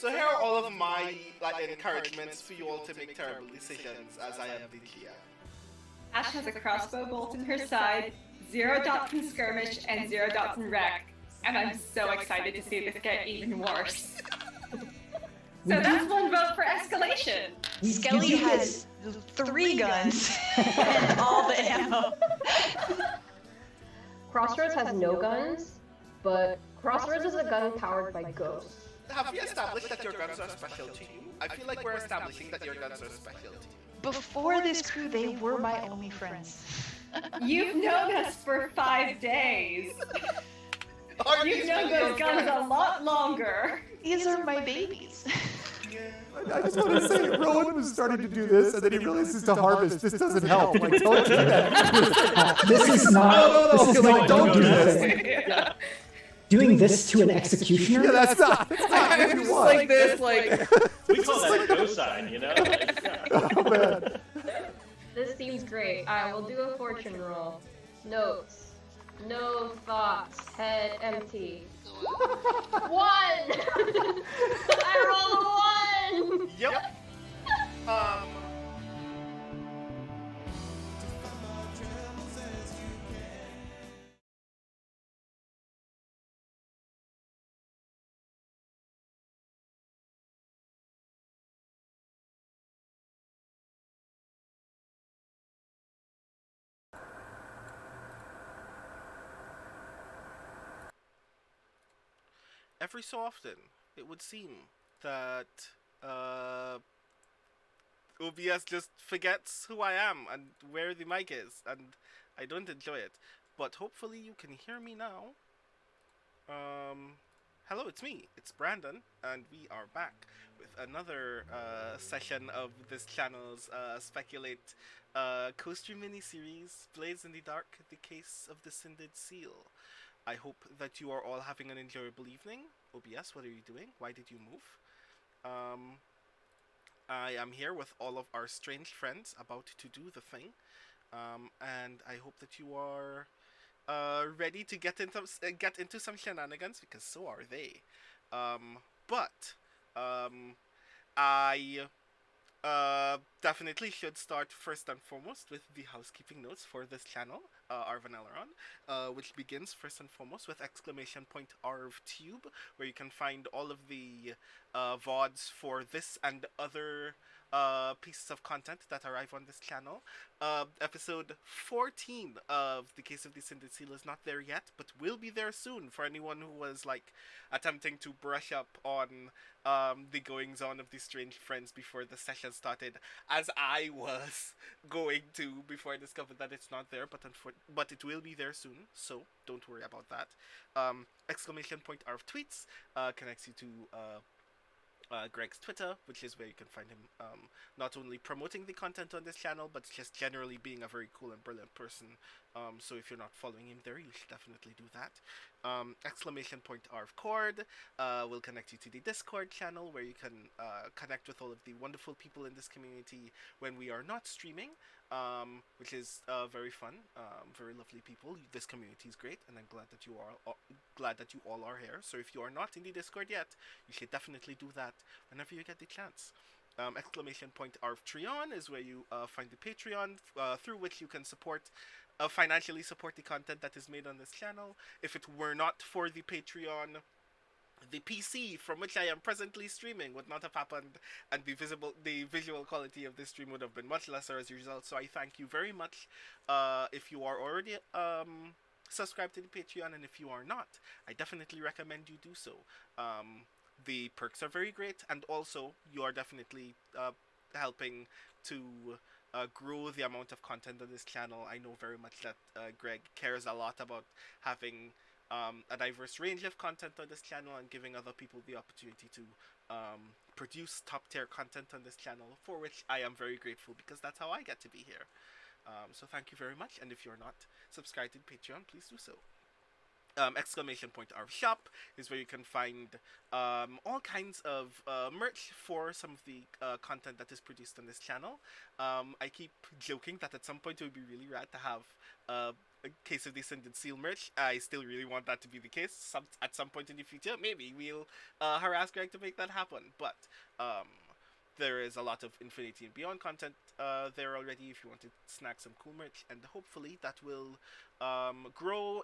So here are all of my encouragements for you all to make terrible decisions as I am the GM. Ash has a crossbow bolt in her side, 0 dots in skirmish, and 0 dots in wreck. And I'm so excited to see this get even worse. So that's one vote for escalation. Skelly has 3 guns and all the ammo. Crossroads has no guns, but Crossroads is a gun powered by ghosts. Have we established that your guns are special to you? I feel like we're establishing that your guns are special to you. Before this crew, they were my only friends. You've known us for 5 days. You've known those guns a lot longer. These are my babies. I just want to say, Rowan was starting to do this, and then he realizes to harvest. This doesn't help. Like, don't do that. This is not. No. This is Like, don't do this. this. Doing this to an executioner? Yeah, that's not what you want. Like this, like... We call that cosine, you know? Oh, man. This seems great. I will do a fortune roll. Notes. No thoughts. Head empty. 1! I rolled a 1! Yep. Every so often, it would seem that OBS just forgets who I am and where the mic is, and I don't enjoy it. But hopefully you can hear me now. Hello, it's me. It's Brandon, and we are back with another session of this channel's Speculate co-stream mini-series, Blades in the Dark, The Case of the Cindered Seal. I hope that you are all having an enjoyable evening. OBS, what are you doing? Why did you move? I am here with all of our strange friends about to do the thing. And I hope that you are ready to get into some shenanigans, because so are they. I definitely should start first and foremost with the housekeeping notes for this channel, Arvaneleron, which begins first and foremost with !ArvTube, where you can find all of the VODs for this and other pieces of content that arrive on this channel. Episode 14 of The Case of the Cindered Seal is not there yet, but will be there soon for anyone who was attempting to brush up on the goings on of these strange friends before the session started, as I was going to before I discovered that it's not there, but it will be there soon, so don't worry about that. !ArvTweets connects you to Greg's Twitter, which is where you can find him not only promoting the content on this channel, but just generally being a very cool and brilliant person. So if you're not following him there, you should definitely do that. !ArvCord will connect you to the Discord channel, where you can connect with all of the wonderful people in this community when we are not streaming, which is very fun. Very lovely people. This community is great, and I'm glad that you all are here. So if you are not in the Discord yet, you should definitely do that whenever you get the chance. !ArvTreon is where you find the Patreon, through which you can financially support the content that is made on this channel. If it were not for the Patreon, the PC from which I am presently streaming would not have happened, and the visual quality of this stream would have been much lesser as a result. So I thank you very much if you are already subscribed to the Patreon, and if you are not, I definitely recommend you do so. The perks are very great, and also you are definitely helping to grow the amount of content on this channel. I know very much that Greg cares a lot about having a diverse range of content on this channel and giving other people the opportunity to produce top tier content on this channel, for which I am very grateful, because that's how I get to be here. So thank you very much, and if you're not subscribed to Patreon, please do so. exclamation point our shop is where you can find all kinds of merch for some of the content that is produced on this channel. I keep joking that at some point it would be really rad to have a case of the Cindered seal merch. I still really want that to be the case. At some point in the future, maybe we'll harass Greg to make that happen. But um, there is a lot of Infinity and Beyond content there already if you want to snag some cool merch, and hopefully that will grow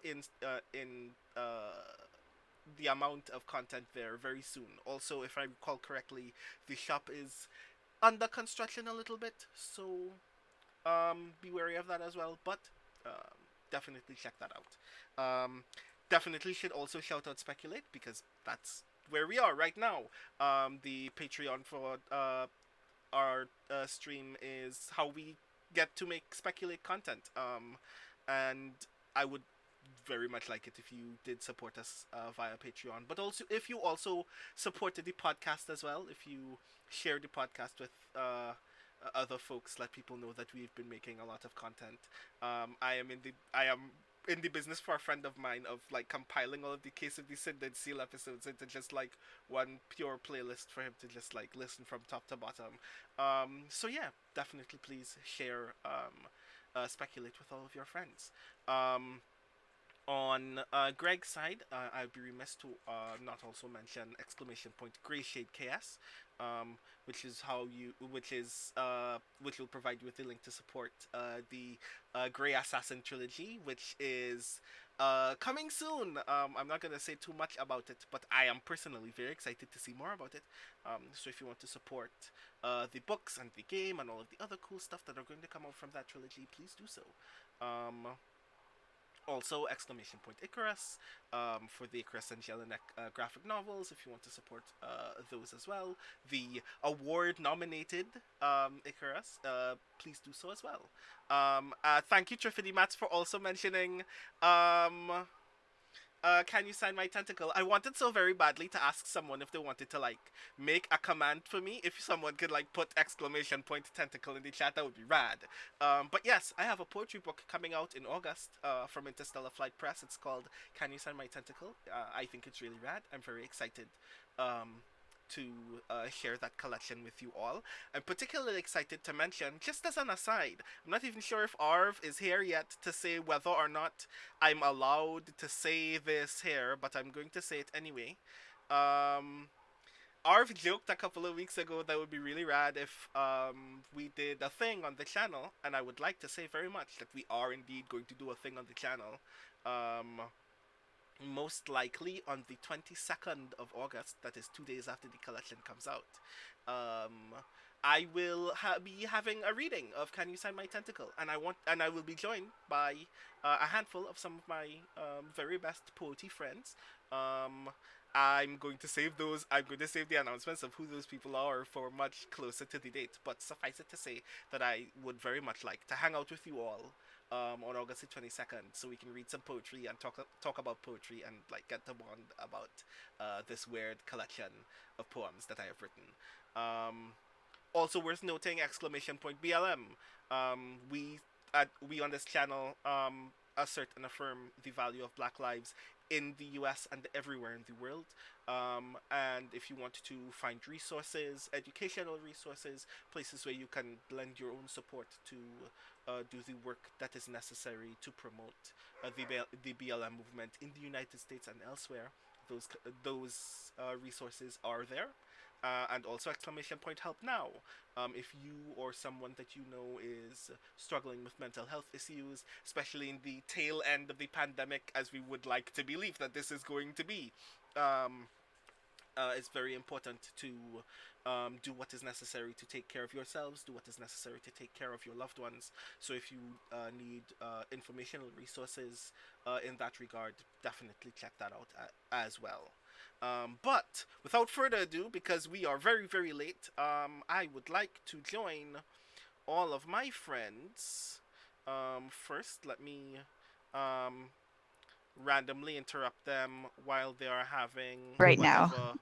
the amount of content there very soon. Also, if I recall correctly, the shop is under construction a little bit, so be wary of that as well. But definitely check that out. Definitely should also shout out Speculate because that's where we are right now. The Patreon for our stream is how we get to make Speculate content. And I would very much like it if you did support us via Patreon, but also if you also supported the podcast as well. If you share the podcast with other folks, let people know that we've been making a lot of content. I am in the business for a friend of mine of like compiling all of the Case of the Cindered Seal episodes into just like one pure playlist for him to just like listen from top to bottom. So yeah, definitely please share Speculate with all of your friends. On Greg's side, I'd be remiss to not also mention exclamation point Grey Shade KS, which is which will provide you with a link to support the Grey Assassin trilogy, which is coming soon. I'm not gonna say too much about it, but I am personally very excited to see more about it. So if you want to support the books and the game and all of the other cool stuff that are going to come out from that trilogy, please do so. Also, exclamation point Icarus for the Icarus and Jelinek graphic novels. If you want to support those as well, the award-nominated Icarus, please do so as well. Thank you, Triffity Mats, for also mentioning. Can you sign my tentacle? I wanted so very badly to ask someone if they wanted to like make a command for me. If someone could like put exclamation point tentacle in the chat, that would be rad. But yes, I have a poetry book coming out in August from Interstellar Flight Press. It's called Can You Sign My Tentacle? I think it's really rad. I'm very excited to share that collection with you all. I'm particularly excited to mention, just as an aside, I'm not even sure if Arv is here yet to say whether or not I'm allowed to say this here, but I'm going to say it anyway. Arv joked a couple of weeks ago that would be really rad if we did a thing on the channel, and I would like to say very much that we are indeed going to do a thing on the channel. Most likely on the 22nd of August, that is 2 days after the collection comes out. I will be having a reading of Can You Sign My Tentacle, and I will be joined by a handful of some of my very best poetry friends. I'm going to save the announcements of who those people are for much closer to the date, but suffice it to say that I would very much like to hang out with you all on August the 22nd, so we can read some poetry and talk about poetry and like get to bond about this weird collection of poems that I have written. Also worth noting, exclamation point BLM. We on this channel assert and affirm the value of Black lives in the US and everywhere in the world. And if you want to find resources, educational resources, places where you can lend your own support to do the work that is necessary to promote the BLM movement in the United States and elsewhere, those resources are there. And also exclamation point help now. If you or someone that you know is struggling with mental health issues, especially in the tail end of the pandemic, as we would like to believe that this is going to be, it's very important to do what is necessary to take care of yourselves, do what is necessary to take care of your loved ones. So if you need informational resources in that regard, definitely check that out as well. But without further ado, because we are very, very late, I would like to join all of my friends. First, let me randomly interrupt them while they are having Right now.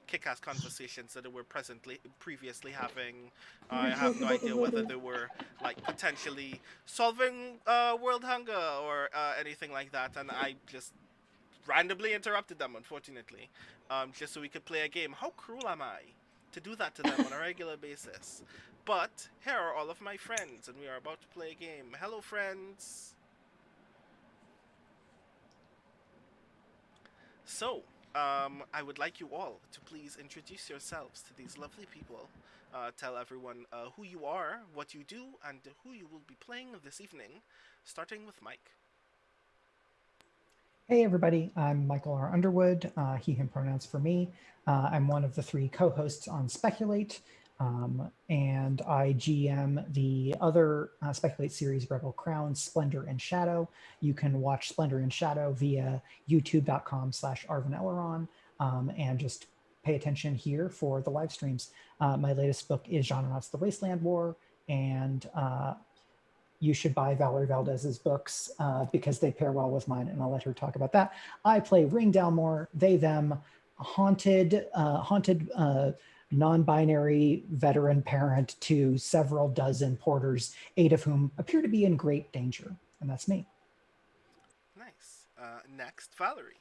kick-ass conversations that they were previously having. I have no idea whether they were like potentially solving world hunger or anything like that, and I just randomly interrupted them, unfortunately, just so we could play a game. How cruel am I to do that to them on a regular basis? But here are all of my friends, and we are about to play a game. Hello, friends. So, I would like you all to please introduce yourselves to these lovely people. Tell everyone who you are, what you do, and who you will be playing this evening, starting with Mike. Hey everybody, I'm Michael R. Underwood, he, him pronouns for me. I'm one of the 3 co-hosts on Speculate, and I GM the other Speculate series, Rebel Crown, Splendor and Shadow. You can watch Splendor and Shadow via youtube.com/Arvin and just pay attention here for the live streams. My latest book is Genrenauts: The Wasteland War, and you should buy Valerie Valdes's books because they pair well with mine, and I'll let her talk about that. I play Ring Dalmore, they, them, haunted non-binary veteran parent to several dozen porters, 8 of whom appear to be in great danger, and that's me. Nice. Next, Valerie.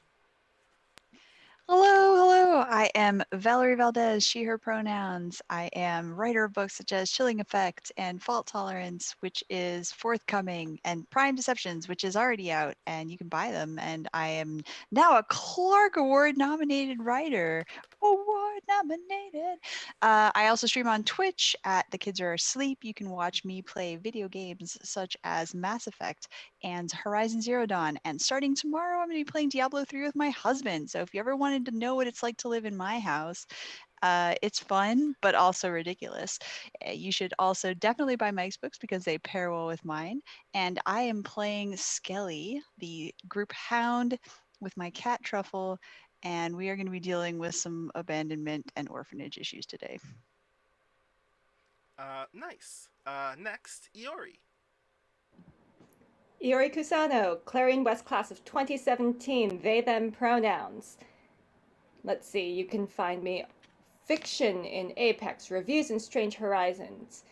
Hello. I am Valerie Valdes, she, her pronouns. I am writer of books such as Chilling Effect and Fault Tolerance, which is forthcoming, and Prime Deceptions, which is already out, and you can buy them. And I am now a Clark Award nominated writer. Award nominated. I also stream on Twitch at The Kids Are Asleep. You can watch me play video games such as Mass Effect and Horizon Zero Dawn. And starting tomorrow, I'm going to be playing Diablo 3 with my husband. So if you ever wanted to know what it's like to live in my house, it's fun, but also ridiculous. You should also definitely buy Mike's books because they pair well with mine. And I am playing Skelly, the group hound, with my cat Truffle. And we are going to be dealing with some abandonment and orphanage issues today. Nice. Next, Iori. Iori Kusano, Clarion West class of 2017, they, them pronouns. Let's see, you can find me fiction in Apex, reviews in Strange Horizons.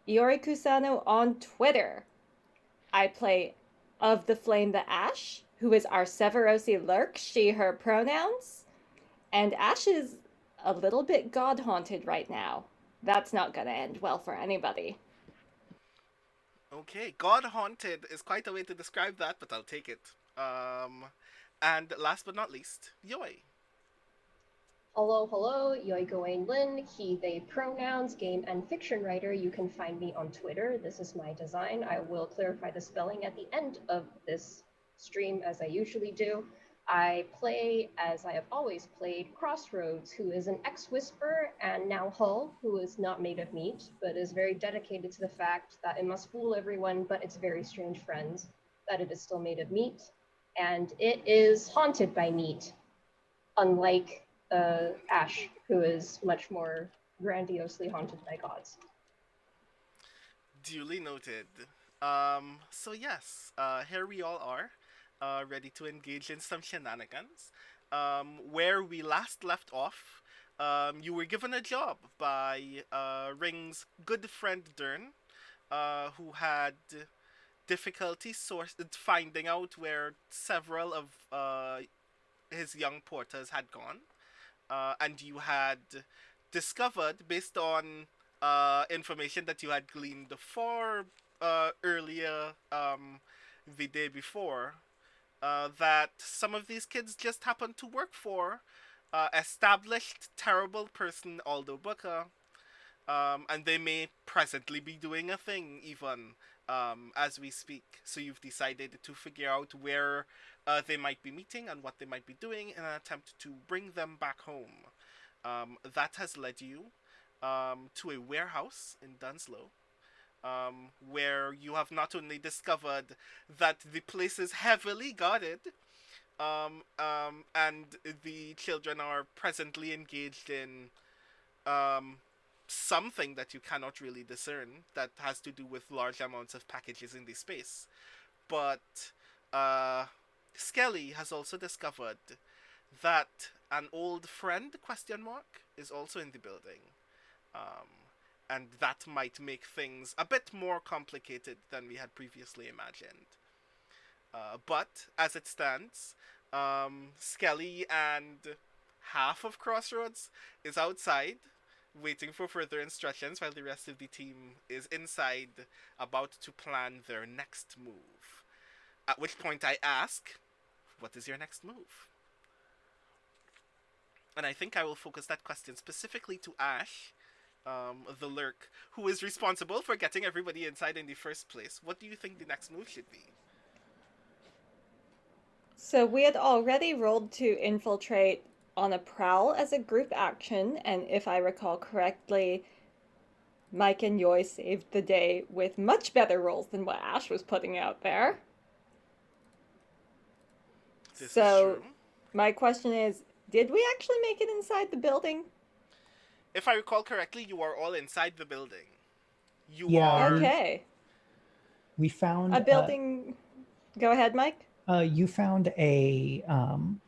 Iori Kusano on Twitter. I play Of the Flame the Ash, who is our Severosi Lurk, she, her pronouns. And Ash is a little bit god-haunted right now. That's not gonna end well for anybody. Okay, God Haunted is quite a way to describe that, but I'll take it. And last but not least, Jeoi. Hello, Jeoi Gawain Lin, he, they pronouns, game and fiction writer. You can find me on Twitter. This is my design. I will clarify the spelling at the end of this stream, as I usually do. I play, as I have always played, Crossroads, who is an ex-Whisper, and now Hull, who is not made of meat, but is very dedicated to the fact that it must fool everyone but its very strange friends, that it is still made of meat, and it is haunted by meat, unlike Ash, who is much more grandiosely haunted by gods. Duly noted. So yes, here we all are, ready to engage in some shenanigans. Where we last left off, you were given a job by Ring's good friend Dern, who had difficulty finding out where several of his young porters had gone, and you had discovered, based on information that you had gleaned far earlier the day before, that some of these kids just happened to work for established terrible person Aldo Booker, and they may presently be doing a thing even as we speak. So you've decided to figure out where they might be meeting and what they might be doing in an attempt to bring them back home. That has led you to a warehouse in Dunslow, where you have not only discovered that the place is heavily guarded, and the children are presently engaged in something that you cannot really discern that has to do with large amounts of packages in the space. But Skelly has also discovered that an old friend, question mark, is also in the building. And that might make things a bit more complicated than we had previously imagined. But as it stands, Skelly and half of Crossroads is outside, waiting for further instructions, while the rest of the team is inside, about to plan their next move. At which point I ask, what is your next move? And I think I will focus that question specifically to Ash, the Lurk, who is responsible for getting everybody inside in the first place. What do you think the next move should be? So we had already rolled to infiltrate on a prowl as a group action, and if I recall correctly, Mike and Jeoi saved the day with much better rolls than what Ash was putting out there. This So, is true. my question is, did we actually make it inside the building? If I recall correctly, you are all inside the building. You Yeah, are... Okay. We found A building... Go ahead, Mike. You found a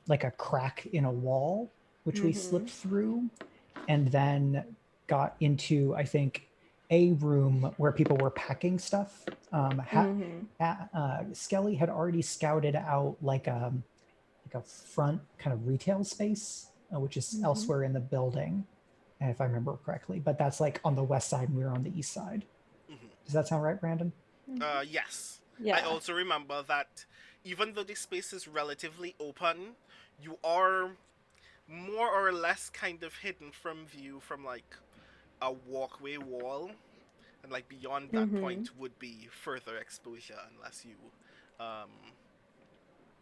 like a crack in a wall, which we Mhm. slipped through, and then got into, I think, a room where people were packing stuff. Skelly had already scouted out like a front kind of retail space, which is elsewhere in the building, if I remember correctly. But that's like on the west side, and we were on the east side. Does that sound right, Brandon? Yes. Yeah. I also remember that even though the space is relatively open, you are more or less kind of hidden from view from like a walkway wall, and like beyond that point would be further exposure unless you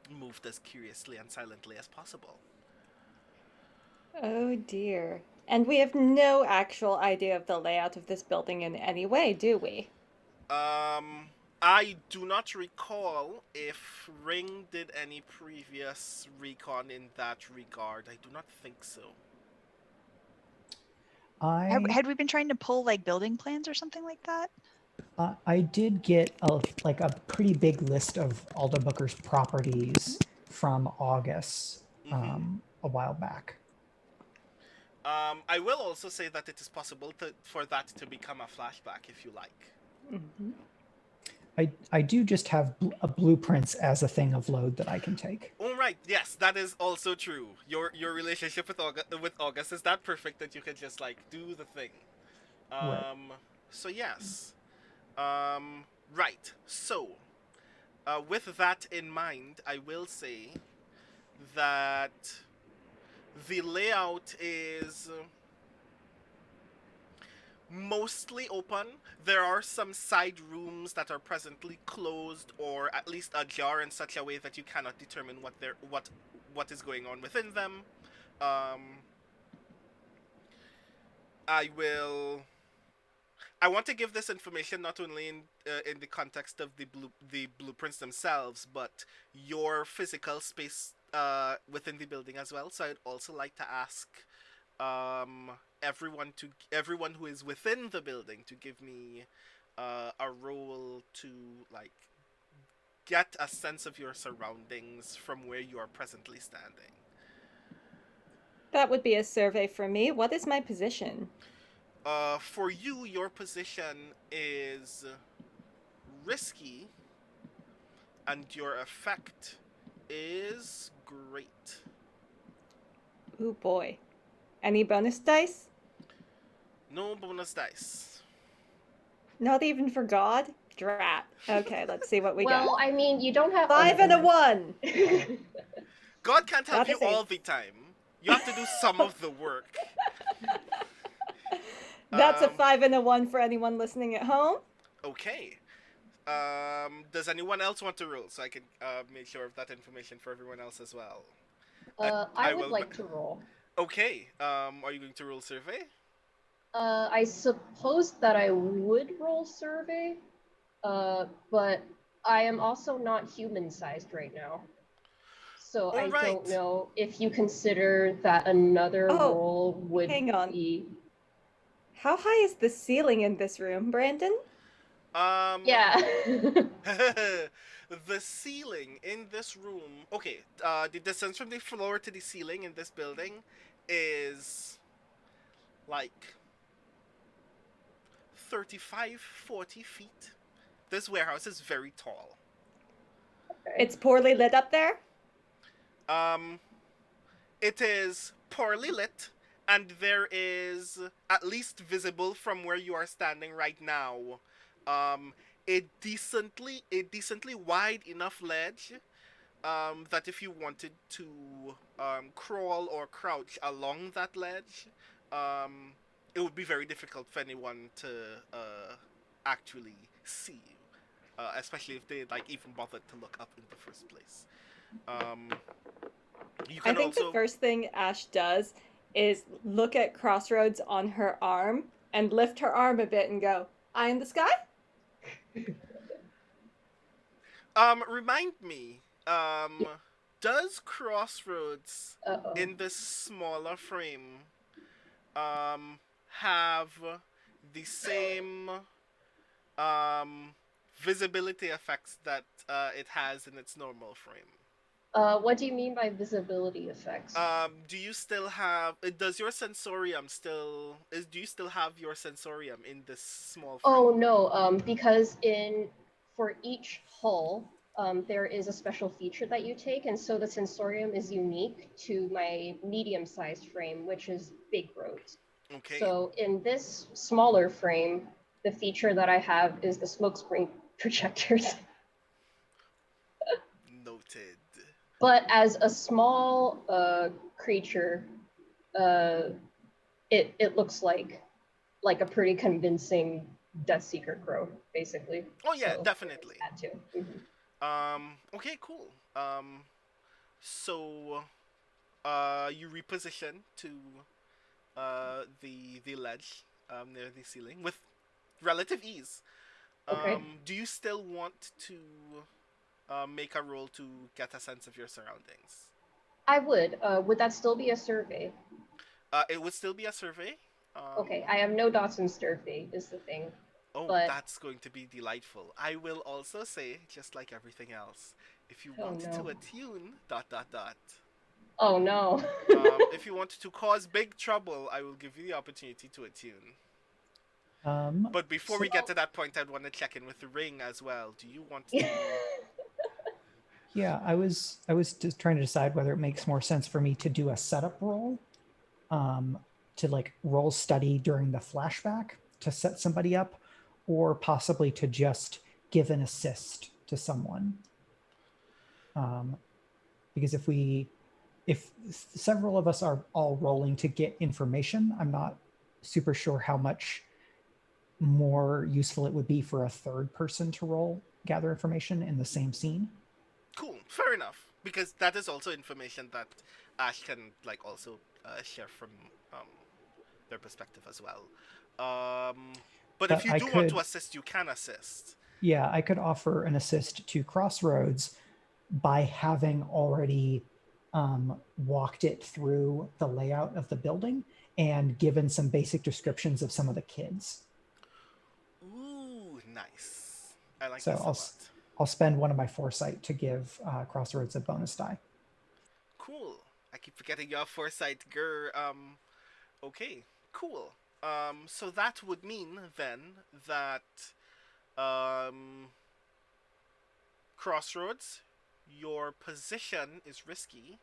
moved as curiously and silently as possible. Oh dear. And we have no actual idea of the layout of this building in any way, do we? I do not recall if Ring did any previous recon in that regard. I do not think so. Had we been trying to pull like building plans or something like that? I did get a pretty big list of Aldo Booker's properties from August a while back. I will also say that it is possible for that to become a flashback if you like. I do just have blueprints as a thing of load that I can take. All right, yes, that is also true. Your relationship with August is that perfect that you can just like do the thing. Right. So yes. Right. So, with that in mind, I will say that the layout is mostly open. There are some side rooms that are presently closed or at least ajar in such a way that you cannot determine what is going on within them. I want to give this information not only in the context of the blueprints themselves, but your physical space within the building as well. So I'd also like to ask everyone who is within the building to give me a roll to like get a sense of your surroundings from where you are presently standing. That would be a survey for me. What is my position? For you, your position is risky, and your effect is great. Ooh boy. Any bonus dice? No bonus dice. Not even for God? Drat. Okay, let's see what we got. Well, I mean, you don't have 5 and a 1. God can't help That you is a- all the time. You have to do some of the work. That's a 5 and a 1 for anyone listening at home. Okay. Does anyone else want to roll so I can make sure of that information for everyone else as well? I would like to roll. Okay. Are you going to roll survey? I suppose that I would roll survey, but I am also not human-sized right now. So I don't know if you consider that another roll would hang on. be... How high is the ceiling in this room, Brandon? Yeah. The ceiling in this room... Okay, the distance from the floor to the ceiling in this building is like 35, 40 feet. This warehouse is very tall. It's poorly lit up there? Um, it is poorly lit, and there is, at least visible from where you are standing right now, um, a decently wide enough ledge that if you wanted to crawl or crouch along that ledge, um, it would be very difficult for anyone to actually see you, especially if they like even bothered to look up in the first place. Um, you I can think the also first thing Ash does is look at Crossroads on her arm and lift her arm a bit and go, "Eye in the sky?" remind me, Yeah. does Crossroads Uh-oh. in this smaller frame um have the same um visibility effects that it has in its normal frame? What do you mean by visibility effects? Do you still have? Does your sensorium still? Do you still have your sensorium in this small frame? Oh no, because in for each hull, there is a special feature that you take, and so the sensorium is unique to my medium-sized frame, which is big roads. Okay, So in this smaller frame, the feature that I have is the smoke screen projectors. noted. But as a small creature, uh, it looks like a pretty convincing Death Seeker crow, basically. Oh yeah, So there's definitely. that too. Mhm. Okay, cool. So you reposition to the ledge near the ceiling with relative ease. Okay, Do you still want to make a roll to get a sense of your surroundings? I would. Would that still be a survey? It would still be a survey. Okay, Um, I have no dots in survey is the thing, oh, but that's going to be delightful. I will also say, just like everything else, if you oh want no, to attune dot dot dot. oh no. If you want to cause big trouble, I will give you the opportunity to attune. But before So we get to that point, I'd want to check in with the ring as well. Do you want to? yeah, I was just trying to decide whether it makes more sense for me to do a setup roll, um, to like roll study during the flashback to set somebody up, or possibly to just give an assist to someone. Um, because if several of us are all rolling to get information, I'm not super sure how much more useful it would be for a third person to roll gather information in the same scene. Cool, fair enough. Because that is also information that Ash can like also share from um, their perspective as well. Um, but if But you I do want to could, assist, you can assist. yeah, I could offer an assist to Crossroads by having already walked it through the layout of the building and given some basic descriptions of some of the kids. Ooh, nice. I like So this a lot. I'll spend one of my foresight to give Crossroads a bonus die. Cool. I keep forgetting your foresight, grr. Okay, cool. So that would mean then that um, Crossroads, your position is risky.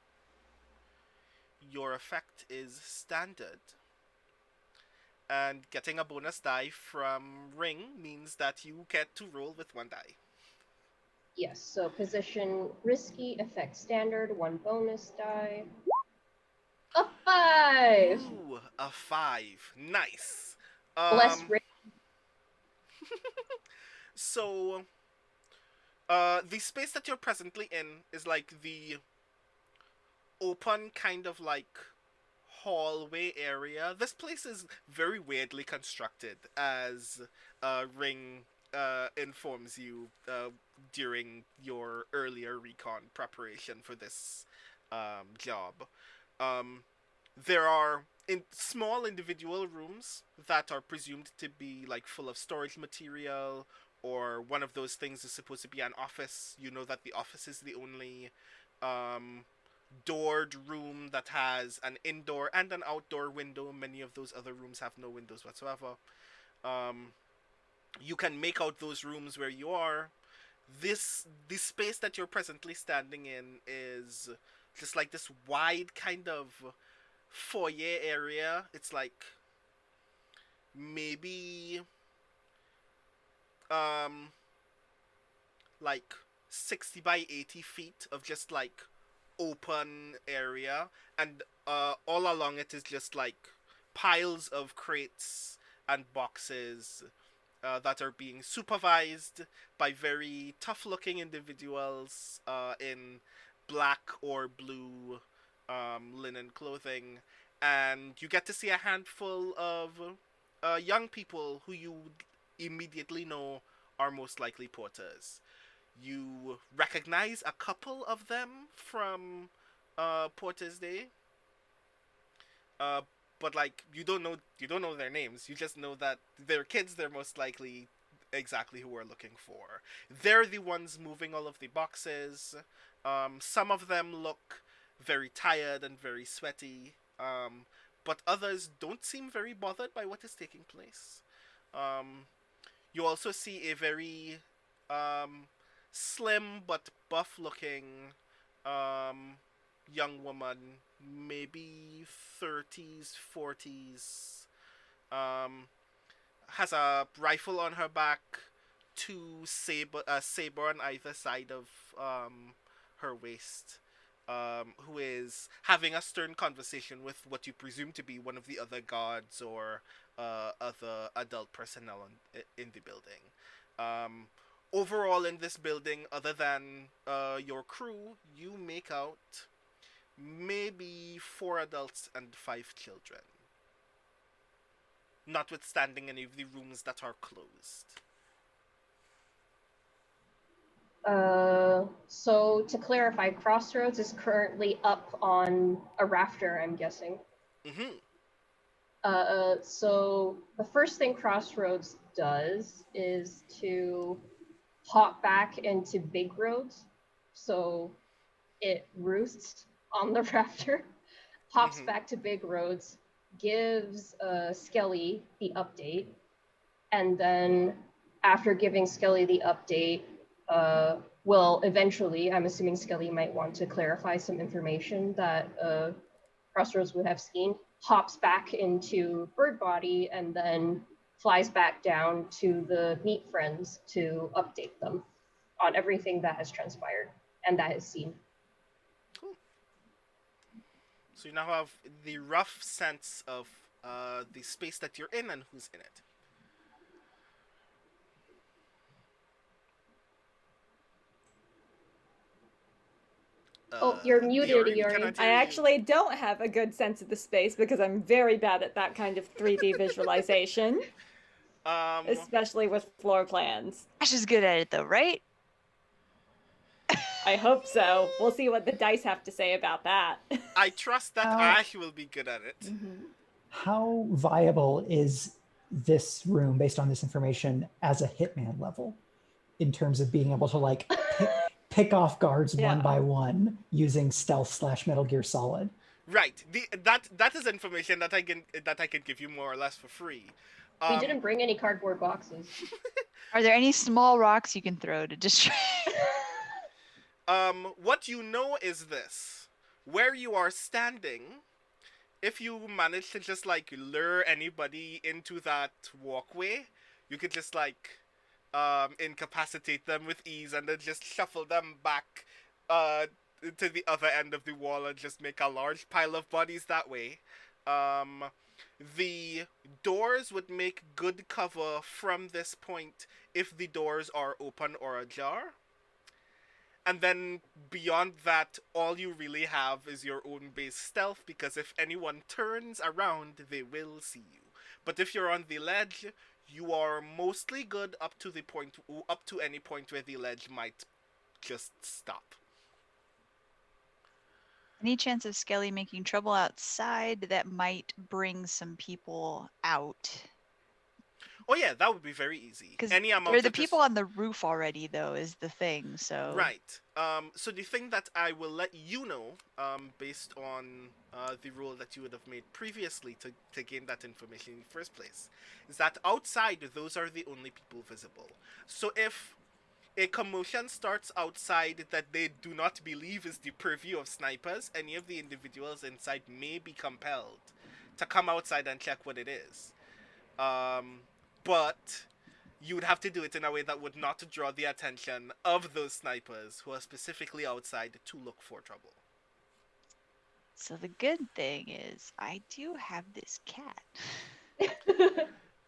Your effect is standard. And getting a bonus die from Ring means that you get to roll with one die. Yes, so position risky, effect standard, one bonus die. A 5! Ooh, a 5. Nice. Bless Um, Rick. so, the space that you're presently in is like the open kind of like hallway area. This place is very weirdly constructed, as Ring informs you during your earlier recon preparation for this job. Um, there are small individual rooms that are presumed to be like full of storage material, or one of those things is supposed to be an office. You know that the office is the only um, doored room that has an indoor and an outdoor window. Many of those other rooms have no windows whatsoever. Um, you can make out those rooms where you are. The space that you're presently standing in is just like this wide kind of foyer area. It's like maybe um like 60 by 80 feet of just like open area, and all along it is just like piles of crates and boxes that are being supervised by very tough looking individuals in black or blue linen clothing. And you get to see a handful of young people who you immediately know are most likely porters. You recognize a couple of them from Porter's Day, uh, but like you don't know their names. You just know that they're kids. They're most likely exactly who we're looking for. They're the ones moving all of the boxes. Some of them look very tired and very sweaty, but others don't seem very bothered by what is taking place. Um, you also see a very um, slim but buff looking um, young woman, maybe 30s, 40s, um, has a rifle on her back, saber on either side of her waist, who is having a stern conversation with what you presume to be one of the other guards or other adult personnel in the building. Um, Overall, in this building, other than your crew, you make out maybe 4 adults and 5 children, notwithstanding any of the rooms that are closed. So to clarify, Crossroads is currently up on a rafter, I'm guessing. Mm-hmm. So the first thing Crossroads does is to hop back into Big Roads. So it roosts on the rafter, hops Mm-hmm. back to Big Roads, gives Skelly the update, and then after giving Skelly the update, will eventually, I'm assuming Skelly might want to clarify some information that Crossroads would have seen, hops back into Bird Body and then flies back down to the Meat Friends to update them on everything that has transpired and that is seen. Cool. So you now have the rough sense of the space that you're in and who's in it. Oh, you're muted, Iori, we Iori. cannot I hear you. actually don't have a good sense of the space because I'm very bad at that kind of 3D visualization, Um, especially with floor plans. Ash is good at it though, right? I hope so. We'll see what the dice have to say about that. I trust that How- Ash will be good at it. Mhm. How viable is this room based on this information as a Hitman level in terms of being able to like pick off guards Yeah. one by one using stealth / Metal Gear Solid? Right. That is information that I can give you more or less for free. We didn't bring any cardboard boxes. Are there any small rocks you can throw to distract? What you know is this: where you are standing, if you manage to just like lure anybody into that walkway, you could just like incapacitate them with ease and then just shuffle them back to the other end of the wall and just make a large pile of bodies that way. Um, the doors would make good cover from this point if the doors are open or ajar. And then beyond that, all you really have is your own base stealth, because if anyone turns around, they will see you. But if you're on the ledge, you are mostly good up to any point where the ledge might just stop. Any chance of Skelly making trouble outside that might bring some people out? Oh yeah, that would be very easy. Because Any amount there are the of people on the roof already, though, is the thing. So Right. So the thing that I will let you know, based on the rule that you would have made previously to gain that information in the first place, is that outside, those are the only people visible. So if A commotion starts outside that they do not believe is the purview of snipers. Any of the individuals inside may be compelled to come outside and check what it is. But you would have to do it in a way that would not draw the attention of those snipers who are specifically outside to look for trouble. So the good thing is, I do have this cat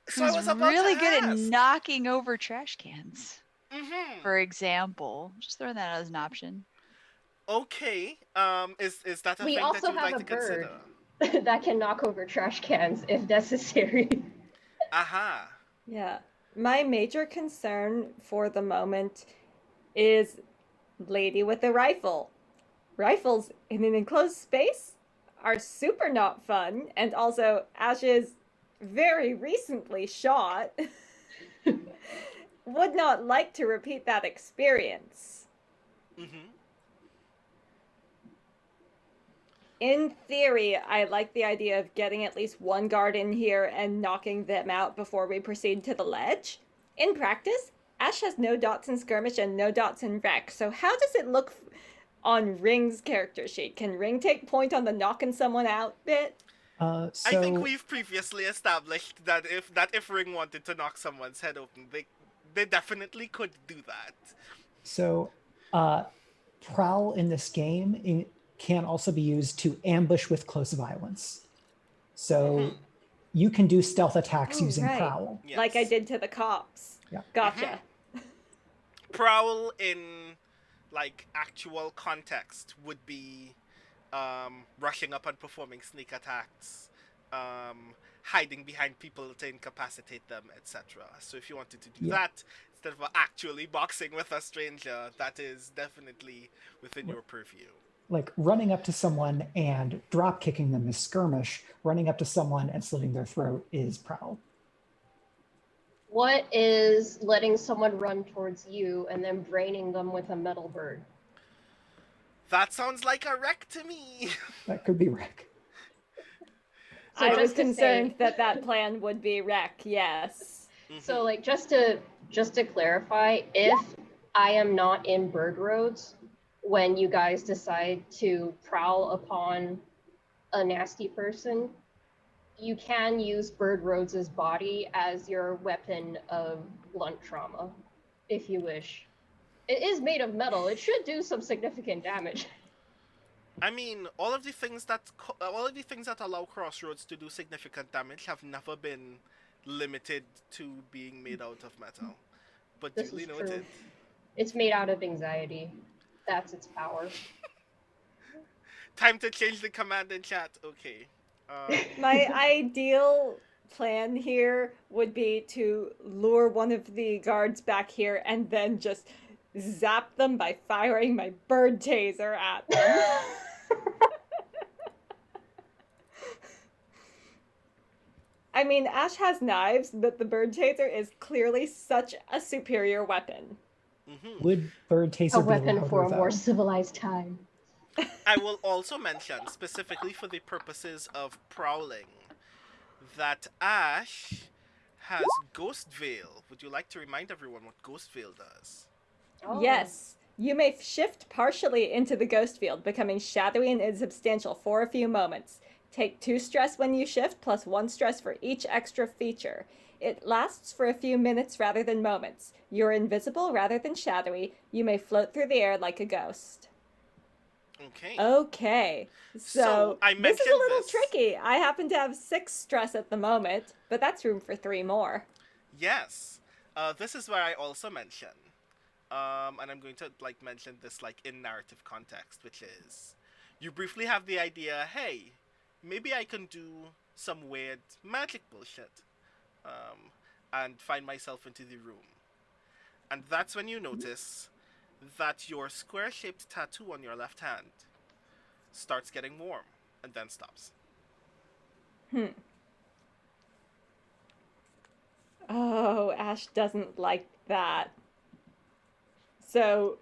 So I who's was about really to good at ask. knocking over trash cans, Mm-hmm. for example. Just throwing that out as an option. Okay. Is that a We thing that also you'd have like a to bird consider? that can knock over trash cans if necessary. Aha. Yeah. My major concern for the moment is lady with the rifle. Rifles in an enclosed space are super not fun, and also Ash is very recently shot. Would not like to repeat that experience. Mm-hmm. In theory, I like the idea of getting at least one guard in here and knocking them out before we proceed to the ledge. In practice, Ash has no dots in skirmish and no dots in wreck, so how does it look on Ring's character sheet? Can Ring take point on the knocking someone out bit? I think we've previously established that if Ring wanted to knock someone's head open, they definitely could do that. So, prowl in this game can also be used to ambush with close violence. So you can do stealth attacks using right. prowl. Yes. Like I did to the cops. Yeah. Gotcha. Prowl in like actual context would be rushing up and performing sneak attacks, hiding behind people to incapacitate them, etc. So if you wanted to do that instead of actually boxing with a stranger, that is definitely within your purview. Like running up to someone and drop kicking them is skirmish. Running up to someone and slitting their throat is prowl. What is letting someone run towards you and then braining them with a metal bird? That sounds like a wreck to me. That could be wreck. So I was just to concerned say- that plan would be wreck, yes. So, like, just to clarify, if I am not in bird roads when you guys decide to prowl upon a nasty person, you can use Bird Rhodes' body as your weapon of blunt trauma, if you wish. It is made of metal. It should do some significant damage. I mean, all of the things that allow Crossroads to do significant damage have never been limited to being made out of metal. But This duly is noted. true. It's made out of anxiety. That's its power. Time to change the command in chat. Okay. My ideal plan here would be to lure one of the guards back here and then just zap them by firing my bird taser at them. I mean, Ash has knives, but the bird taser is clearly such a superior weapon. Would bird taser A be weapon louder, for a though? more civilized time. I will also mention, specifically for the purposes of prowling, that Ash has Ghost Veil. Would you like to remind everyone what Ghost Veil does? Oh. Yes, you may shift partially into the ghost field, becoming shadowy and insubstantial for a few moments. Take 2 stress when you shift, plus 1 stress for each extra feature. It lasts for a few minutes rather than moments. You're invisible rather than shadowy. You may float through the air like a ghost. Okay. Okay, so I this is mentioned a little this. tricky. I happen to have 6 stress at the moment, but that's room for 3 more. Yes. This is where I also mention, and I'm going to mention this in narrative context, which is, you briefly have the idea, hey, maybe I can do some weird magic bullshit, and find myself into the room. And that's when you notice that your square-shaped tattoo on your left hand starts getting warm and then stops. Oh, Ash doesn't like that. So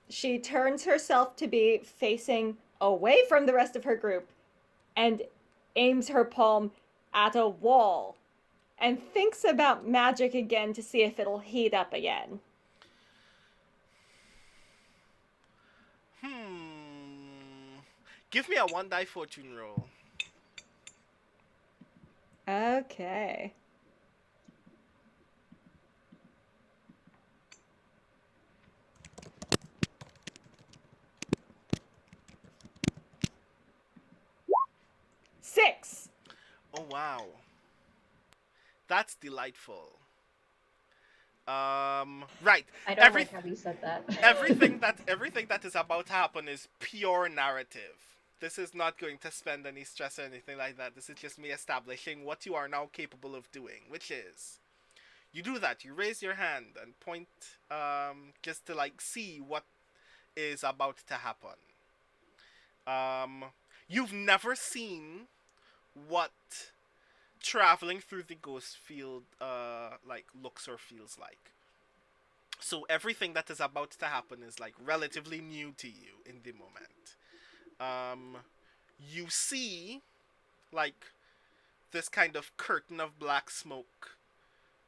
she turns herself to be facing away from the rest of her group and aims her palm at a wall and thinks about magic again to see if it'll heat up again. Give me a 1 die fortune roll. Okay. Six. Oh wow. That's delightful. Right. I don't Every like how you said that. everything that is about to happen is pure narrative. This is not going to spend any stress or anything like that. This is just me establishing what you are now capable of doing, which is you do that. You raise your hand and point just to like see what is about to happen. You've never seen what traveling through the ghost field like looks or feels like. So everything that is about to happen is like relatively new to you in the moment. You see like this kind of curtain of black smoke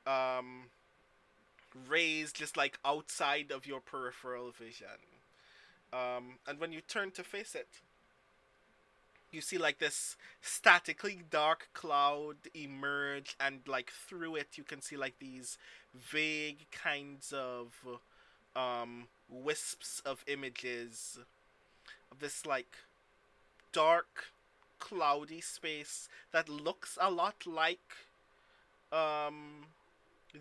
um, raised just like outside of your peripheral vision. And when you turn to face it, you see like this statically dark cloud emerge, and like through it you can see like these vague kinds of wisps of images of this like dark cloudy space that looks a lot like um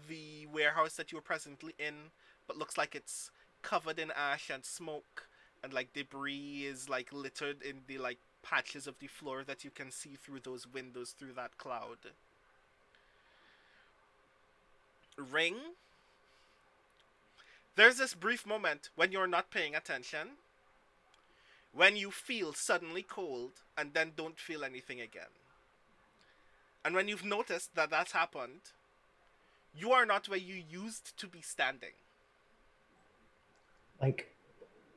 the warehouse that you're presently in, but looks like it's covered in ash and smoke, and like debris is like littered in the like patches of the floor that you can see through those windows through that cloud. Ring, there's this brief moment when you're not paying attention, when you feel suddenly cold and then don't feel anything again. And when you've noticed that that's happened, you are not where you used to be standing. Like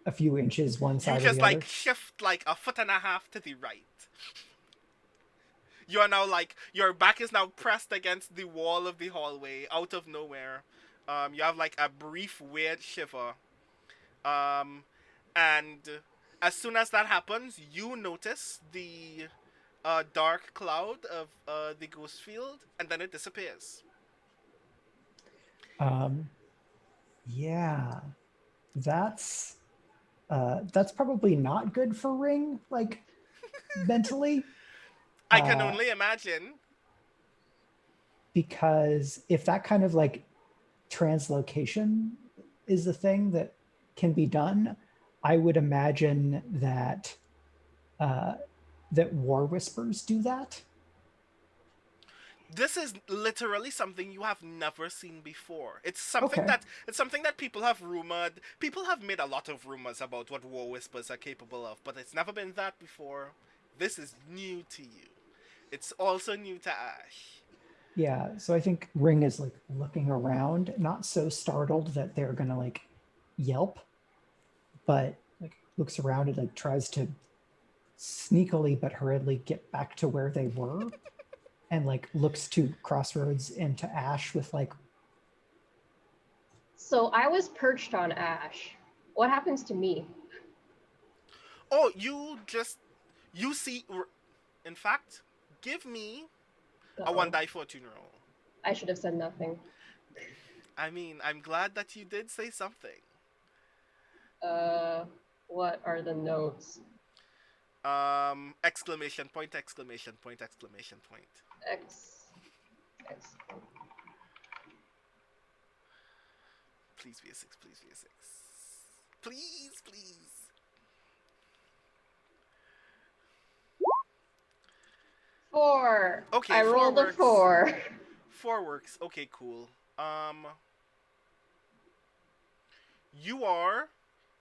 a few inches one You side or just the like other. shift like a foot and a half to the right. You are now like your back is now pressed against the wall of the hallway out of nowhere. You have like a brief weird shiver. Um, and as soon as that happens, you notice the dark cloud of the ghost field, and then it disappears. Yeah, that's probably not good for Ring, like mentally, I can only imagine. because if that kind of like translocation is the thing that can be done, I would imagine that that War Whispers do that. This is literally something you have never seen before. Okay. It's something that people have rumored. People have made a lot of rumors about what war whispers are capable of, but it's never been that before. This is new to you. It's also new to Ash. Yeah, so I think Ring is like looking around, not so startled that they're gonna like yelp, but like looks around and like tries to sneakily but hurriedly get back to where they were, and like looks to Crossroads and to Ash with like, So I was perched on Ash. What happens to me? Oh, you see. In fact, give me a Uh-oh. 1 die fortune roll. I should have said nothing. I mean, I'm glad that you did say something. What are the notes? Exclamation point! Exclamation point! Exclamation point! X. Please be a 6. Please be a 6. Please, please. Four. Okay, I rolled a 4. 4 works. Okay, cool. You are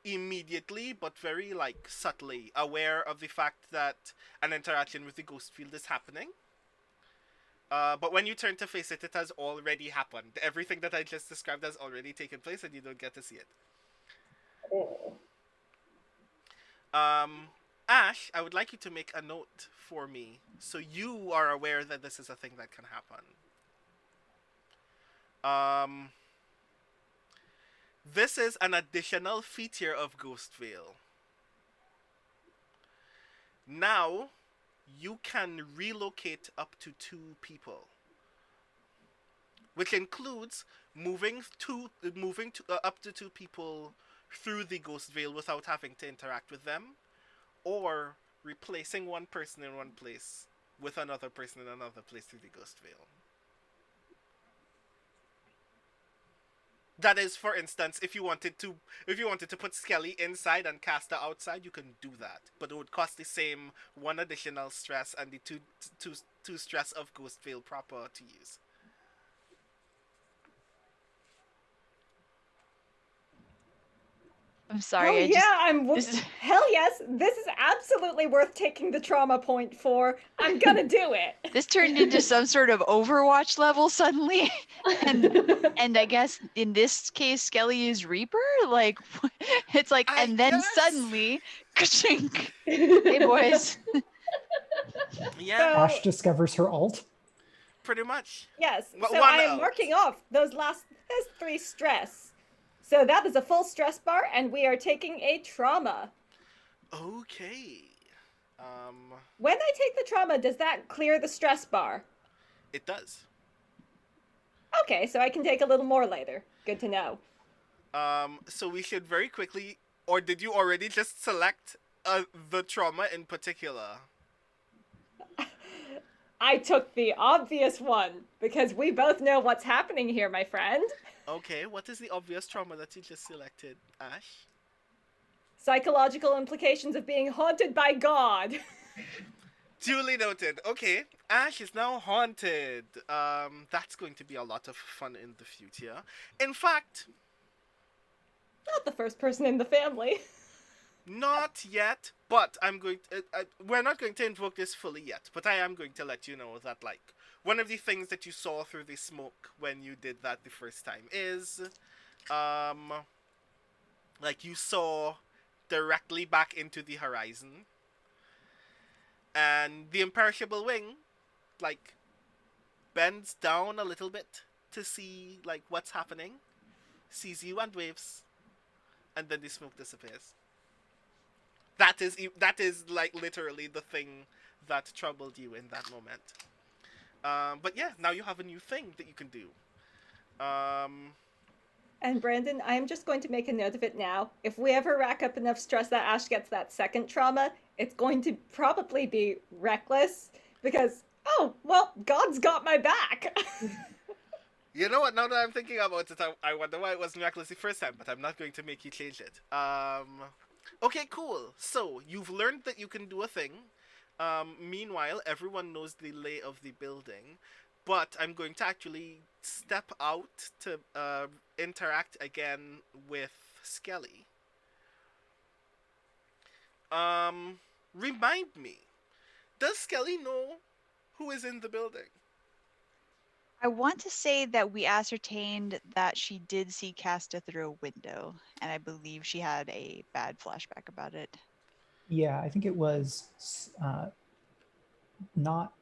immediately but very like subtly aware of the fact that an interaction with the ghost field is happening. But when you turn to face it, it has already happened. Everything that I just described has already taken place, and you don't get to see it. Oh. Ash, I would like you to make a note for me so you are aware that this is a thing that can happen. This is an additional feature of Ghost Veil. Now, you can relocate up to 2 people, which includes moving up to 2 people through the ghost veil without having to interact with them, or replacing one person in one place with another person in another place through the ghost veil. That is, for instance, if you wanted to put Skelly inside and Caster outside, you can do that, but it would cost the same one additional stress and the two stress of Ghost Veil proper to use. I'm sorry. Oh I yeah, just, this is hell yes. This is absolutely worth taking the trauma point for. I'm gonna do it. this turned into some sort of Overwatch level suddenly, and I guess in this case, Skelly is Reaper. Like, it's like, I and then guess. suddenly, ka-chink. Hey boys. Yeah, So- Ash discovers her alt. pretty much. Yes. One So I am out. marking off those 3 stress. So that is a full stress bar, and we are taking a trauma. Okay. When I take the trauma, does that clear the stress bar? It does. Okay, so I can take a little more later. Good to know. So we should very quickly, or did you already just select the trauma in particular? I took the obvious one, because we both know what's happening here, my friend. Okay, what is the obvious trauma that you just selected, Ash? Psychological implications of being haunted by God. Duly noted. Okay, Ash is now haunted. That's going to be a lot of fun in the future. In fact, Not the first person in the family. not yet, but we're not going to invoke this fully yet, but I am going to let you know that, like, one of the things that you saw through the smoke when you did that the first time is, like, you saw directly back into the horizon, and the imperishable wing, like, bends down a little bit to see, like, what's happening, sees you and waves, and then the smoke disappears. That is like literally the thing that troubled you in that moment. But yeah, now you have a new thing that you can do. And Brandon, I am just going to make a note of it now. If we ever rack up enough stress that Ash gets that second trauma, it's going to probably be reckless because, oh, well, God's got my back. You know what? Now that I'm thinking about it, I wonder why it wasn't reckless the first time, but I'm not going to make you change it. Okay, cool. So, you've learned that you can do a thing. Meanwhile, everyone knows the lay of the building. But I'm going to actually step out to interact again with Skelly. Remind me, does Skelly know who is in the building? I want to say that we ascertained that she did see Casta through a window, and I believe she had a bad flashback about it. Yeah, I think it was not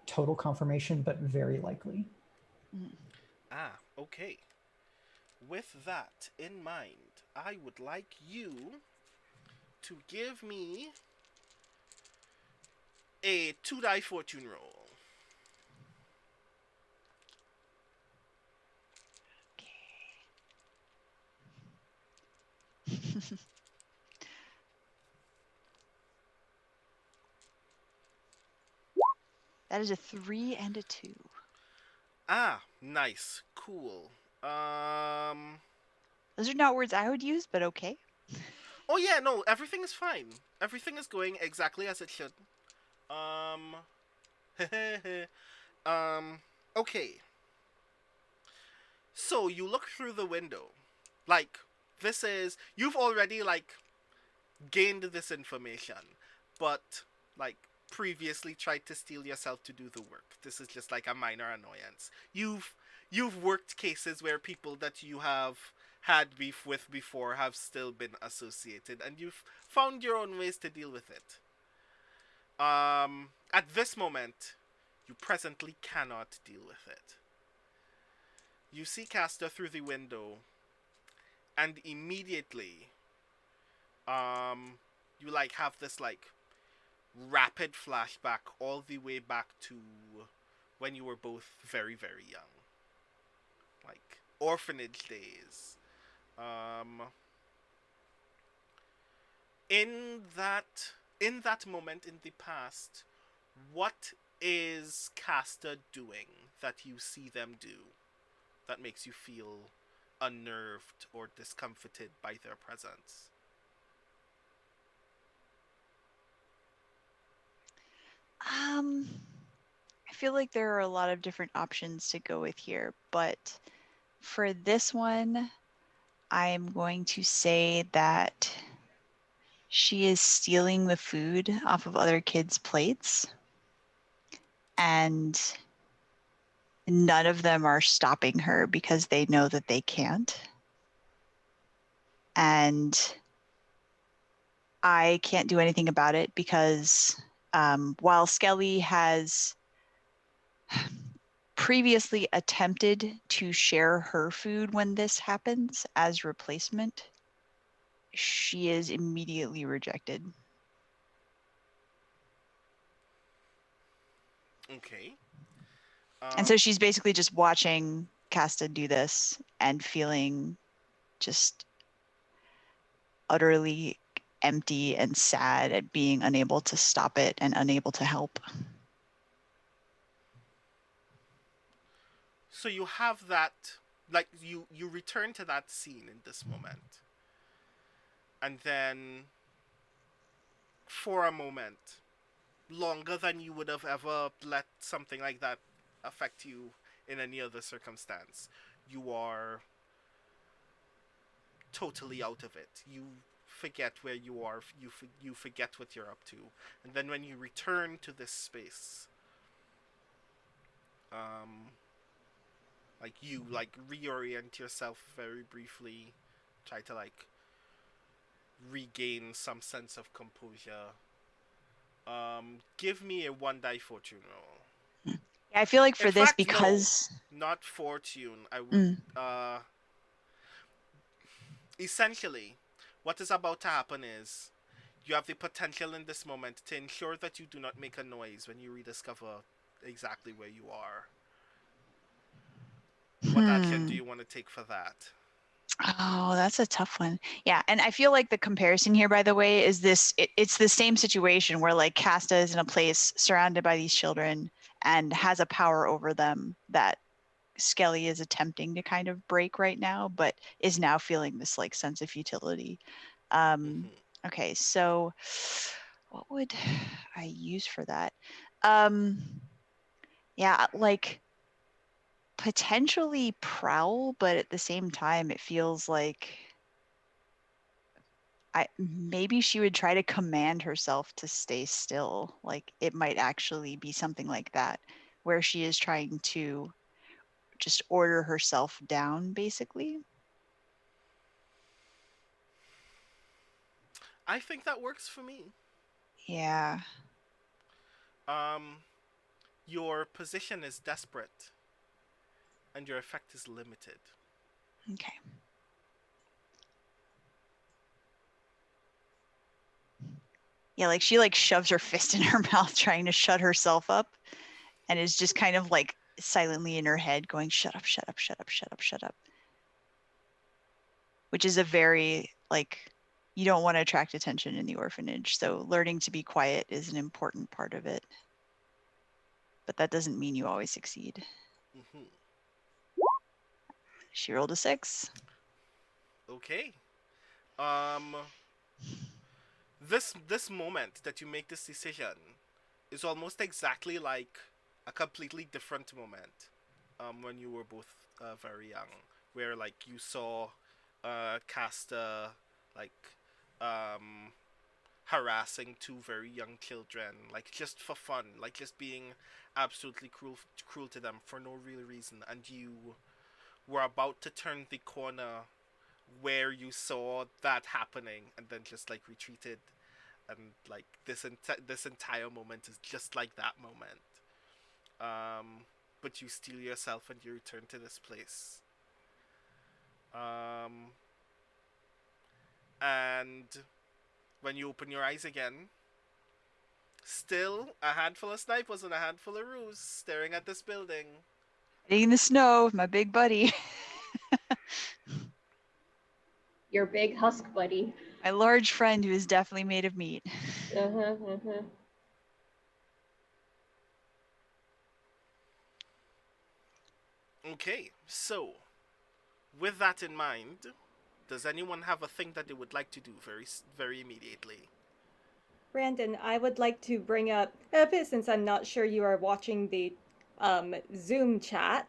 total confirmation, but very likely. Ah, okay. With that in mind, I would like you to give me a 2-die fortune roll. That is a 3 and a 2. Ah, nice. Cool. Those are not words I would use, but okay. Oh yeah, no, everything is fine. Everything is going exactly as it should. Okay. So you look through the window. Like, you've already, like, gained this information, but, like, previously tried to steel yourself to do the work. This is just like a minor annoyance. You've worked cases where people that you have had beef with before have still been associated, and you've found your own ways to deal with it. At this moment, you presently cannot deal with it. You see Castor through the window, and immediately, you, like, have this, like, rapid flashback all the way back to when you were both very, very young. Like orphanage days. Um, in that moment in the past, what is Casta doing that you see them do that makes you feel unnerved or discomfited by their presence? Um, I feel like there are a lot of different options to go with here, but for this one, I'm going to say that she is stealing the food off of other kids' plates, and none of them are stopping her because they know that they can't. And I can't do anything about it because while Skelly has previously attempted to share her food when this happens as replacement, she is immediately rejected. Okay. And so she's basically just watching Casta do this and feeling just utterly empty and sad at being unable to stop it and unable to help. So you have that, like you return to that scene in this moment, and then for a moment, longer than you would have ever let something like that affect you in any other circumstance, you are totally out of it. You forget where you are. You forget what you're up to, and then when you return to this space, um, like you like reorient yourself very briefly, try to like regain some sense of composure. Give me a one die fortune roll. I feel like In for this, fact, no, because not fortune. I would essentially, what is about to happen is you have the potential in this moment to ensure that you do not make a noise when you rediscover exactly where you are. What action do you want to take for that? Oh, that's a tough one. Yeah, and I feel like the comparison here, by the way, is it's the same situation where like Casta is in a place surrounded by these children and has a power over them that Skelly is attempting to kind of break right now, but is now feeling this like sense of futility. Okay, so what would I use for that? Yeah, like potentially prowl, but at the same time, it feels like maybe she would try to command herself to stay still. Like it might actually be something like that, where she is trying to just order herself down, basically. I think that works for me. Yeah. Um, your position is desperate, and your effect is limited. Okay. Yeah, like she like shoves her fist in her mouth trying to shut herself up and is just kind of like silently in her head going, shut up, shut up, shut up, shut up, shut up. Which is a very like you don't want to attract attention in the orphanage. So learning to be quiet is an important part of it. But that doesn't mean you always succeed. Mm-hmm. She rolled a 6. Okay. Um, this moment that you make this decision is almost exactly like a completely different moment. When you were both very young, where like you saw Casta like um harassing two very young children, like just for fun, like just being absolutely cruel to them for no real reason, and you were about to turn the corner where you saw that happening and then just like retreated, and like this entire moment is just like that moment. But you steel yourself and you return to this place. Um, and when you open your eyes again, Still, a handful of snipers and a handful of roos staring at this building. In the snow with my big buddy. Your big husk buddy. My large friend who is definitely made of meat. Okay, so with that in mind, does anyone have a thing that they would like to do very immediately? Brandon, I would like to bring up, since I'm not sure you are watching the Zoom chat,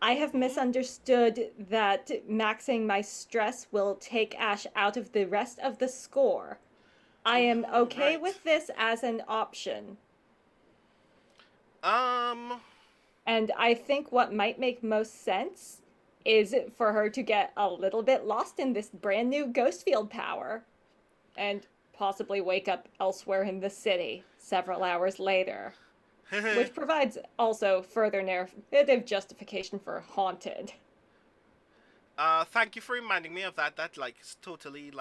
I have misunderstood that maxing my stress will take Ash out of the rest of the score. I am okay right. with this as an option. And I think what might make most sense is for her to get a little bit lost in this brand new ghost field power and possibly wake up elsewhere in the city several hours later. Which provides also further narrative justification for Haunted. Thank you for reminding me of that. That is totally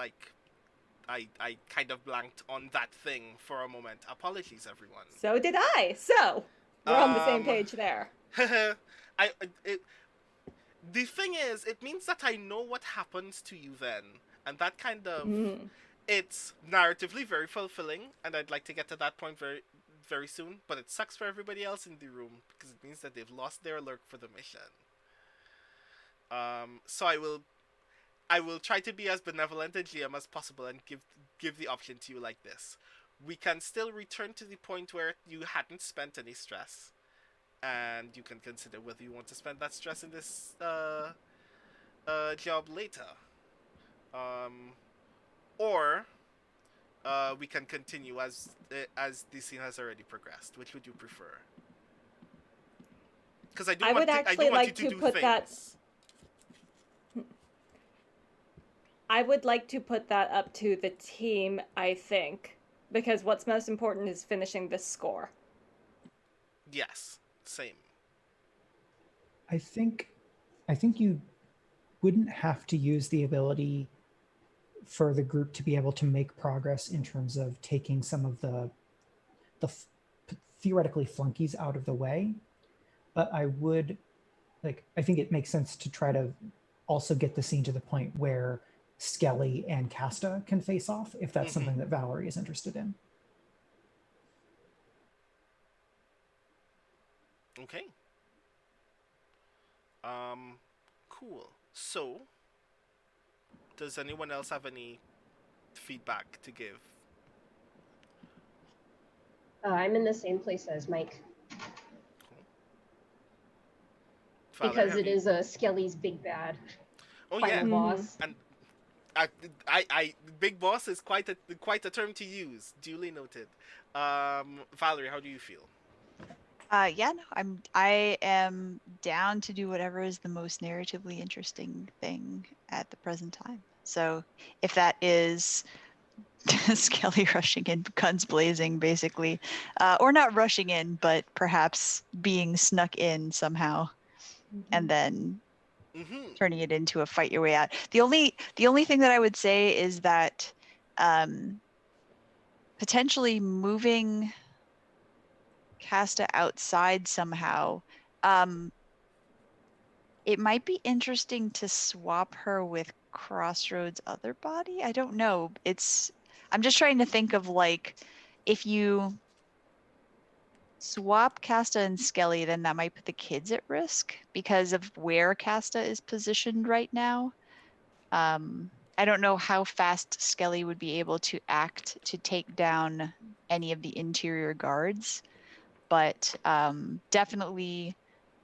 I kind of blanked on that thing for a moment. Apologies, everyone. So did I. So we're on the same page there. The thing is, it means that I know what happens to you then, and that kind of it's narratively very fulfilling, and I'd like to get to that point very soon. But it sucks for everybody else in the room because it means that they've lost their alert for the mission. So I will try to be as benevolent and GM as possible and give the option to you like this. We can still return to the point where you hadn't spent any stress, and you can consider whether you want to spend that stress in this job later. Or we can continue as the scene has already progressed. Which would you prefer? Because I do want you to do put things. that. I would like to put that up to the team, I think, because what's most important is finishing this score. Yes, same. I think you wouldn't have to use the ability for the group to be able to make progress in terms of taking some of the theoretically flunkies out of the way. But I think it makes sense to try to also get the scene to the point where Skelly and Casta can face off, if that's something that Valerie is interested in. Okay. Cool. So, does anyone else have any feedback to give? I'm in the same place as Mike. Cool. Because it is Skelly's big bad. Oh final boss. And I big boss is quite a term to use. Duly noted. Valerie, how do you feel? I am down to do whatever is the most narratively interesting thing at the present time. So if that is Skelly rushing in, guns blazing, basically, or not rushing in, but perhaps being snuck in somehow, and then turning it into a fight your way out. The only thing that I would say is that potentially moving Casta outside somehow, it might be interesting to swap her with Crossroads' other body. I don't know. I'm just trying to think of if you swap Casta and Skelly, then that might put the kids at risk because of where Casta is positioned right now. I don't know how fast Skelly would be able to act to take down any of the interior guards. But definitely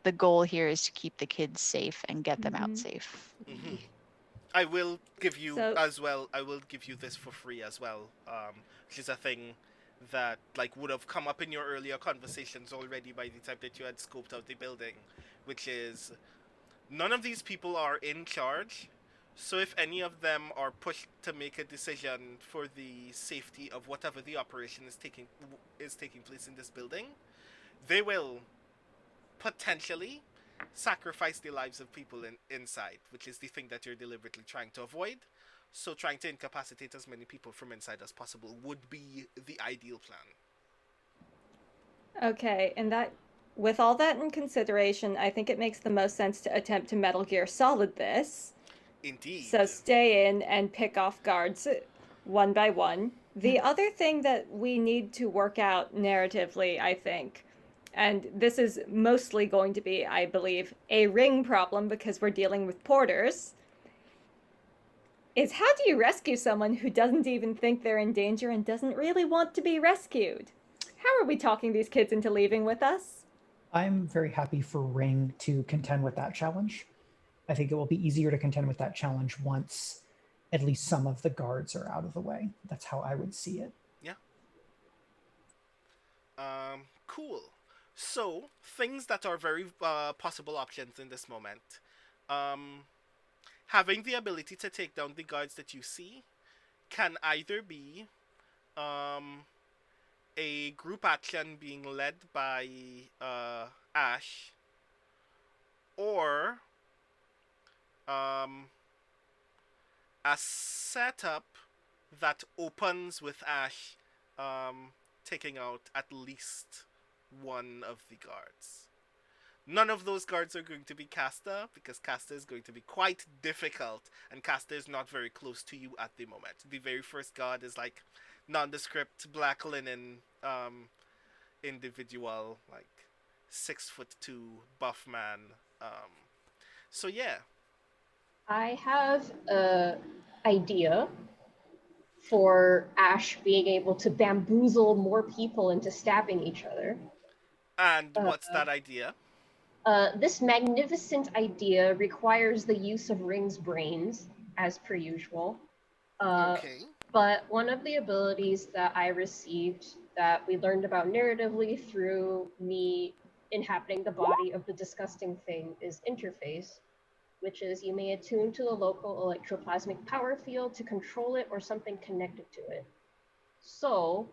the goal here is to keep the kids safe and get them out safe. I will give you as well. I will give you this for free as well, which is a thing that would have come up in your earlier conversations already by the time that you had scoped out the building, which is none of these people are in charge. So if any of them are pushed to make a decision for the safety of whatever the operation is taking place in this building, they will potentially sacrifice the lives of people inside, which is the thing that you're deliberately trying to avoid. So trying to incapacitate as many people from inside as possible would be the ideal plan. Okay, and that, with all that in consideration, I think it makes the most sense to attempt to Metal Gear Solid this. Indeed. So stay in and pick off guards one by one. The other thing that we need to work out narratively, I think, and this is mostly going to be, I believe, a ring problem because we're dealing with porters, is how do you rescue someone who doesn't even think they're in danger and doesn't really want to be rescued? How are we talking these kids into leaving with us? I'm very happy for Ring to contend with that challenge. I think it will be easier to contend with that challenge once at least some of the guards are out of the way. That's how I would see it. Yeah. Cool. So, things that are very possible options in this moment. Having the ability to take down the guards that you see can either be a group action being led by Ash, or a setup that opens with Ash taking out at least one of the guards. None of those guards are going to be Casta, because Casta is going to be quite difficult, and Casta is not very close to you at the moment. The very first guard is like nondescript black linen individual, like 6'2" buff man. So yeah. I have a idea for Ash being able to bamboozle more people into stabbing each other. And what's that idea? This magnificent idea requires the use of Ring's brains, as per usual. Okay. But one of the abilities that I received that we learned about narratively through me inhabiting the body of the disgusting thing is interface, which is you may attune to the local electroplasmic power field to control it or something connected to it. So,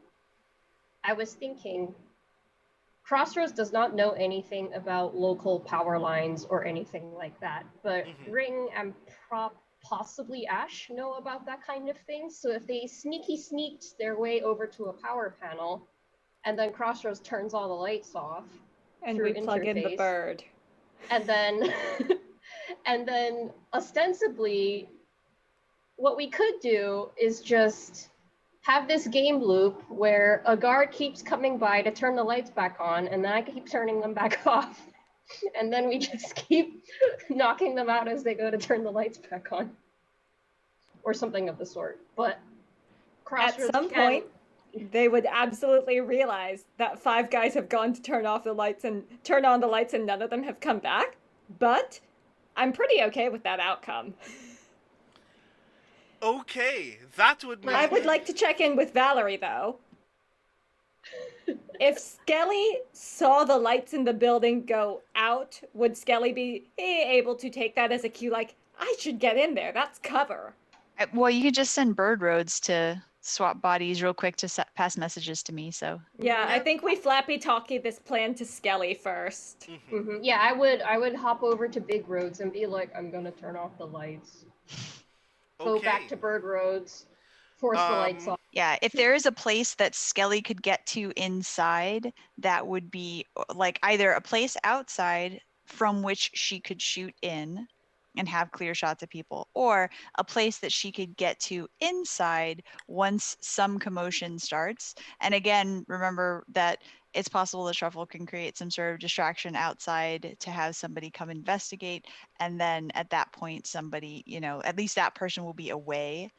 I was thinking, Crossroads does not know anything about local power lines or anything like that, but Ring and possibly Ash know about that kind of thing. So if they sneaked their way over to a power panel, and then Crossroads turns all the lights off, and we plug in the bird, and then and then ostensibly, what we could do is just have this game loop where a guard keeps coming by to turn the lights back on, and then I keep turning them back off. And then we just keep knocking them out as they go to turn the lights back on. Or something of the sort. But Crossroads at some point, they would absolutely realize that 5 guys have gone to turn on the lights and none of them have come back. But I'm pretty okay with that outcome. Okay, that would mean... I would like to check in with Valerie, though. If Skelly saw the lights in the building go out, would Skelly be able to take that as a cue, like, I should get in there, that's cover? Well, you could just send bird roads to swap bodies real quick to pass messages to me, so... Yeah, I think we flappy-talkie this plan to Skelly first. Yeah, I would hop over to Big Roads and be like, I'm gonna turn off the lights. Go back to Bird Roads, force the lights off. Yeah, if there is a place that Skelly could get to inside, that would be like either a place outside from which she could shoot in and have clear shots of people, or a place that she could get to inside once some commotion starts. And again, remember that it's possible the shuffle can create some sort of distraction outside to have somebody come investigate, and then at that point somebody, at least that person will be away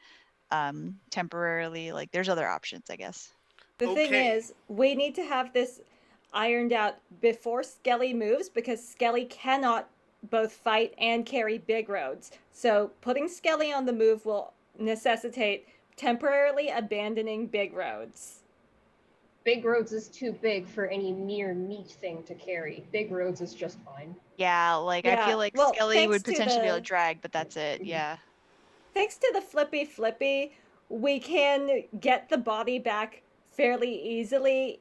temporarily. Like, there's other options, I guess. The thing is, we need to have this ironed out before Skelly moves, because Skelly cannot both fight and carry Big Roads. So putting Skelly on the move will necessitate temporarily abandoning Big Roads. Big Roads is too big for any mere meat thing to carry. Big Roads is just fine. Yeah, I feel like Skelly would potentially be able to drag, but that's it, yeah. Thanks to the flippy, we can get the body back fairly easily,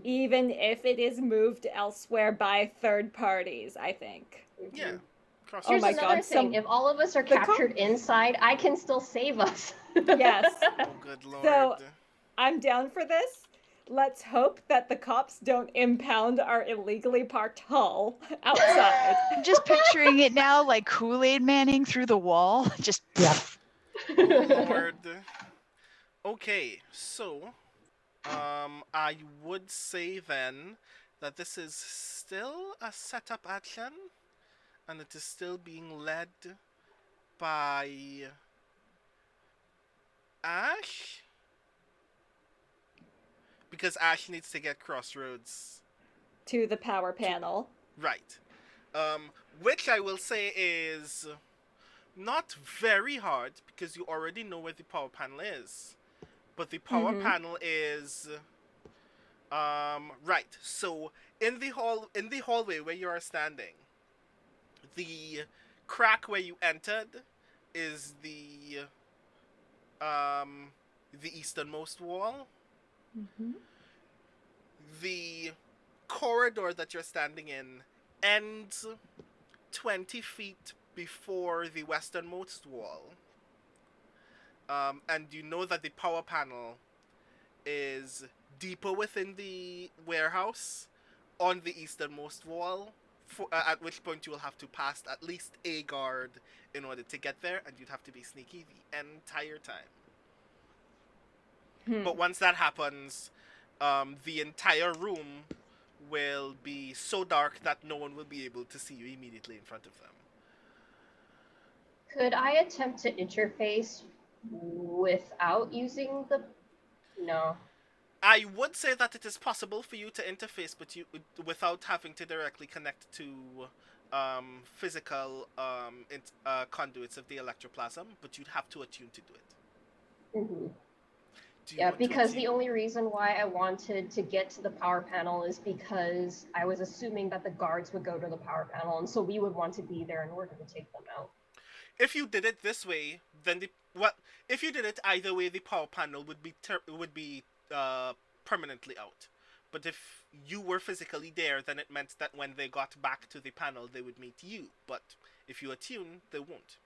even if it is moved elsewhere by third parties, I think. Yeah, Crossroads. Oh Here's my another God, thing. If all of us are captured inside, I can still save us. Yes. Oh, good lord. So I'm down for this. Let's hope that the cops don't impound our illegally parked hull outside. I'm just picturing it now, like Kool-Aid Manning through the wall. Just Yeah. Oh lord. Okay, so I would say then that this is still a setup action, and it is still being led by Ash, because Ash needs to get Crossroads To the power panel. right. Which I will say is not very hard because you already know where the power panel is. But the power panel is right. So in the hallway where you are standing, the crack where you entered is the easternmost wall. The corridor that you're standing in ends 20 feet before the westernmost wall. And you know that the power panel is deeper within the warehouse on the easternmost wall, at which point you will have to pass at least a guard in order to get there, and you'd have to be sneaky the entire time. But once that happens, the entire room will be so dark that no one will be able to see you immediately in front of them. Could I attempt to interface without using the... No. I would say that it is possible for you to interface, but without having to directly connect to physical conduits of the electroplasm, but you'd have to attune to do it. Mm-hmm. Do you Yeah, want to because attune? the only reason why I wanted to get to the power panel is because I was assuming that the guards would go to the power panel, and so we would want to be there in order to take them out. If you did it this way, then if you did it either way, the power panel would be permanently out. But if you were physically there, then it meant that when they got back to the panel, they would meet you. But if you attune, they won't.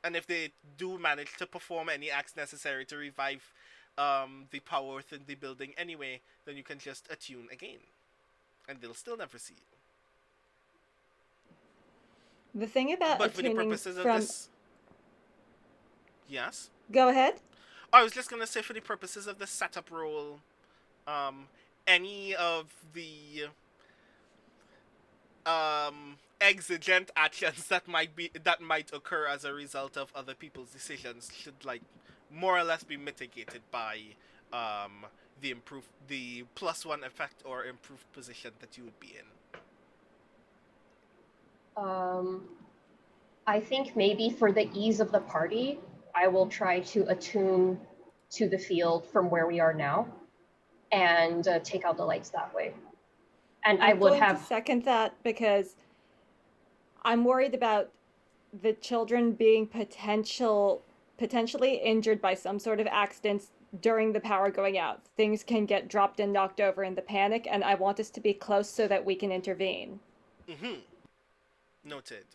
And if they do manage to perform any acts necessary to revive the power within the building anyway, then you can just attune again. And they'll still never see you. The thing about But for the attuning purposes of from... this... Yes? Go ahead. I was just going to say, for the purposes of the setup role, any of the exigent actions that might occur as a result of other people's decisions should more or less be mitigated by the +1 effect or improved position that you would be in. I think maybe for the ease of the party, I will try to attune to the field from where we are now and take out the lights that way. And I would have... to second that because I'm worried about the children being potentially injured by some sort of accidents during the power going out. Things can get dropped and knocked over in the panic, and I want us to be close so that we can intervene. Noted.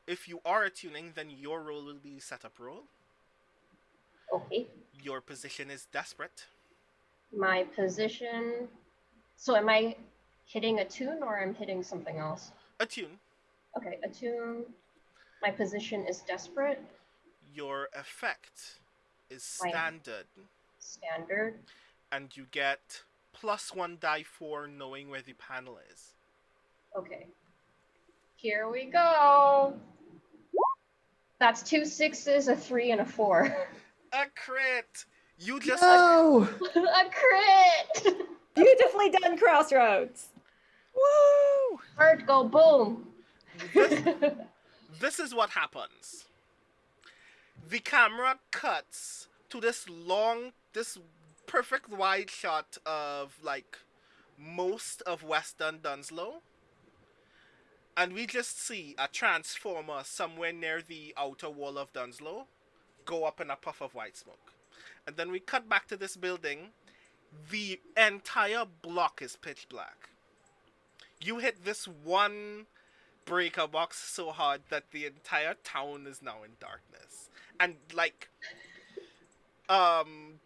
If you are attuning, then your role will be setup role. Okay. Your position is desperate. My position... So am I hitting attune or I'm hitting something else? Attune. Okay, attune. My position is desperate. Your effect is standard. Standard. And you get +1 die for knowing where the panel is. Okay. Here we go. That's 2 6s, a 3, and a 4. A crit! You just... No! A crit! Beautifully done, Crossroads! Woo! Heart go boom! This is what happens. The camera cuts to this perfect wide shot of, most of Western Dunslow. And we just see a transformer somewhere near the outer wall of Dunslow go up in a puff of white smoke. And then we cut back to this building. The entire block is pitch black. You hit this one break a box so hard that the entire town is now in darkness. And like, um,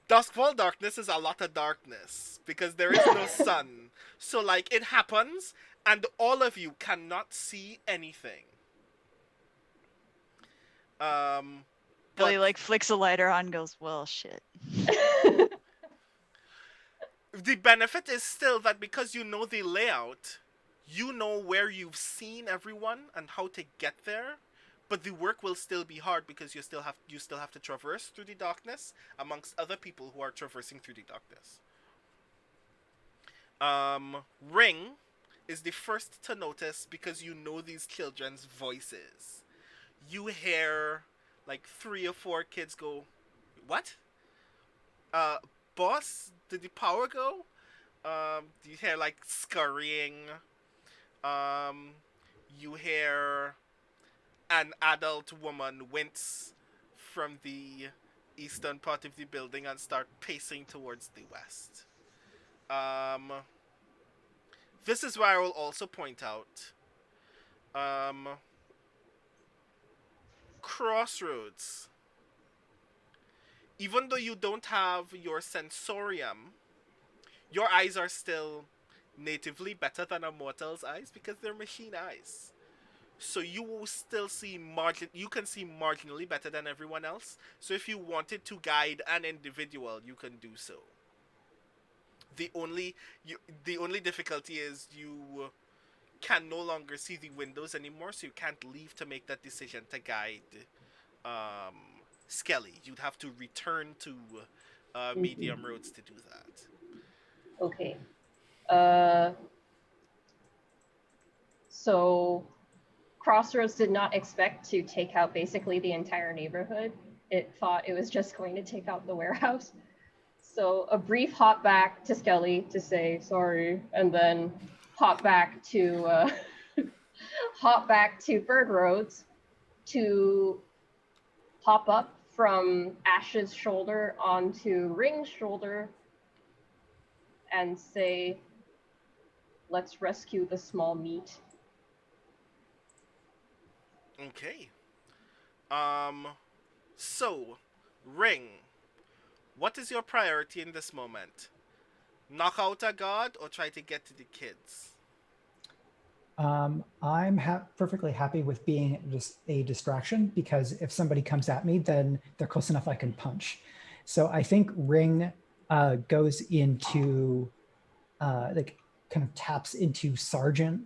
Duskfall darkness is a lot of darkness because there is no sun. So like, it happens, and all of you cannot see anything. Billy But like flicks a lighter on and goes, well, shit. the benefit is still that because you know the layout, you know where you've seen everyone and how to get there. But the work will still be hard because you still have to traverse through the darkness amongst other people who are traversing through the darkness. Ring is the first to notice because you know these children's voices. You hear like 3 or 4 kids go, "What? Uh, boss, did the power go?" You hear like scurrying. Um, you hear an adult woman wince from the eastern part of the building and start pacing towards the west. Um, this is where I will also point out um, Crossroads. Even though you don't have your sensorium, your eyes are still natively better than a mortal's eyes because they're machine eyes. So you will still see you can see marginally better than everyone else. So if you wanted to guide an individual, you can do so. The only the only difficulty is you can no longer see the windows anymore, so you can't leave to make that decision to guide um, Skelly. You'd have to return to medium roads to do that. Okay. So Crossroads did not expect to take out basically the entire neighborhood. It thought it was just going to take out the warehouse. So a brief hop back to Skelly to say sorry, and then hop back to Bird Roads to hop up from Ash's shoulder onto Ring's shoulder and say, "Let's rescue the small meat." Okay. So, Ring, what is your priority in this moment? Knock out a guard or try to get to the kids? I'm perfectly happy with being just a distraction because if somebody comes at me, then they're close enough I can punch. So I think Ring goes into like kind of taps into sergeant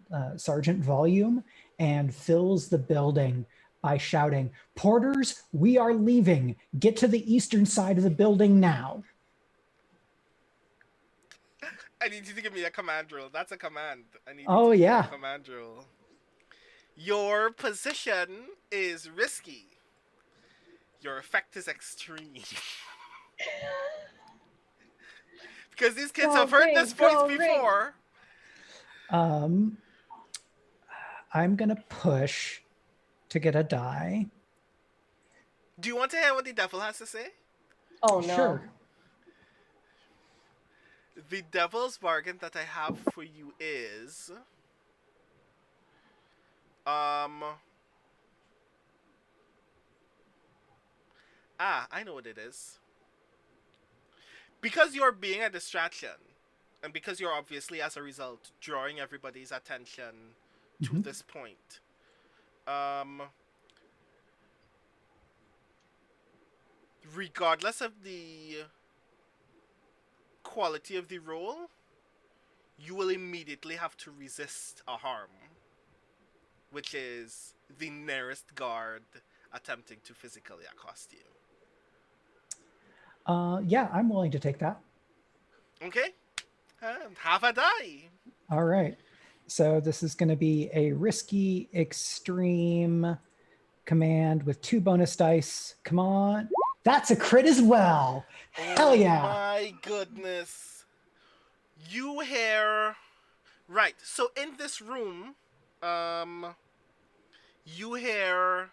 volume and fills the building by shouting, "Porters, we are leaving. Get to the eastern side of the building now." I need you to give me a command drill. That's a command. I need Oh, you to give me yeah. a command drill. Your position is risky. Your effect is extreme. Because these kids have heard this voice before. I'm gonna push to get a die. Do you want to hear what the devil has to say? Oh no. Sure. The devil's bargain that I have for you is I know what it is. Because you're being a distraction, and because you're obviously, as a result, drawing everybody's attention to this point, regardless of the quality of the roll, you will immediately have to resist a harm, which is the nearest guard attempting to physically accost you. Yeah, I'm willing to take that. Okay, and have a die. All right. So this is going to be a risky extreme command with 2 bonus dice. Come on. That's a crit as well. Hell yeah. My goodness. You hear... Right, so in this room, you hear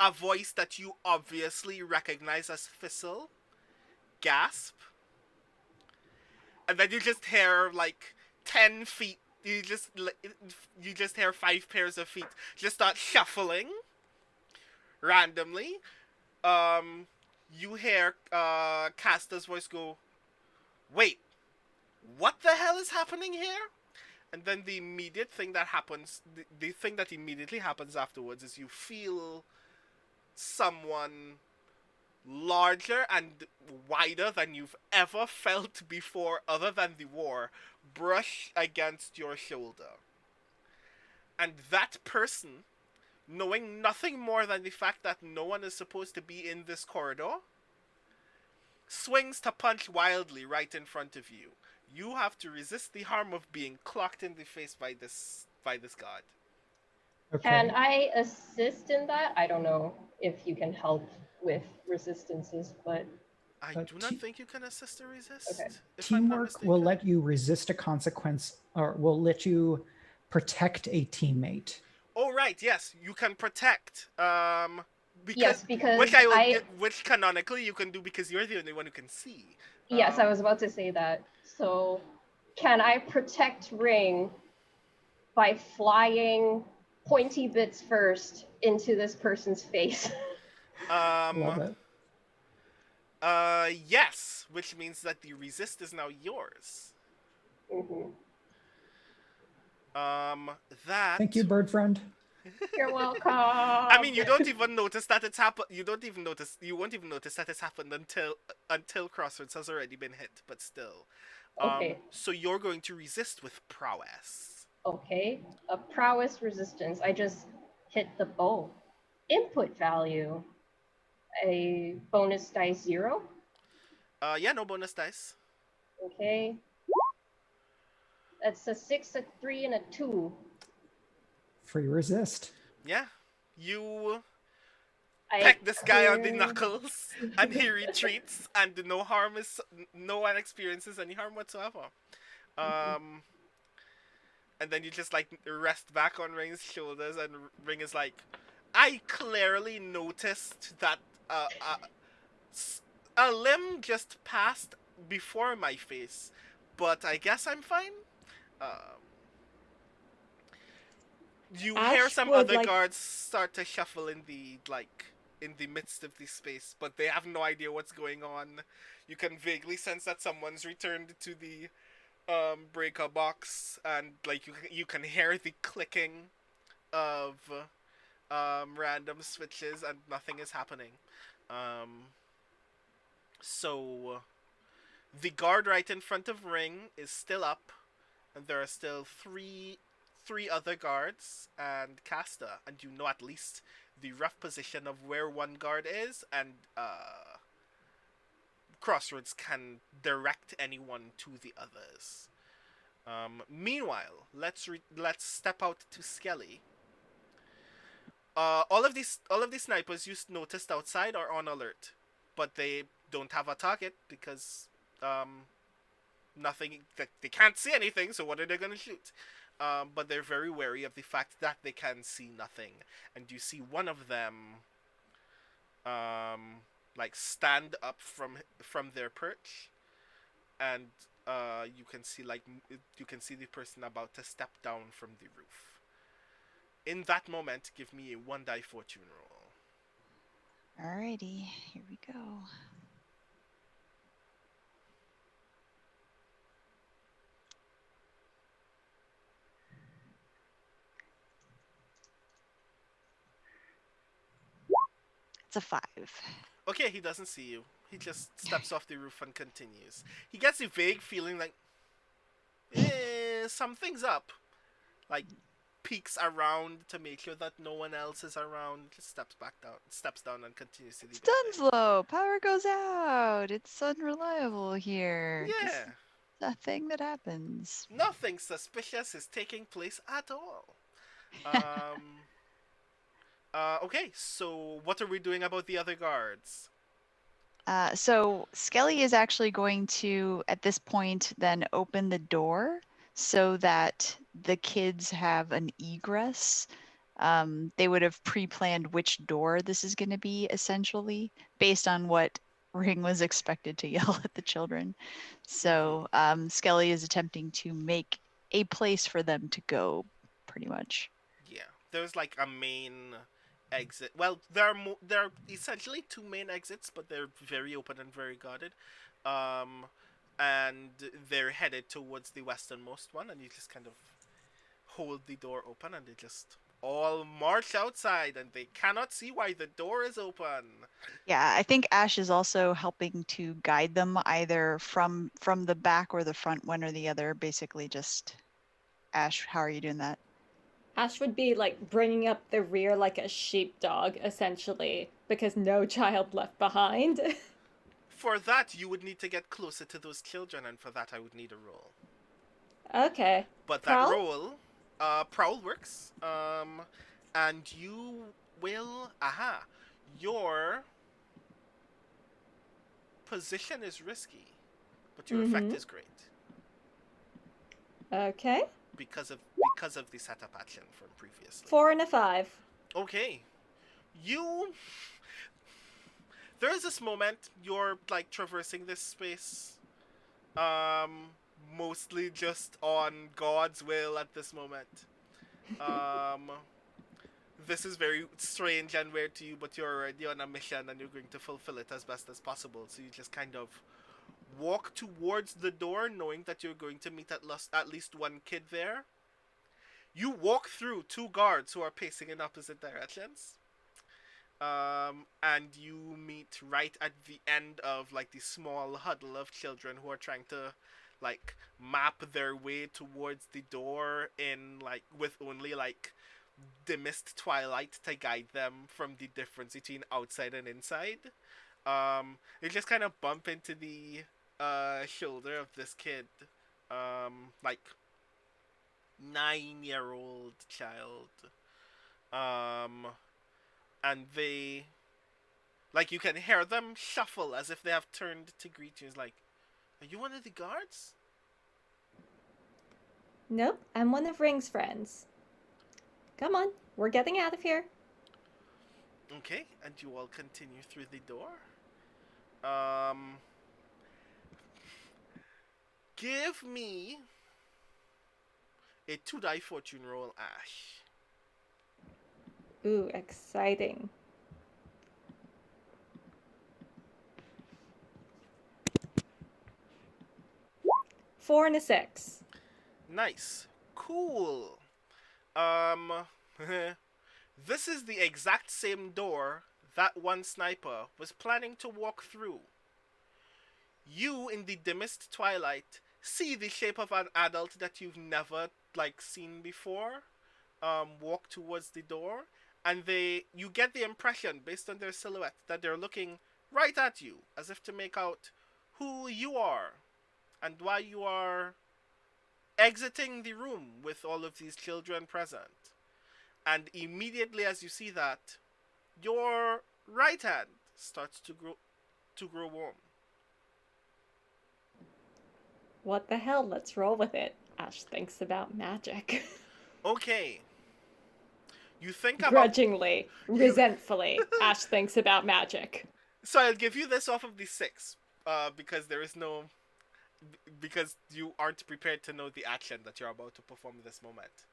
a voice that you obviously recognize as Thistle gasp. And then you just hear, like, 10 feet you just hear 5 pairs of feet just start shuffling randomly. Um, you hear Casta's voice go, "Wait, what the hell is happening here?" And then the immediate thing that happens, the thing that immediately happens afterwards is you feel someone larger and wider than you've ever felt before, other than the war, brush against your shoulder. And that person, knowing nothing more than the fact that no one is supposed to be in this corridor, swings to punch wildly right in front of you. You have to resist the harm of being clocked in the face by this god. Okay. Can I assist in that? I don't know if you can help with resistances, but I do not think you can assist or resist. Okay. If I'm not Teamwork will mistaken. let you resist a consequence, or will let you protect a teammate. Oh right, yes, you can protect. yes, because which canonically you can do because you're the only one who can see. Yes, I was about to say that. So, can I protect Ring by flying pointy bits first into this person's face? Love it. Yes, which means that the resist is now yours. Mm-hmm. That. Thank you, bird friend. You're welcome. I mean, you don't even notice that it's happened. You won't even notice that it's happened until Crossroads has already been hit. But still. Okay. So you're going to resist with prowess. Okay. A prowess resistance. I just hit the bow. Input value. A bonus dice 0. Yeah, no bonus dice. Okay. That's a 6, a 3, and a 2. Free resist. Yeah. You peck this guy on the knuckles, and he retreats, and no one experiences any harm whatsoever. And then you just like rest back on Ring's shoulders, and Ring is like, I clearly noticed that a limb just passed before my face, but I guess I'm fine. You hear some other guards start to shuffle in the midst of the space, but they have no idea what's going on. You can vaguely sense that someone's returned to the breaker box, and like you can hear the clicking of random switches, and nothing is happening. So the guard right in front of Ring is still up, and there are still three other guards and Casta, and you know at least the rough position of where one guard is, and Crossroads can direct anyone to the others. Meanwhile, let's step out to Skelly. All of these snipers you noticed outside are on alert, but they don't have a target because nothing. They can't see anything. So what are they gonna shoot? But they're very wary of the fact that they can see nothing, and you see one of them like stand up from their perch, and you can see the person about to step down from the roof. In that moment, give me a 1 die fortune roll. Alrighty, here we go. It's a 5. Okay, he doesn't see you. He just steps off the roof and continues. He gets a vague feeling like, something's up. Like, peeks around to make sure that no one else is around. Just steps down and continues to the Stun's low. Power goes out. It's unreliable here. Yeah. This is a thing that happens. Nothing suspicious is taking place at all. Okay, so what are we doing about the other guards? So Skelly is actually going to, at this point, then open the door so that the kids have an egress. They would have pre-planned which door this is going to be, essentially, based on what Ring was expected to yell at the children. So Skelly is attempting to make a place for them to go, pretty much. Yeah, there's like a main exit. Well, there are essentially two main exits, but they're very open and very guarded. Um, and they're headed towards the westernmost one, and you just kind of hold the door open, and they just all march outside, and they cannot see why the door is open. Yeah, I think Ash is also helping to guide them either from the back or the front, one or the other. Basically, just Ash, how are you doing that? Ash would be like bringing up the rear like a sheepdog, essentially, because no child left behind. For that, you would need to get closer to those children, and for that, I would need a roll. Okay. But Prowl? that roll, prowl works. And you will, your position is risky, but your effect is great Okay. because of the setup action from previously. 4 and a 5. Okay, there is this moment you're like traversing this space, mostly just on God's will at this moment. This is very strange and weird to you, but you're already on a mission and you're going to fulfill it as best as possible. So you just kind of walk towards the door, knowing that you're going to meet at least one kid there. You walk through two guards who are pacing in opposite directions. And you meet right at the end of like the small huddle of children who are trying to like map their way towards the door in like with only like dimmest twilight to guide them from the difference between outside and inside. You just kind of bump into the shoulder of this kid, like 9-year-old child, and they, like, you can hear them shuffle as if they have turned to greet you. It's like, are you one of the guards? Nope, I'm one of Ring's friends. Come on, we're getting out of here. Okay, and you all continue through the door. Give me a 2-die fortune roll, Ash. Ooh, exciting. Four and a 6. Nice. Cool. This is the exact same door that one sniper was planning to walk through. You, in the dimmest twilight, see the shape of an adult that you've never, like, seen before, walk towards the door, and you get the impression, based on their silhouette, that they're looking right at you, as if to make out who you are, and why you are exiting the room with all of these children present. And immediately as you see that, your right hand starts to grow warm. What the hell? Let's roll with it. Ash thinks about magic. Okay. You think about... Grudgingly, resentfully, Ash thinks about magic. So I'll give you this off of the 6, because there is no... Because you aren't prepared to know the action that you're about to perform this moment.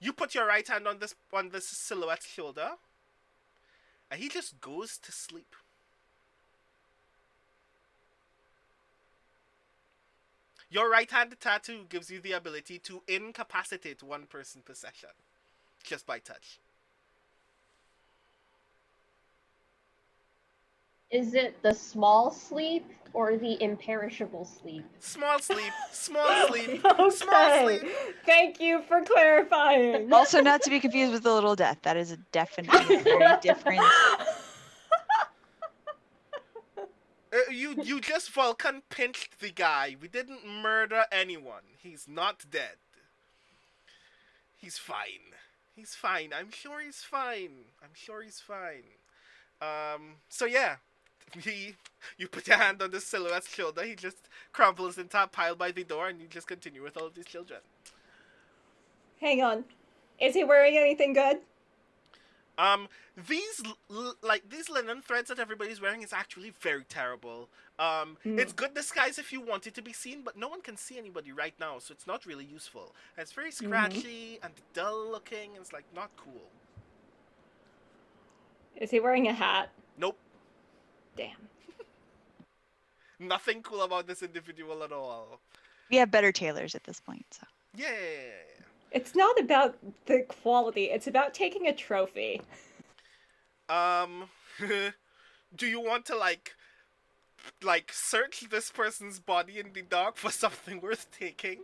You put your right hand on this silhouette's shoulder, and he just goes to sleep. Your right hand tattoo gives you the ability to incapacitate one person per session, just by touch. Is it the small sleep or the imperishable sleep? Small sleep, small sleep, Okay. small sleep. Thank you for clarifying. Also, not to be confused with the little death. That is definitely very different. You just Vulcan pinched the guy. We didn't murder anyone. He's not dead. He's fine. He's fine. I'm sure he's fine. So yeah. You put your hand on the silhouette's shoulder, he just crumbles into a pile by the door, and you just continue with all of these children. Hang on. Is he wearing anything good? Um, these linen threads that everybody's wearing is actually very terrible. It's good disguise if you want it to be seen, but no one can see anybody right now, so it's not really useful. And it's very scratchy and dull looking. And it's like not cool. Is he wearing a hat? Nope, Damn. nothing cool about this individual at all. We have better tailors at this point, so. Yeah. It's not about the quality, it's about taking a trophy. Do you want to like search this person's body in the dark for something worth taking?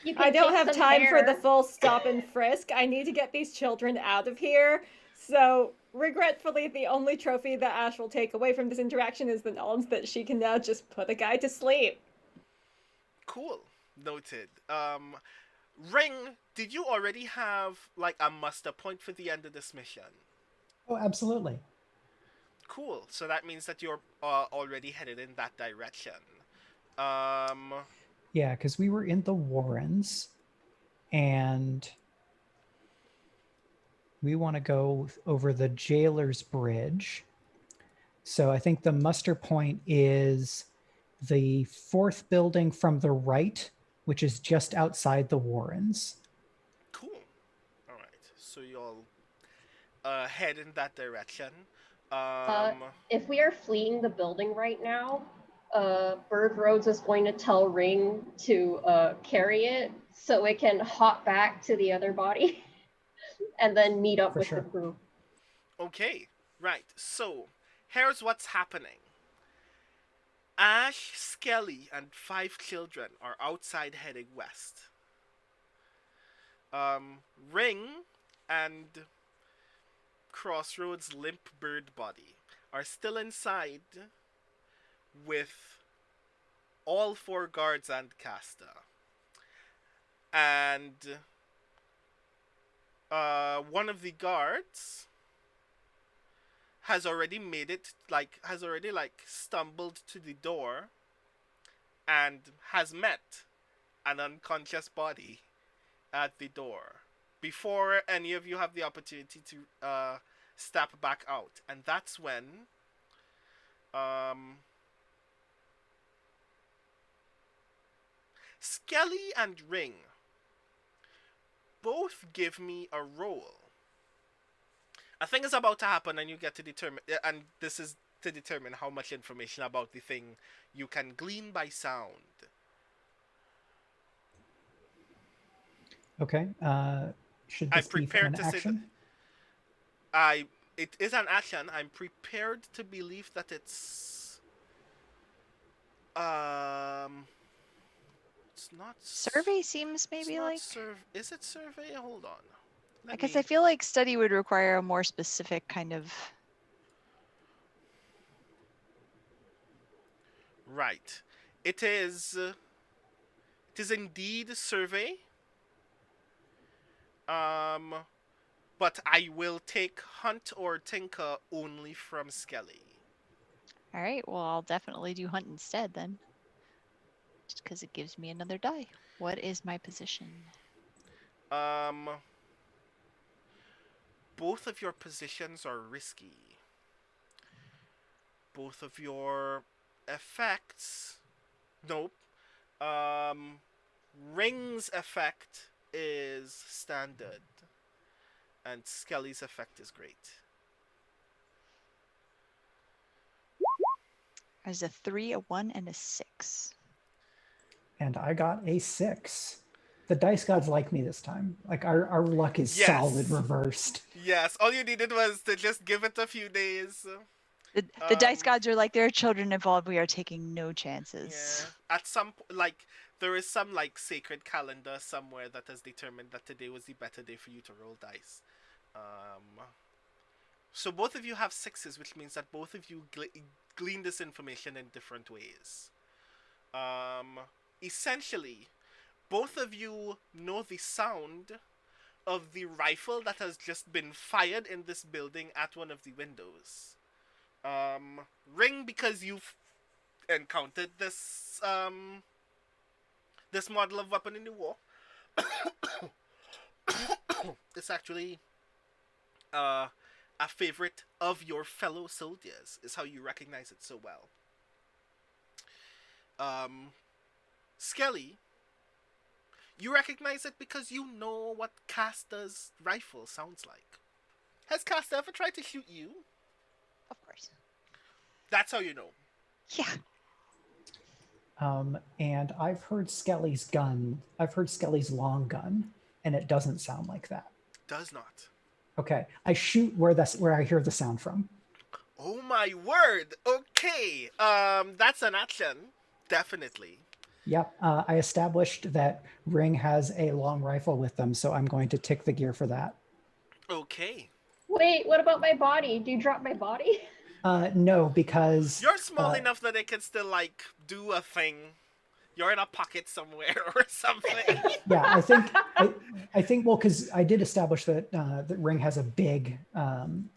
You can I don't take have some time for the hair. full stop and frisk. I need to get these children out of here. So, regretfully, the only trophy that Ash will take away from this interaction is the knowledge that she can now just put a guy to sleep. Cool. Noted. Ring, did you already have like a muster point for the end of this mission? Oh, absolutely. Cool. So that means that you're already headed in that direction. Um, Yeah, because we were in the Warrens, and we want to go over the Jailer's Bridge. So I think the muster point is the fourth building from the right, which is just outside the Warrens. cool. All right. So you'll head in that direction. If we are fleeing the building right now, Bird Rhodes is going to tell Ring to carry it so it can hop back to the other body and then meet up For with sure. the crew. Okay. Right. So here's what's happening. Ash, Skelly, and 5 children are outside heading west. Ring and Crossroads Limp Bird Body are still inside with all 4 guards and Casta. And one of the guards has already stumbled to the door and has met an unconscious body at the door before any of you have the opportunity to step back out. And that's when Skelly and Ring both give me a roll. A thing is about to happen, and you get to determine, and this is to determine how much information about the thing you can glean by sound. Okay. Should I'm this be prepared an to say action? it is an action. I'm prepared to believe that it's it's not Survey seems it's maybe not like. is it survey? Hold on. I guess I feel like study would require a more specific kind of. Right. It is indeed survey. But I will take hunt or tinker only from Skelly. All right, well, I'll definitely do hunt instead then. Just because it gives me another die. What is my position? Both of your positions are risky. Both of your effects. Nope. Ring's effect is standard, and Skelly's effect is great. There's a 3, a 1, and a 6. And I got a 6. The dice gods like me this time. Like our luck is Yes. solid reversed. Yes, all you needed was to just give it a few days. The dice gods are like, there are children involved. We are taking no chances. Yeah. At some like there is some like sacred calendar somewhere that has determined that today was the better day for you to roll dice. So both of you have 6s, which means that both of you glean this information in different ways. Essentially, both of you know the sound of the rifle that has just been fired in this building at one of the windows. Ring, because you've encountered this this model of weapon in the war. It's actually a favorite of your fellow soldiers, is how you recognize it so well. Um, Skelly, you recognize it because you know what Casta's rifle sounds like. Has Casta ever tried to shoot you? Of course. That's how you know. Yeah. And I've heard Skelly's gun. I've heard Skelly's long gun, and it doesn't sound like that. Does not. Okay, I shoot where I hear the sound from. Oh my word! Okay, that's an action, definitely. Yep, I established that Ring has a long rifle with them, so I'm going to tick the gear for that. Okay. Wait, what about my body? Do you drop my body? No, because You're small enough that it can still like do a thing. You're in a pocket somewhere or something. yeah, I think well, because I did establish that that Ring has a big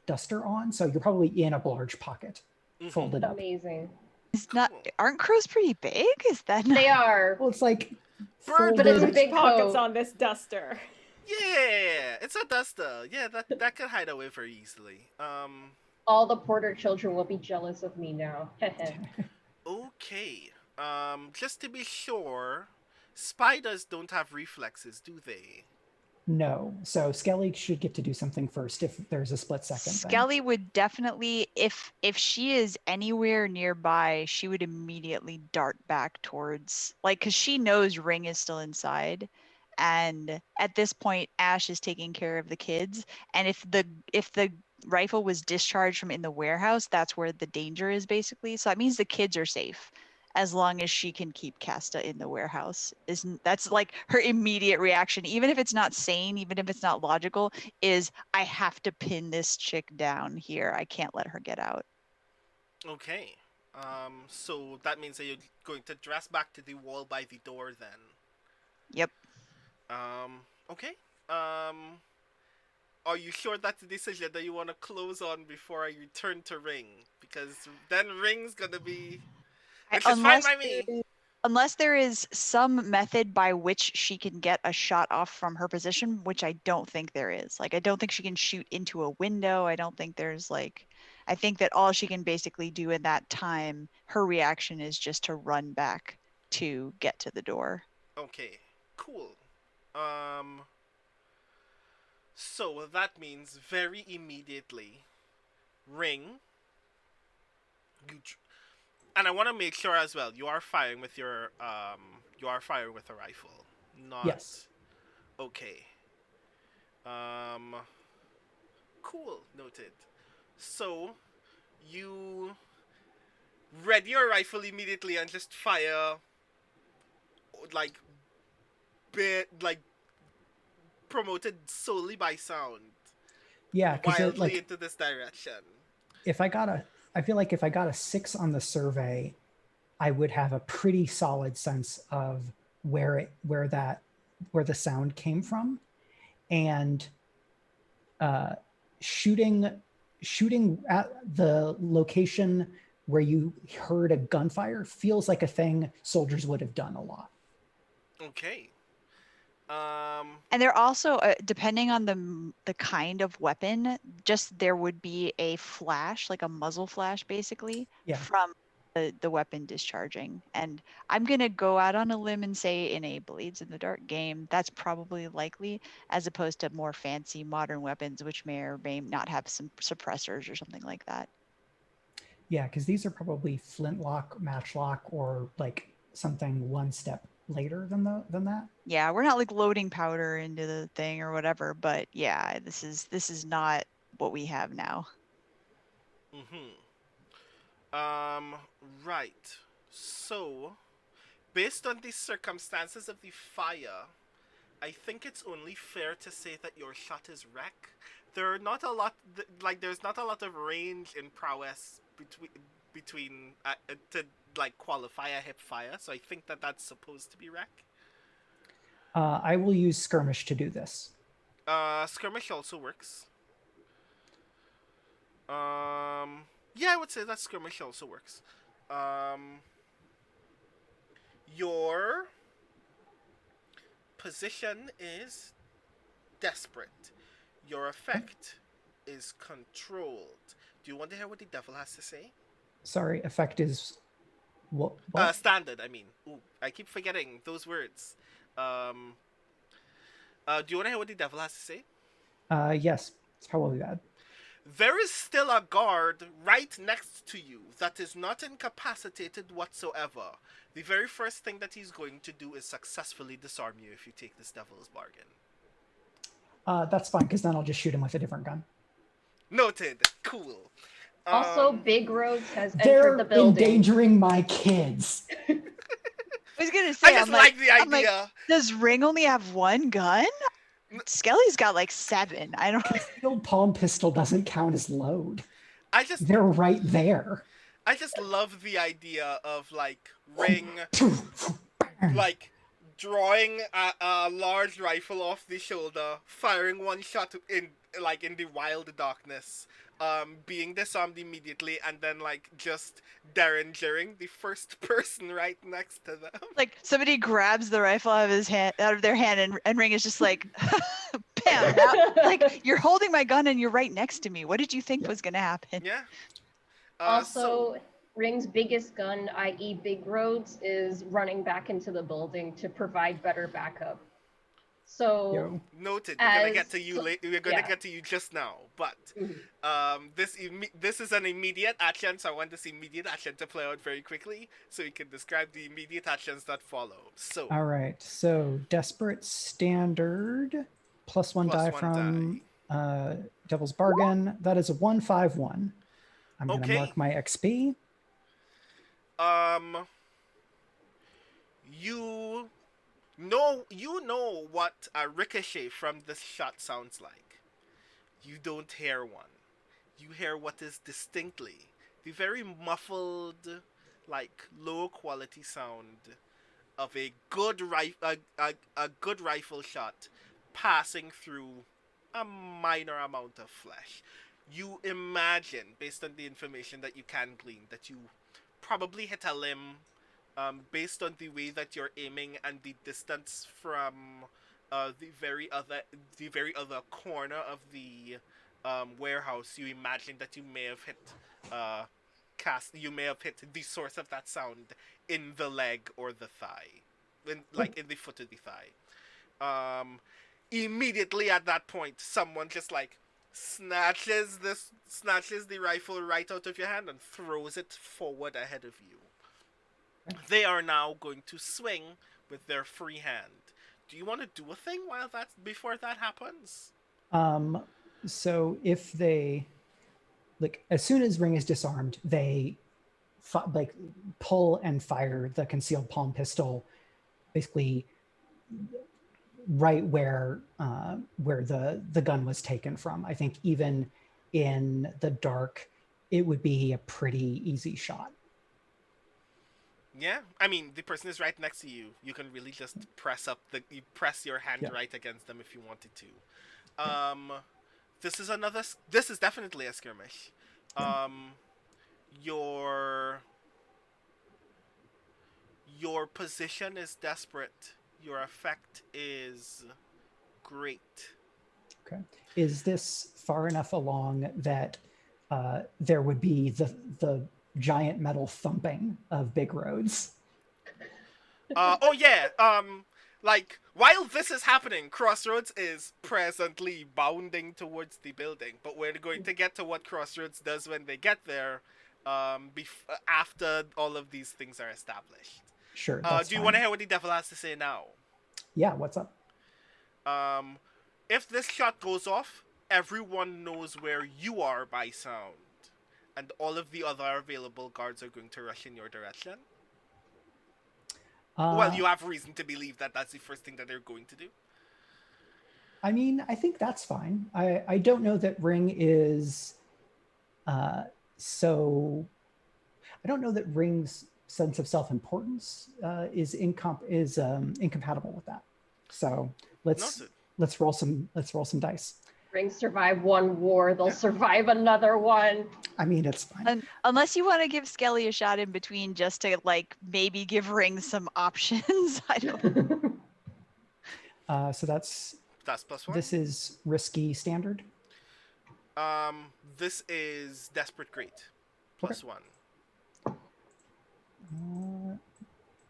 duster on, so you're probably in a large pocket, folded up. Amazing. It's not. Aren't crows pretty big? Is that not? They are. Well, it's like Bird But it's a folded- big Pockets coat. on this duster. Yeah, it's a duster. Yeah, that can hide away very easily. All the Porter children will be jealous of me now. Okay. Just to be sure, spiders don't have reflexes, do they? No, so Skelly should get to do something first if there's a split second. then. Skelly would definitely, if she is anywhere nearby, she would immediately dart back towards, like, because she knows Ring is still inside, and at this point, Ash is taking care of the kids, and if the rifle was discharged from in the warehouse, that's where the danger is basically. So that means the kids are safe as long as she can keep Casta in the warehouse. That's like her immediate reaction, even if it's not sane, even if it's not logical, is I have to pin this chick down here. I can't let her get out. Okay. So that means that you're going to dress back to the wall by the door then. Yep. Okay. Are you sure that's the decision that you want to close on before I return to Ring? Because then Ring's gonna be... Which is fine by me. Unless there is some method by which she can get a shot off from her position, which I don't think there is. Like, I don't think she can shoot into a window. I don't think there's like, I think that all she can basically do in that time, her reaction is just to run back to get to the door. Okay, cool. So that means very immediately, Ring, and I want to make sure as well, you are firing with your you are firing with a rifle, not... Yes. Okay. Cool, noted. So you ready your rifle immediately and just fire, like, promoted solely by sound. Yeah, because wildly like into this direction. I feel like if I got a 6 on the survey, I would have a pretty solid sense of where the sound came from, and shooting at the location where you heard a gunfire feels like a thing soldiers would have done a lot. Okay. And they're also, depending on the kind of weapon, just there would be a flash, like a muzzle flash, basically, Yeah. from the weapon discharging. And I'm gonna go out on a limb and say in a Blades in the Dark game, that's probably likely, as opposed to more fancy modern weapons, which may or may not have some suppressors or something like that. Yeah, because these are probably flintlock, matchlock, or like something one step later than that. Yeah, we're not like loading powder into the thing or whatever, but yeah, this is not what we have now. Right. So, based on the circumstances of the fire, I think it's only fair to say that your shot is wreck. There are not a lot, there's not a lot of range in prowess between to like qualify a hip fire, so I think that that's supposed to be wreck. I will use skirmish to do this. Skirmish also works. Yeah, I would say that skirmish also works. Your position is desperate. Your effect is controlled. Do you want to hear what the devil has to say? Sorry, effect is what? Standard, I mean. Ooh, I keep forgetting those words. Um, do you want to hear what the devil has to say? Yes, it's probably bad. There is still a guard right next to you that is not incapacitated whatsoever. The very first thing that he's going to do is successfully disarm you if you take this devil's bargain. That's fine, because then I'll just shoot him with a different gun. Noted. Cool. Also, Big Roads has They're entered the building. endangering my kids. I was gonna say, I just like the I'm like, idea. does Ring only have one gun? Skelly's got like 7. I don't. Concealed palm pistol doesn't count as load. I just They're right there. love the idea of like Ring like drawing a large rifle off the shoulder, firing one shot in the wild darkness, being disarmed immediately, and then like just derringering the first person right next to them. Like somebody grabs the rifle out of their hand, and Ring is just like, bam! Now, like you're holding my gun and you're right next to me. What did you think was gonna happen? Yeah. Also, Ring's biggest gun, i.e. Big Roads, is running back into the building to provide better backup. So, Yo. Noted. We're gonna As- get to you later. We're gonna get to you just now, but this is an immediate action, so I want this immediate action to play out very quickly, so you can describe the immediate actions that follow. So, All right. So desperate standard +1 Plus die one from Devil's Bargain. That is a 151. I'm gonna Okay. mark my XP. you know what a ricochet from this shot sounds like. You don't hear one. You hear what is distinctly the very muffled, like low quality sound of a good good rifle shot passing through a minor amount of flesh. You imagine, based on the information that you can glean, that you probably hit a limb, based on the way that you're aiming and the distance from the very other corner of the warehouse. You imagine that you may have hit the source of that sound in the leg or the thigh, in the foot of the thigh. Immediately at that point, someone just like snatches the rifle right out of your hand and throws it forward ahead of you. They are now going to swing with their free hand. Do you want to do a thing before that happens? So if they, like, as soon as Ring is disarmed, they pull and fire the concealed palm pistol, basically right where the gun was taken from. I think even in the dark, it would be a pretty easy shot. Yeah, I mean, the person is right next to you. You can really just press your hand right against them if you wanted to. This is definitely a skirmish. Your position is desperate. Your effect is great. Okay. Is this far enough along that there would be the giant metal thumping of Big Roads? Oh yeah. Like while this is happening, Crossroads is presently bounding towards the building. But we're going to get to what Crossroads does when they get there, after all of these things are established. Sure. Do you want to hear what the devil has to say now? Yeah. What's up? If this shot goes off, everyone knows where you are by sound, and all of the other available guards are going to rush in your direction. Well, you have reason to believe that that's the first thing that they're going to do. I mean, I think that's fine. I don't know that Ring is so. I don't know that Ring's sense of self-importance is incompatible with that. So let's roll some dice. Ring survived one war, they'll survive another one. I mean, it's fine. Unless you want to give Skelly a shot in between just to like maybe give Ring some options. I don't. So that's +1. This is risky standard. This is Desperate Great. Okay. +1.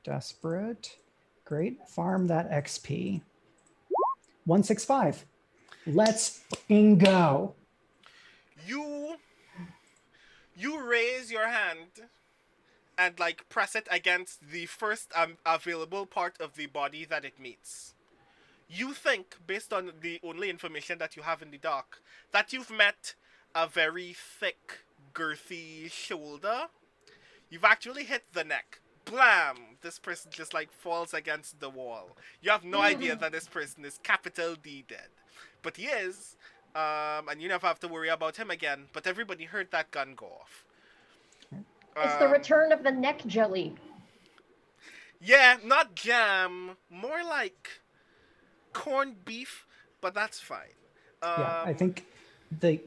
Desperate. Great. Farm that XP. 165. Let's fucking go. You raise your hand and like press it against the first available part of the body that it meets. You think, based on the only information that you have in the dock, that you've met a very thick, girthy shoulder. You've actually hit the neck. Blam! This person just like falls against the wall. You have no idea that this person is capital D dead. But he is, and you never have to worry about him again. But everybody heard that gun go off. It's the return of the neck jelly. Yeah, not jam. More like corned beef, but that's fine. Yeah, I think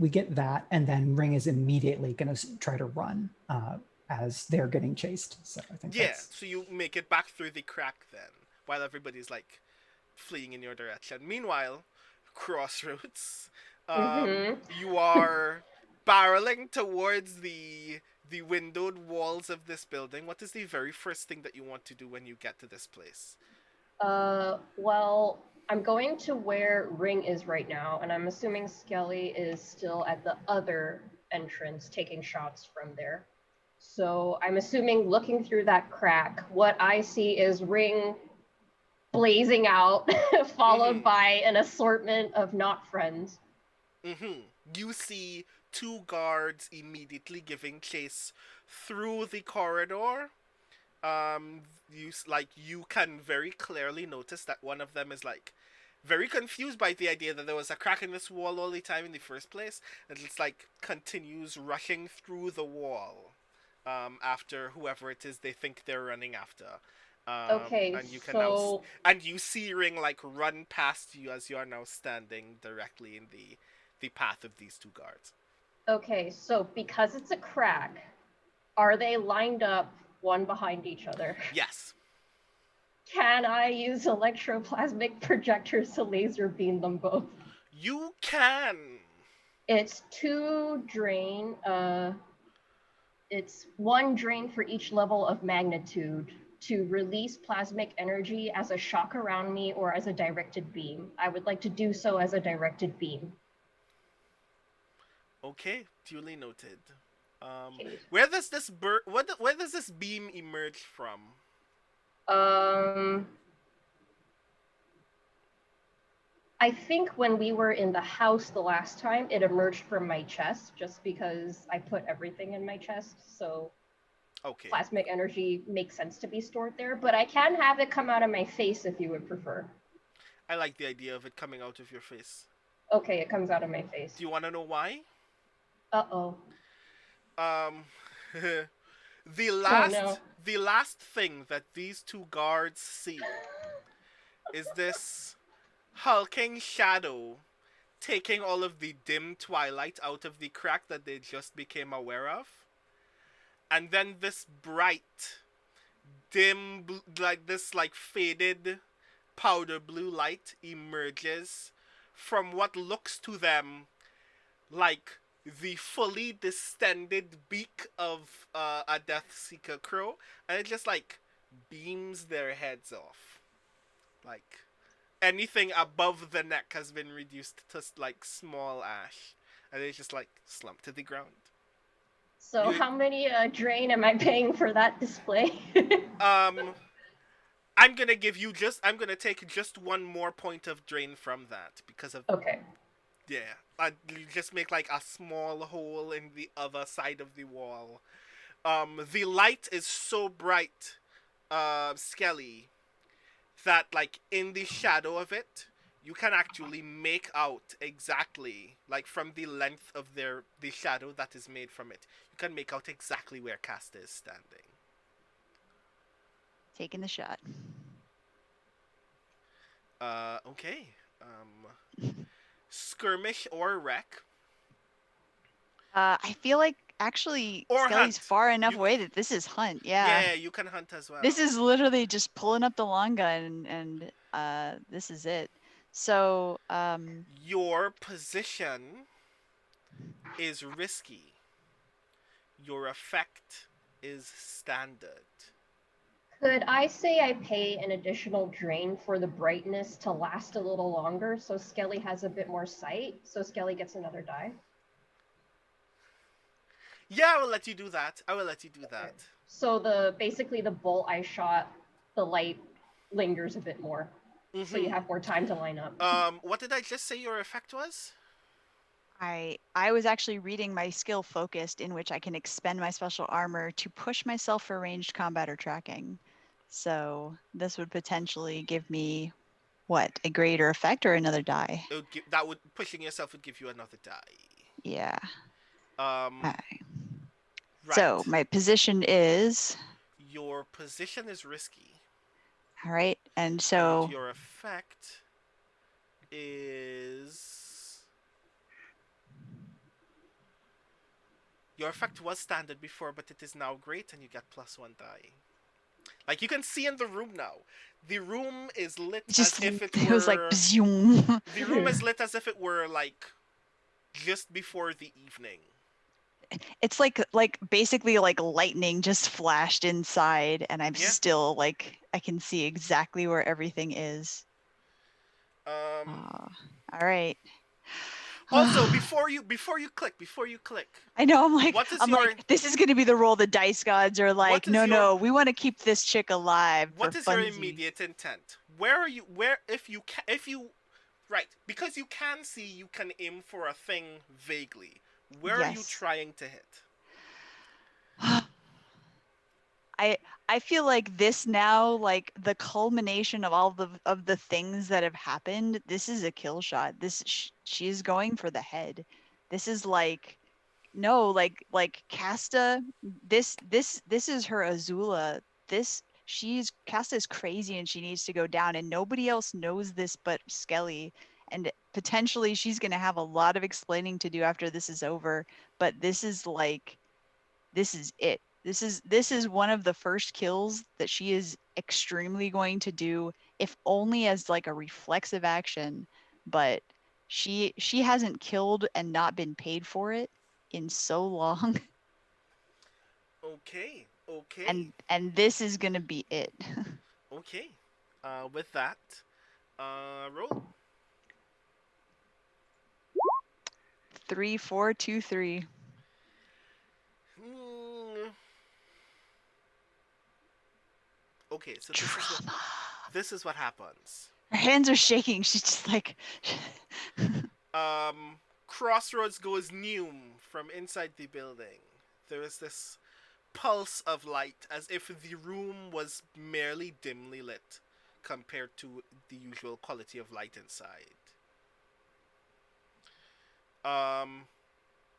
we get that, and then Ring is immediately going to try to run as they're getting chased. So I think so you make it back through the crack then, while everybody's like fleeing in your direction. Meanwhile, Crossroads, you are barreling towards the windowed walls of this building. What is the very first thing that you want to do when you get to this place? Well, I'm going to where Ring is right now, and I'm assuming Skelly is still at the other entrance taking shots from there. So I'm assuming looking through that crack, what I see is Ring blazing out, followed by an assortment of not friends. You see 2 guards immediately giving chase through the corridor. You can very clearly notice that one of them is like very confused by the idea that there was a crack in this wall all the time in the first place, and it's like continues rushing through the wall after whoever it is they think they're running after. Okay, and you can so... and you see Ring like run past you as you are now standing directly in the path of these 2 guards. Okay, so because it's a crack, are they lined up one behind each other? Yes. Can I use electroplasmic projectors to laser beam them both? You can. It's 2 drain. It's 1 drain for each level of magnitude to release plasmic energy as a shock around me or as a directed beam. I would like to do so as a directed beam. Okay, duly noted. Where does this where does this beam emerge from? I think when we were in the house the last time, it emerged from my chest just because I put everything in my chest. So okay. Plasmic energy makes sense to be stored there, but I can have it come out of my face if you would prefer. I like the idea of it coming out of your face. Okay, it comes out of my face. Do you want to know why? Uh-oh. The last thing that these 2 guards see is this hulking shadow taking all of the dim twilight out of the crack that they just became aware of. And then this bright, dim, like faded powder blue light emerges from what looks to them like the fully distended beak of a Death Seeker crow, and it just like beams their heads off. Like anything above the neck has been reduced to like small ash, and they just like slump to the ground. So how many drain am I paying for that display? I'm gonna take just 1 more point of drain from that because of okay. Yeah, you just make like a small hole in the other side of the wall. The light is so bright, Skelly, that like in the shadow of it, you can actually make out exactly, like from the length of the shadow that is made from it, you can make out exactly where Casta is standing. Taking the shot. Okay. Skirmish or wreck? I feel like actually Or Skelly's hunt. far enough away that this is hunt. Yeah. Yeah, you can hunt as well. This is literally just pulling up the long gun and this is it. So your position is risky. Your effect is standard. Could I say I pay an additional drain for the brightness to last a little longer so Skelly has a bit more sight, so Skelly gets another die? Yeah, I will let you do that. I will let you do Okay. that. So basically the bolt I shot, the light lingers a bit more. So you have more time to line up. What did I just say your effect was? I was actually reading my skill focused, in which I can expend my special armor to push myself for ranged combat or tracking. So this would potentially give me what, a greater effect or another die? Pushing yourself would give you another die. Yeah. Right. So my position is. Your position is risky. All right, and so. And your effect is. Your effect was standard before, but it is now great, and you get +1 die. Like, you can see in the room now. The room is lit as if it were... It was like, zoom. The room is lit as if it were, like, just before the evening. It's like basically like lightning just flashed inside, and I'm still like, I can see exactly where everything is. All right. Also, before you click, I know, I'm like, this is gonna be the roll the dice gods are like, no, we want to keep this chick alive. What is your immediate intent? Where are you? Right, because you can see, you can aim for a thing vaguely. Where are you trying to hit? I feel like this now, like the culmination of all of the things that have happened. This is a kill shot. She is going for the head. This is like, no, like Casta. This is her Azula. Casta is crazy and she needs to go down, and nobody else knows this but Skelly. And potentially she's gonna have a lot of explaining to do after this is over. But this is it. This is one of the first kills that she is extremely going to do, if only as like a reflexive action, but she hasn't killed and not been paid for it in so long. Okay. And this is gonna be it. Okay. With that, roll. 3, 4, 2, 3. Okay, so this is what happens. Her hands are shaking. She's just like. Crossroads goes noom from inside the building. There is this pulse of light, as if the room was merely dimly lit compared to the usual quality of light inside.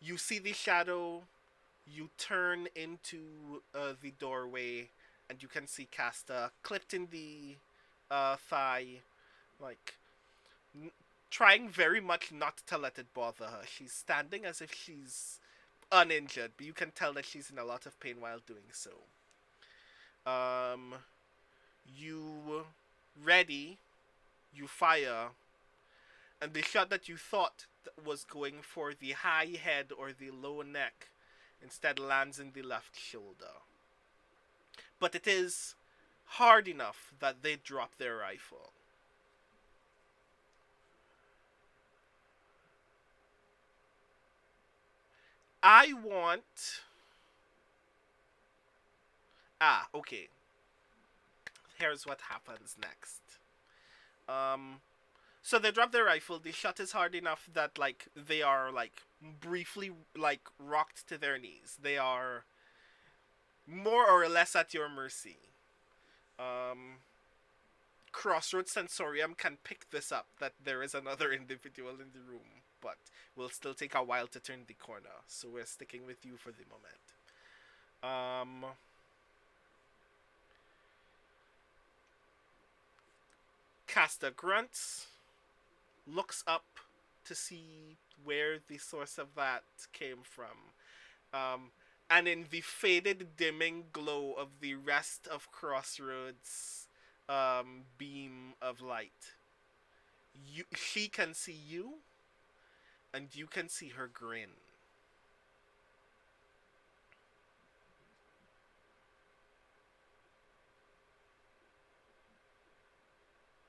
You see the shadow. You turn into the doorway, and you can see Casta clipped in the thigh, like trying very much not to let it bother her. She's standing as if she's uninjured, but you can tell that she's in a lot of pain while doing so. You ready, you fire, and the shot that you thought was going for the high head or the low neck instead lands in the left shoulder. But it is hard enough that they drop their rifle. I want... okay. Here's what happens next. So they drop their rifle. The shot is hard enough that, like, they are, like, briefly, like, rocked to their knees. They are more or less at your mercy. Crossroads Sensorium can pick this up, that there is another individual in the room, but will still take a while to turn the corner, so we're sticking with you for the moment. Casta grunts, looks up to see where the source of that came from. And in the faded, dimming glow of the rest of Crossroads' beam of light, she can see you, and you can see her grin.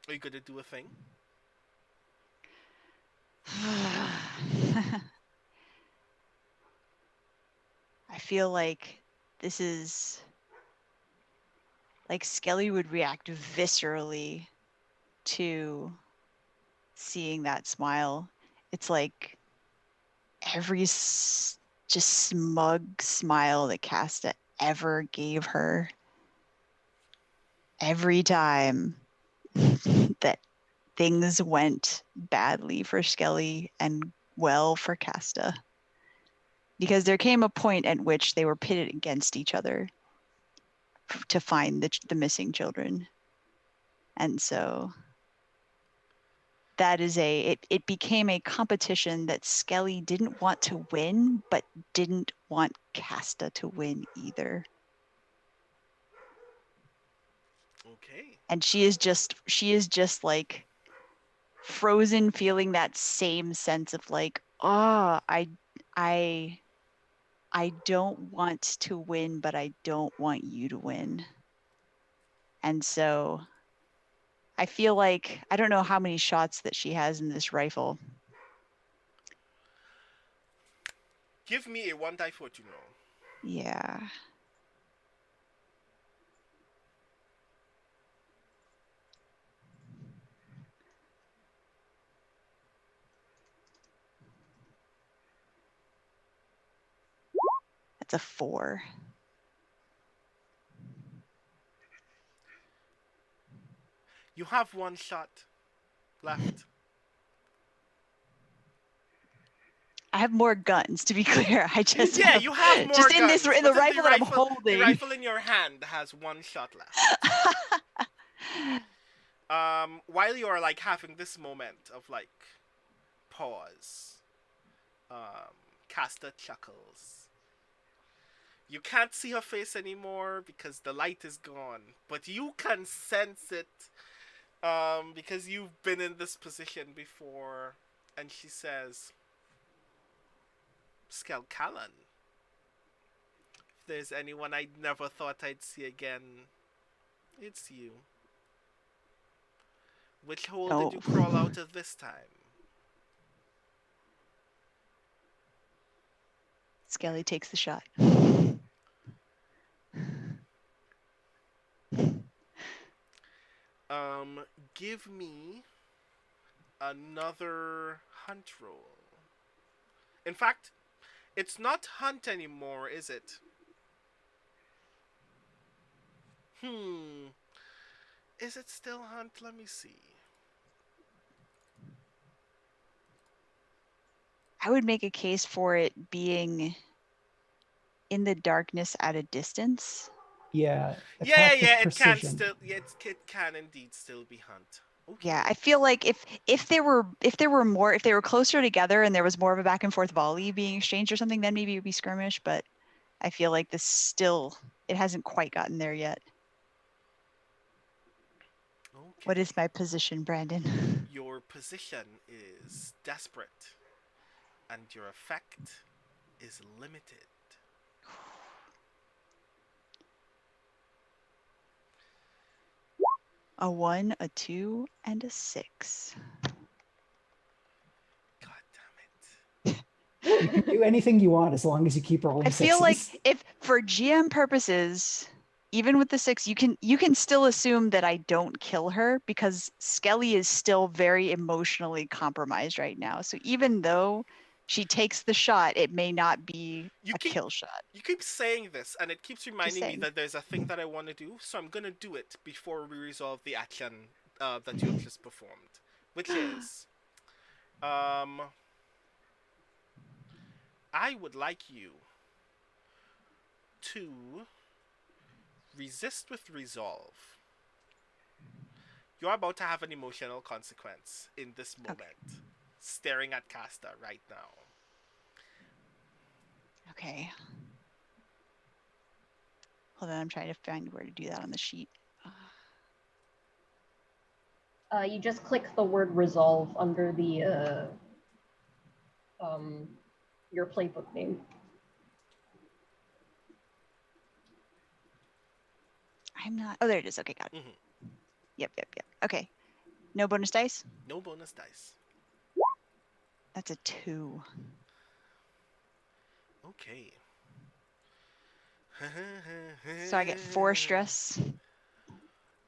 Are you gonna do a thing? I feel like this is like Skelly would react viscerally to seeing that smile. It's like every just smug smile that Casta ever gave her, every time that things went badly for Skelly and well for Casta. Because there came a point at which they were pitted against each other to find the missing children. And so that is it became a competition that Skelly didn't want to win, but didn't want Casta to win either. Okay. And she is just like frozen, feeling that same sense of like, oh, I don't want to win, but I don't want you to win. And so I feel like I don't know how many shots that she has in this rifle. Give me a 1 die fortune roll. Yeah. That's a 4. You have 1 shot left. I have more guns, to be clear. I just Yeah, have, you have more just guns. in the but rifle that I'm holding. The rifle in your hand has 1 shot left. While you are like having this moment of like pause, Casta chuckles. You can't see her face anymore because the light is gone, but you can sense it because you've been in this position before. And she says, Skel Callan, if there's anyone I never thought I'd see again, it's you. Which hole did you crawl out of this time? Skelly takes the shot. Give me another hunt roll. In fact, it's not hunt anymore, is it? Is it still hunt? Let me see. I would make a case for it being in the darkness at a distance. Yeah. Yeah. It Precision. It can indeed still be hunt. Okay. Yeah, I feel like if they were closer together and there was more of a back and forth volley being exchanged or something, then maybe it would be skirmish. But I feel like it hasn't quite gotten there yet. Okay. What is my position, Brandon? Your position is desperate, and your effect is limited. A 1, a 2, and a 6. God damn it. You can do anything you want as long as you keep rolling I feel sixes. like if for GM purposes, even with the 6, you can still assume that I don't kill her because Skelly is still very emotionally compromised right now. So even though she takes the shot, it may not be a kill shot. You keep saying this, and it keeps reminding me saying. that there's a thing that I want to do, so I'm gonna do it before we resolve the action that you have just performed, which is, I would like you to resist with resolve. You're about to have an emotional consequence in this moment, staring at Casta right now. Okay. Hold on, I'm trying to find where to do that on the sheet. You just click the word resolve under the your playbook name. I'm not. Oh, there it is. Okay, got it. Mm-hmm. Yep. Okay. No bonus dice? No bonus dice. That's a 2. Okay. So I get 4 stress.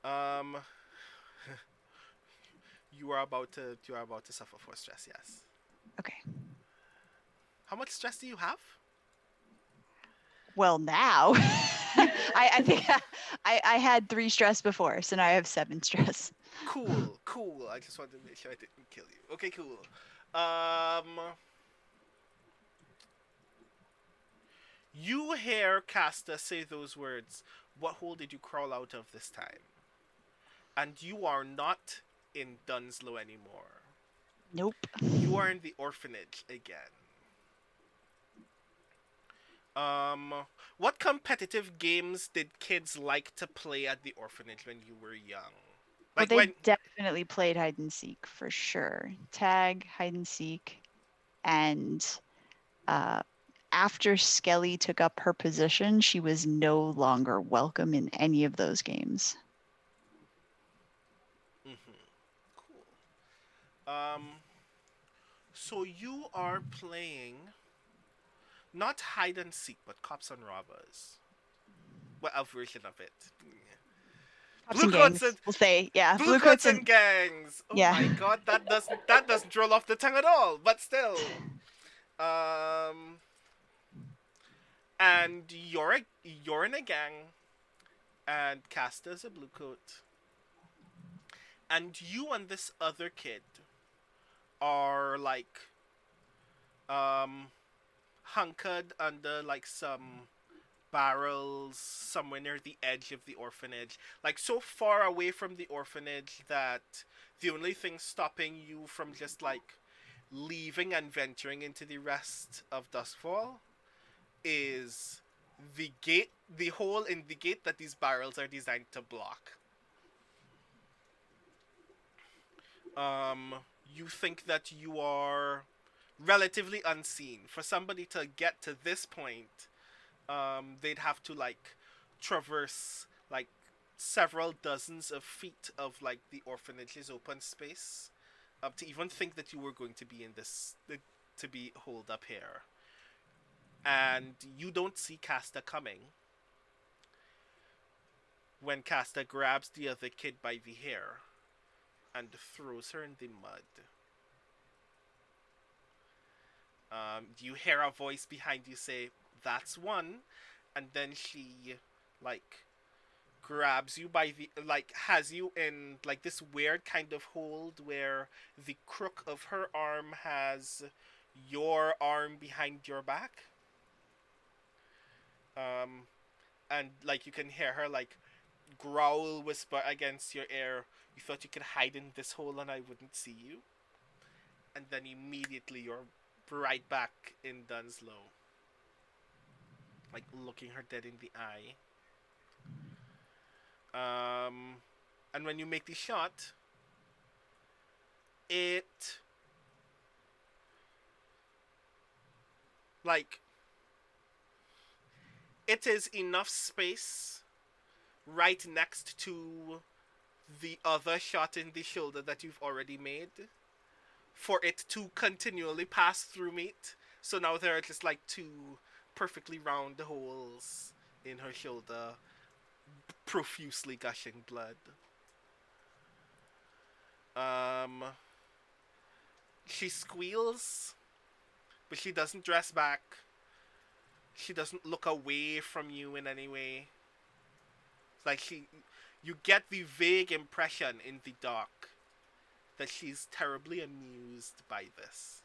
Um, you are about to suffer 4 stress. Yes. Okay. How much stress do you have? Well, now I think I had 3 stress before, so now I have 7 stress. Cool, cool. I just wanted to make sure I didn't kill you. Okay, cool. Um, you hear Casta say those words. What hole did you crawl out of this time? And you are not in Dunslow anymore. Nope. You are in the orphanage again. What competitive games did kids like to play at the orphanage when you were young? Well, Like they when definitely played hide and seek for sure. Tag, hide and seek, and after Skelly took up her position, she was no longer welcome in any of those games. Cool. So you are playing not hide and seek, but cops and robbers. What a version of it? Cops and gangs, we'll say, yeah. Blue coats and gangs. Oh yeah. my god, that doesn't roll off the tongue at all. But still, and you're in a gang, and Casta's a blue coat, and you and this other kid are like hunkered under like some barrels somewhere near the edge of the orphanage, like so far away from the orphanage that the only thing stopping you from just like leaving and venturing into the rest of Duskfall is the gate, the hole in the gate that these barrels are designed to block. You think that you are relatively unseen. For somebody to get to this point, they'd have to like traverse like several dozens of feet of like the orphanage's open space to even think that you were going to be in this to be holed up here. And you don't see Casta coming when Casta grabs the other kid by the hair and throws her in the mud. You hear a voice behind you say, "That's one," and then she like grabs you by the like has you in like this weird kind of hold where the crook of her arm has your arm behind your back. And like you can hear her like growl, whisper against your ear, "You thought you could hide in this hole and I wouldn't see you?" And then immediately you're right back in Dunslow, like looking her dead in the eye. And when you make the shot, it like it is enough space right next to the other shot in the shoulder that you've already made for it to continually pass through meat. So now there are just like 2 perfectly round holes in her shoulder, profusely gushing blood. Um, she squeals, but she doesn't dress back. She doesn't look away from you in any way. It's like you get the vague impression in the dark that she's terribly amused by this.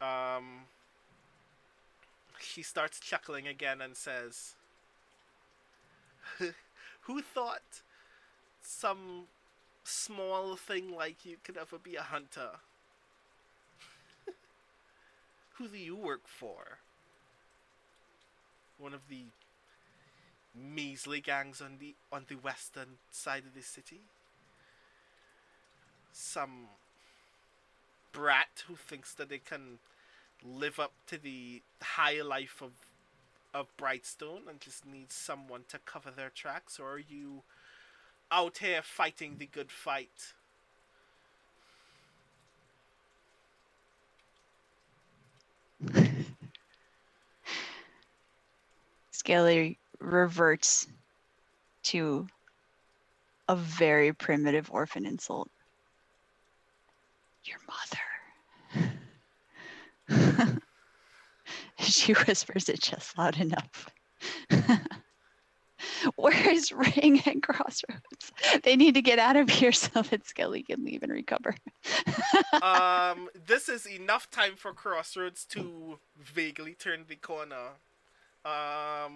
Um, she starts chuckling again and says, "Who thought some small thing like you could ever be a hunter? Who do you work for? One of the measly gangs on the western side of the city? Some brat who thinks that they can live up to the high life of of Brightstone and just need someone to cover their tracks, or are you out here fighting the good fight? Skelly reverts to a very primitive orphan insult. Your mother. She whispers it just loud enough. Where's Ring and Crossroads? They need to get out of here so that Skelly can leave and recover. This is enough time for Crossroads to vaguely turn the corner. I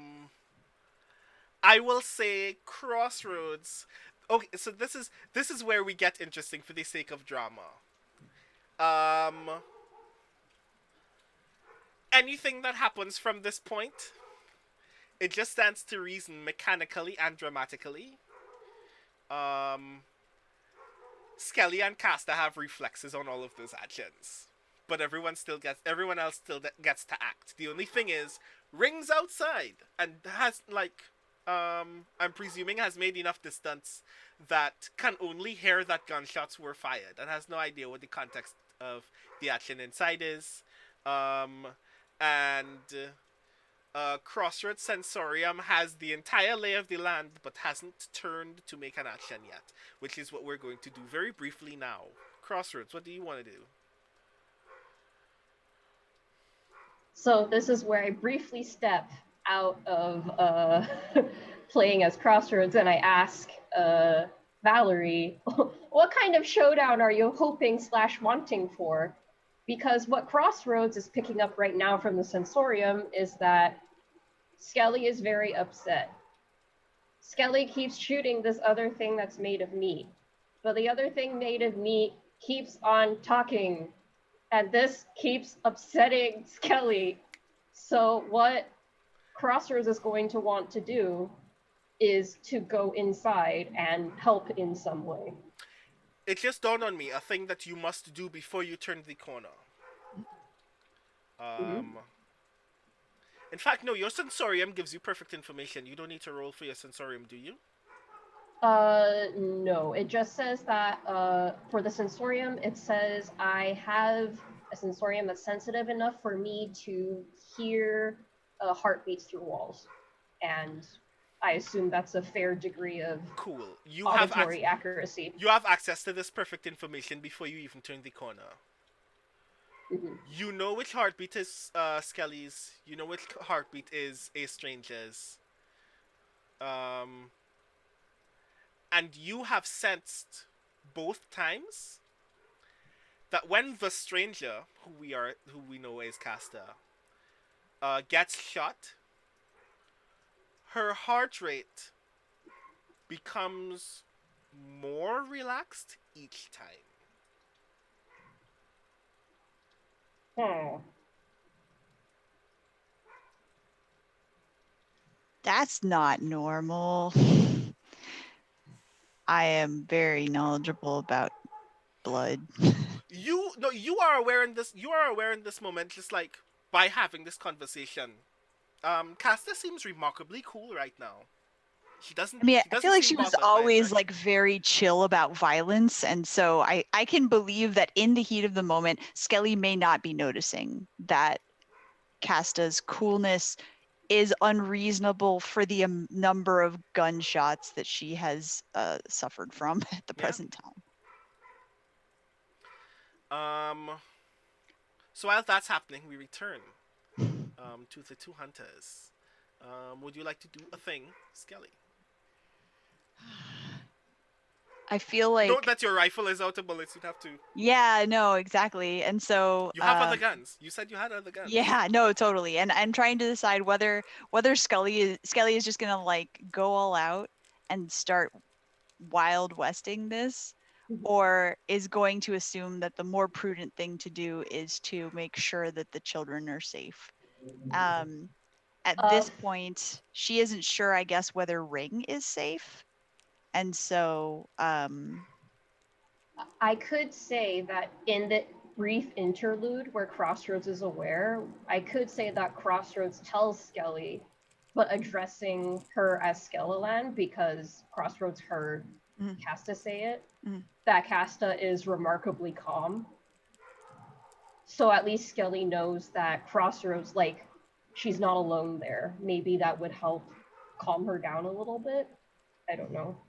will say Crossroads. Okay, so this is where we get interesting for the sake of drama. Anything that happens from this point, it just stands to reason mechanically and dramatically. Skelly and Casta have reflexes on all of those actions, but everyone else still gets to act. The only thing is, Ring's outside and has I'm presuming has made enough distance that can only hear that gunshots were fired and has no idea what the context of the action inside is. Crossroads Sensorium has the entire lay of the land but hasn't turned to make an action yet, which is what we're going to do very briefly now. Crossroads, what do you want to do? So this is where I briefly step out of playing as Crossroads and I ask Valerie, what kind of showdown are you hoping / wanting for? Because what Crossroads is picking up right now from the Sensorium is that Skelly is very upset. Skelly keeps shooting this other thing that's made of meat, but the other thing made of meat keeps on talking, and this keeps upsetting Skelly. So what Crossroads is going to want to do is to go inside and help in some way. It just dawned on me, a thing that you must do before you turn the corner. In fact, no, your Sensorium gives you perfect information. You don't need to roll for your Sensorium, do you? No. It just says that for the Sensorium, it says I have a Sensorium that's sensitive enough for me to hear heartbeats through walls. And I assume that's a fair degree of cool. auditory accuracy. You have access to this perfect information before you even turn the corner. Mm-hmm. You know which heartbeat is Skelly's. You know which heartbeat is a stranger's. And you have sensed both times that when the stranger, who we know as Casta, gets shot, her heart rate becomes more relaxed each time. That's not normal. I am very knowledgeable about blood. You are aware in this moment, just like by having this conversation. Casta seems remarkably cool right now. She doesn't. I mean, I feel like seem she was bothered by always it. like very chill about violence, and so I can believe that in the heat of the moment, Skelly may not be noticing that Casta's coolness is unreasonable for the number of gunshots that she has suffered from at the present time. So while that's happening, we return to the two hunters. Would you like to do a thing, Skelly? I feel like note that your rifle is out of bullets. You'd have to. Yeah, no, exactly. And so you have other guns. You said you had other guns. Yeah, no, totally. And I'm trying to decide whether Skelly is just gonna like go all out and start Wild Westing this, or is going to assume that the more prudent thing to do is to make sure that the children are safe. At this point, she isn't sure, I guess, whether Ring is safe. And so I could say that in the brief interlude where Crossroads is aware, I could say that Crossroads tells Skelly but addressing her as Skeleland because Crossroads heard Mhm. Casta say it, Mhm. that Casta is remarkably calm. So at least Skelly knows that Crossroads, like, she's not alone there. Maybe that would help calm her down a little bit. I don't know.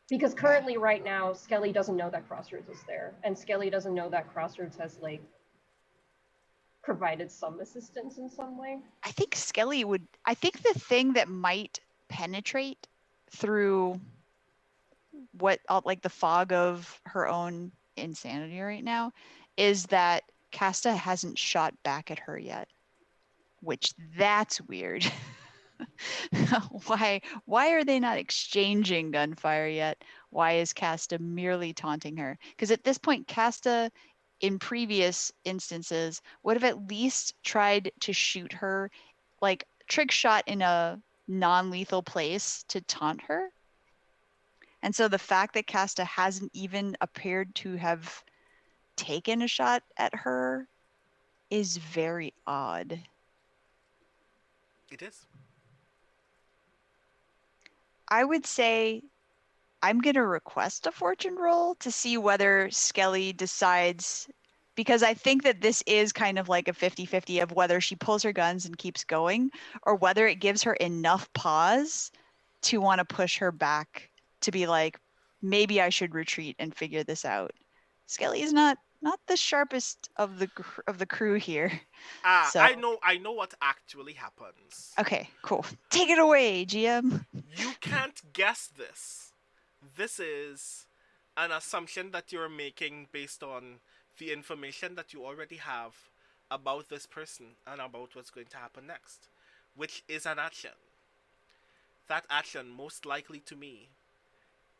Because currently, right now, Skelly doesn't know that Crossroads is there. And Skelly doesn't know that Crossroads has, like, provided some assistance in some way. I think Skelly would. I think the thing that might penetrate through what, like the fog of her own insanity right now, is that Casta hasn't shot back at her yet, which that's weird. Why are they not exchanging gunfire yet? Why is Casta merely taunting her? Because at this point, Casta, in previous instances, would have at least tried to shoot her, like trick shot in a non-lethal place to taunt her. And so the fact that Casta hasn't even appeared to have taken a shot at her is very odd. It is. I would say I'm going to request a fortune roll to see whether Skelly decides, because I think that this is kind of like a 50-50 of whether she pulls her guns and keeps going or whether it gives her enough pause to want to push her back to be like, maybe I should retreat and figure this out. Skelly is not the sharpest of the crew here. So I know what actually happens. okay, cool. Take it away, GM. You can't guess this. This is an assumption that you're making based on the information that you already have about this person and about what's going to happen next, which is an action. That action, most likely to me,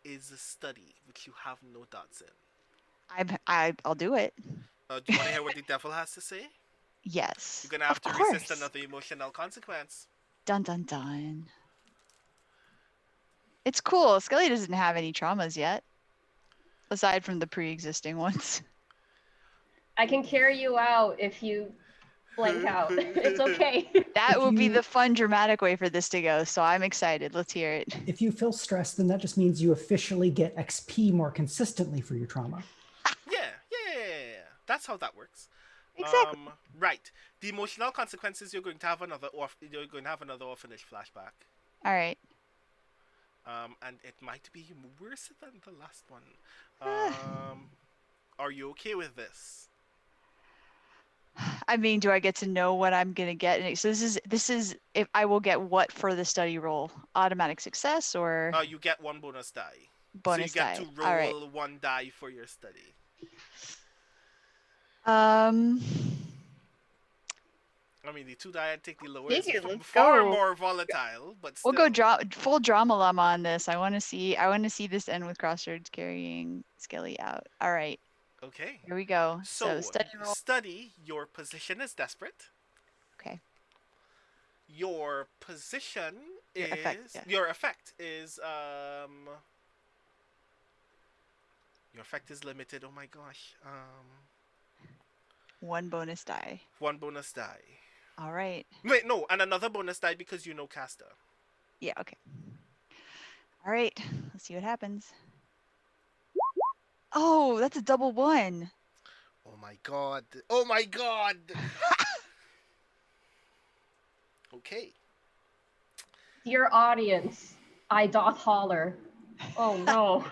is a study, which you have no dots in. I'll do it. Do you want to hear what the devil has to say? Yes. You're gonna have Of to course. resist another emotional consequence. Dun dun dun. It's cool. Skelly doesn't have any traumas yet, aside from the pre-existing ones. I can carry you out if you blank out. It's okay. That If would be you- the fun, dramatic way for this to go. So I'm excited. Let's hear it. If you feel stressed, then that just means you officially get XP more consistently for your trauma. Yeah. That's how that works. Exactly. Right. The emotional consequences, you're going to have another orphanage flashback. All right. And it might be worse than the last one. Ah. Are you okay with this? I mean, do I get to know what I'm gonna get? So this is if I will get what for the study roll? Automatic success or You get one bonus die. bonus so you get die? to roll All right. one die for your study. I mean, the two die I take the lowest. Figure, let's Far go. more volatile, but still. We'll go full drama llama on this. I want to see this end with Crossroads carrying Skelly out. All right. Okay. Here we go. So, study roll. study, your position is desperate. Okay. Your position Your is effect, yeah. your effect is your effect is limited. Oh my gosh. One bonus die. One bonus die. All right. Wait, no, and another bonus die because you know Casta. Yeah, okay. All right. Let's see what happens. Oh, that's a double one. Oh my god. Oh my god. Okay. Dear audience, I doth holler. Oh no.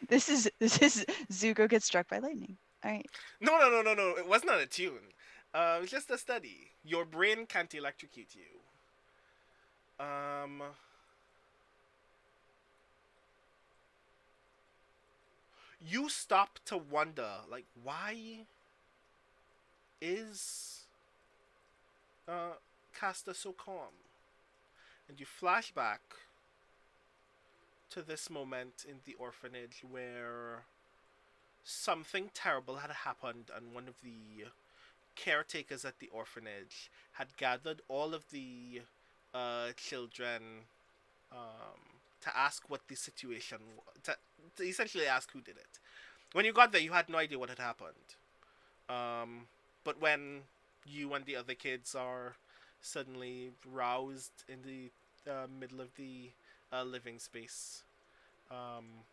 This is Zuko gets struck by lightning. All right. No. It was not a tune. It's just a study. Your brain can't electrocute you. You stop to wonder, like, why is Casta so calm? And you flash back to this moment in the orphanage where something terrible had happened, and one of the caretakers at the orphanage had gathered all of the children to ask what the situation to essentially ask who did it. When you got there, you had no idea what had happened. But when you and the other kids are suddenly roused in the middle of the living space. Um,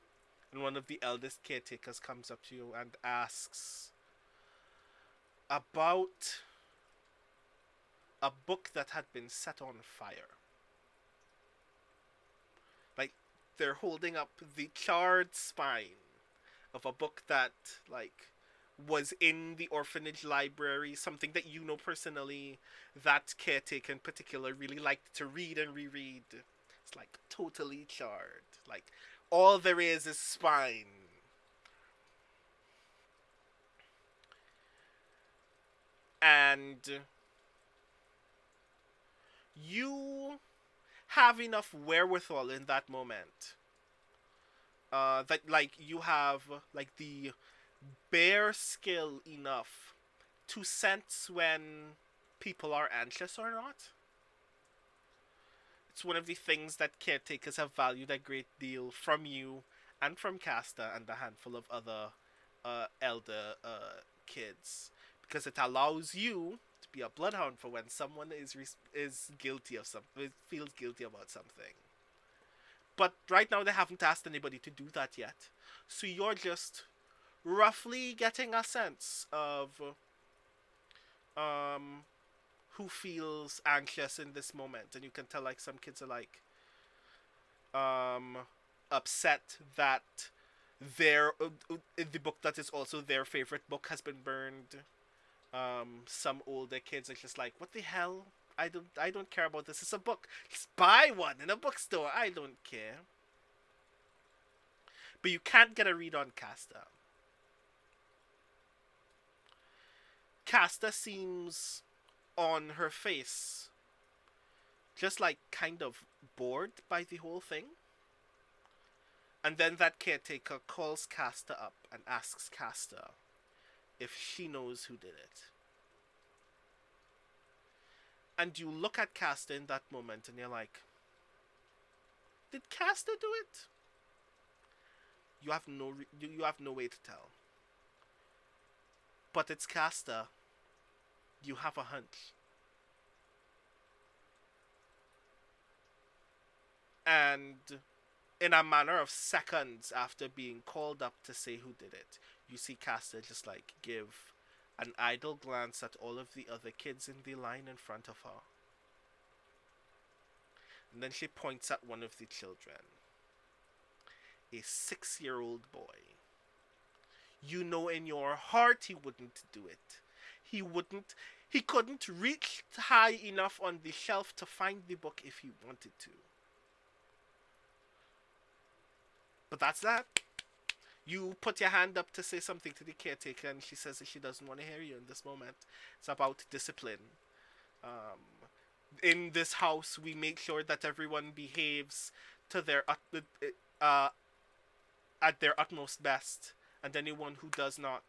and one of the eldest caretakers comes up to you and asks about a book that had been set on fire. Like, they're holding up the charred spine of a book that, like, was in the orphanage library, something that you know personally, that caretaker in particular really liked to read and reread. It's like totally charred. Like, all there is spine. And you have enough wherewithal in that moment. That, like, you have, like, the bare skill enough to sense when people are anxious or not. It's one of the things that caretakers have valued a great deal from you and from Casta and a handful of other elder kids, because it allows you to be a bloodhound for when someone is guilty of something, feels guilty about something. But right now they haven't asked anybody to do that yet, so you're just roughly getting a sense of um who feels anxious in this moment, and you can tell, like, some kids are like um upset that their the book that is also their favorite book has been burned. Some older kids are just like, what the hell, I don't care about this, it's a book, just buy one in a bookstore, I don't care. But you can't get a read on Casta. Casta seems, on her face, just like kind of bored by the whole thing. And then that caretaker calls Casta up and asks Casta if she knows who did it. And you look at Casta in that moment and you're like, did Casta do it? You have no way to tell. But it's Casta. You have a hunch. And in a matter of seconds after being called up to say who did it, you see Casta just, like, give an idle glance at all of the other kids in the line in front of her. And then she points at one of the children. A 6-year-old boy. You know in your heart he wouldn't do it. He couldn't reach high enough on the shelf to find the book if he wanted to. But that's that. You put your hand up to say something to the caretaker, and she says that she doesn't want to hear you in this moment. It's about discipline. In this house, we make sure that everyone behaves to their at their utmost best, and anyone who does not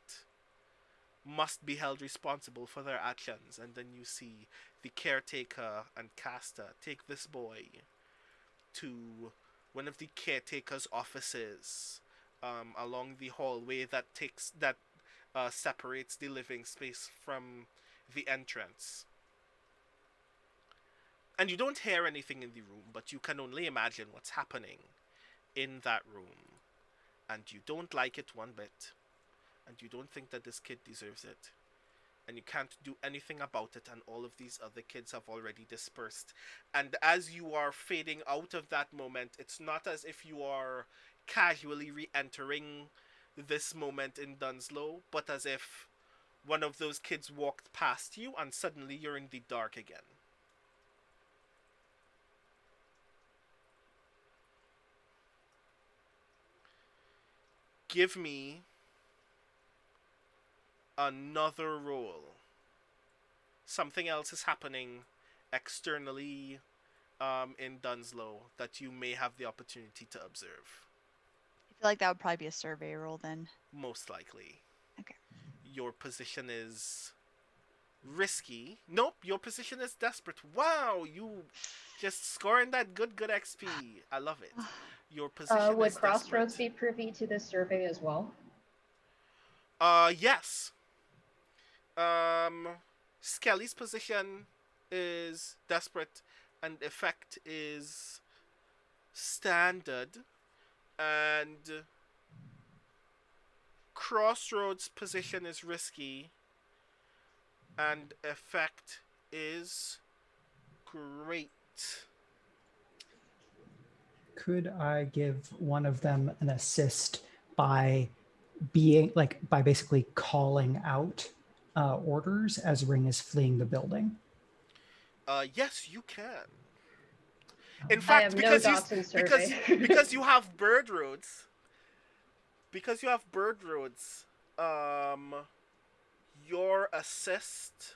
must be held responsible for their actions. And then you see the caretaker and Casta take this boy to one of the caretaker's offices, along the hallway that separates the living space from the entrance. And you don't hear anything in the room, but you can only imagine what's happening in that room. And you don't like it one bit. And you don't think that this kid deserves it. And you can't do anything about it, and all of these other kids have already dispersed. And as you are fading out of that moment, it's not as if you are casually re-entering this moment in Dunslow, but as if one of those kids walked past you and suddenly you're in the dark again. Give me another roll. Something else is happening externally in Dunslow that you may have the opportunity to observe. I feel like that would probably be a survey roll then. Most likely. Okay. Your position is risky. Nope, your position is desperate. Wow, you just scoring that good XP. I love it. Your position Would is Crossroads desperate. be privy to this survey as well? Yes. Skelly's position is desperate, and effect is standard, and Crossroads position is risky, and effect is great. Could I give one of them an assist by being like by basically calling out orders as Ring is fleeing the building? Yes, you can. Um, In I fact, have no because you dots in because survey. because you have bird roads, because you have bird roads, um, your assist.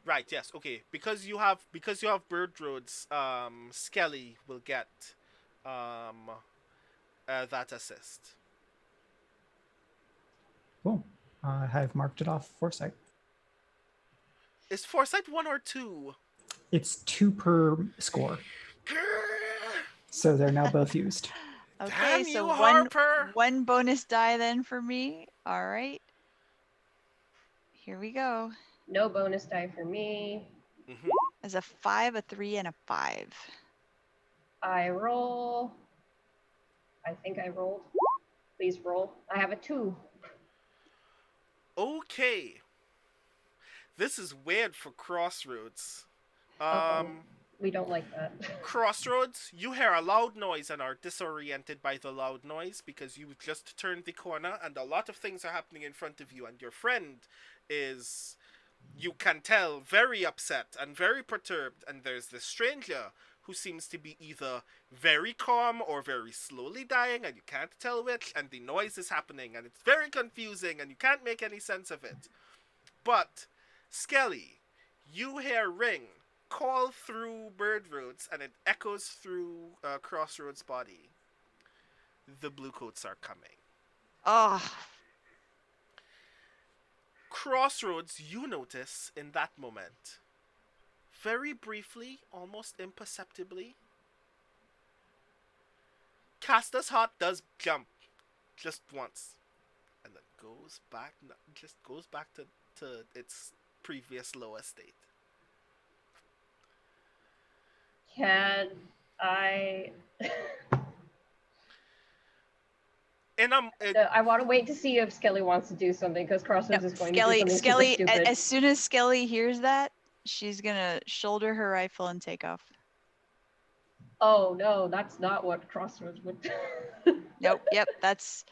Right. Yes. Okay. Because you have bird roads. Skelly will get um that assist. Cool. I have marked it off foresight. Is foresight 1 or 2? It's 2 per score, so they're now both used. Okay, Damn so you, one Harper! one bonus die then for me. All right. Here we go. No bonus die for me. Mm-hmm. As a 5, a 3, and a 5. I roll. I think I rolled. Please roll. I have a 2. Okay. This is weird for Crossroads. Uh-oh. We don't like that. Crossroads, you hear a loud noise and are disoriented by the loud noise because you just turned the corner and a lot of things are happening in front of you, and your friend is, you can tell, very upset and very perturbed, and there's this stranger who seems to be either very calm or very slowly dying, and you can't tell which, and the noise is happening, and it's very confusing, and you can't make any sense of it. But, Skelly, you hear Ring call through Bird Roads, and it echoes through Crossroads' body. The Bluecoats are coming. Oh, Crossroads, you notice in that moment, very briefly, almost imperceptibly, Casta's heart does jump just once, and then goes back to its previous lower state. Can I? No, I want to wait to see if Skelly wants to do something because Crossroads no, is going to do something super stupid. as soon as Skelly hears that, she's gonna shoulder her rifle and take off. Oh no, that's not what Crossroads would do. Nope. Yep. That's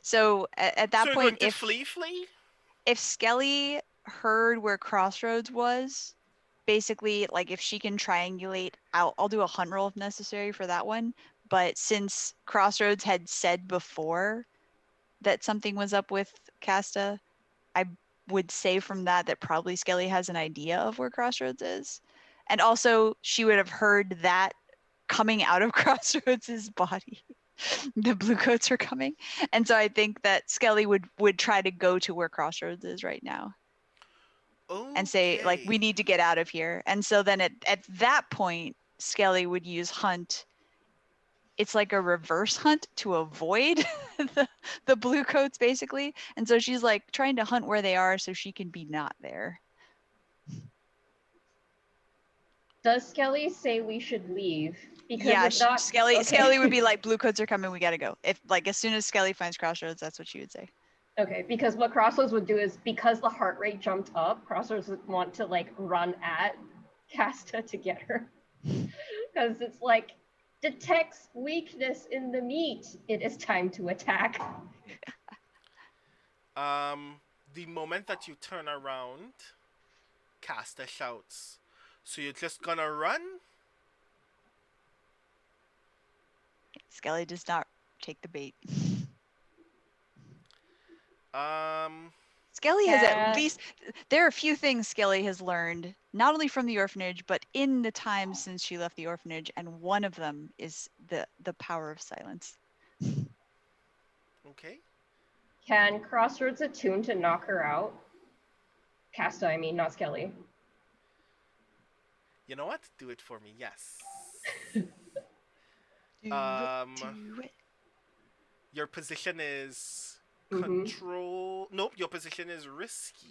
so at that So you're point, going to flee? if Skelly heard where Crossroads was, basically, like if she can triangulate, I'll do a hunt roll if necessary for that one. But since Crossroads had said before that something was up with Casta, I would say from that probably Skelly has an idea of where Crossroads is. And also she would have heard that coming out of Crossroads' body. The Bluecoats are coming. And so I think that Skelly would try to go to where Crossroads is right now. Okay. And say, like, we need to get out of here. And so then at that point, Skelly would use hunt. It's like a reverse hunt to avoid the Bluecoats, basically. And so she's like trying to hunt where they are so she can be not there. Does Skelly say we should leave? Because yeah, if not, Skelly okay. Skelly would be like, Bluecoats are coming, we gotta go. If like as soon as Skelly finds Crossroads, that's what she would say. Okay, because what Crossroads would do is, because the heart rate jumped up, Crossroads would want to like run at Casta to get her. Because it's like, detects weakness in the meat. It is time to attack. The moment that you turn around, Casta shouts, "So you're just gonna run?" Skelly does not take the bait. Skelly has at least, there are a few things Skelly has learned, not only from the orphanage, but in the time since she left the orphanage, and one of them is the power of silence. Okay. Can Crossroads attune to knock her out? Casta, I mean, not Skelly. You know what? Do it for me, yes. Do it. Your position is control. Nope, your position is risky.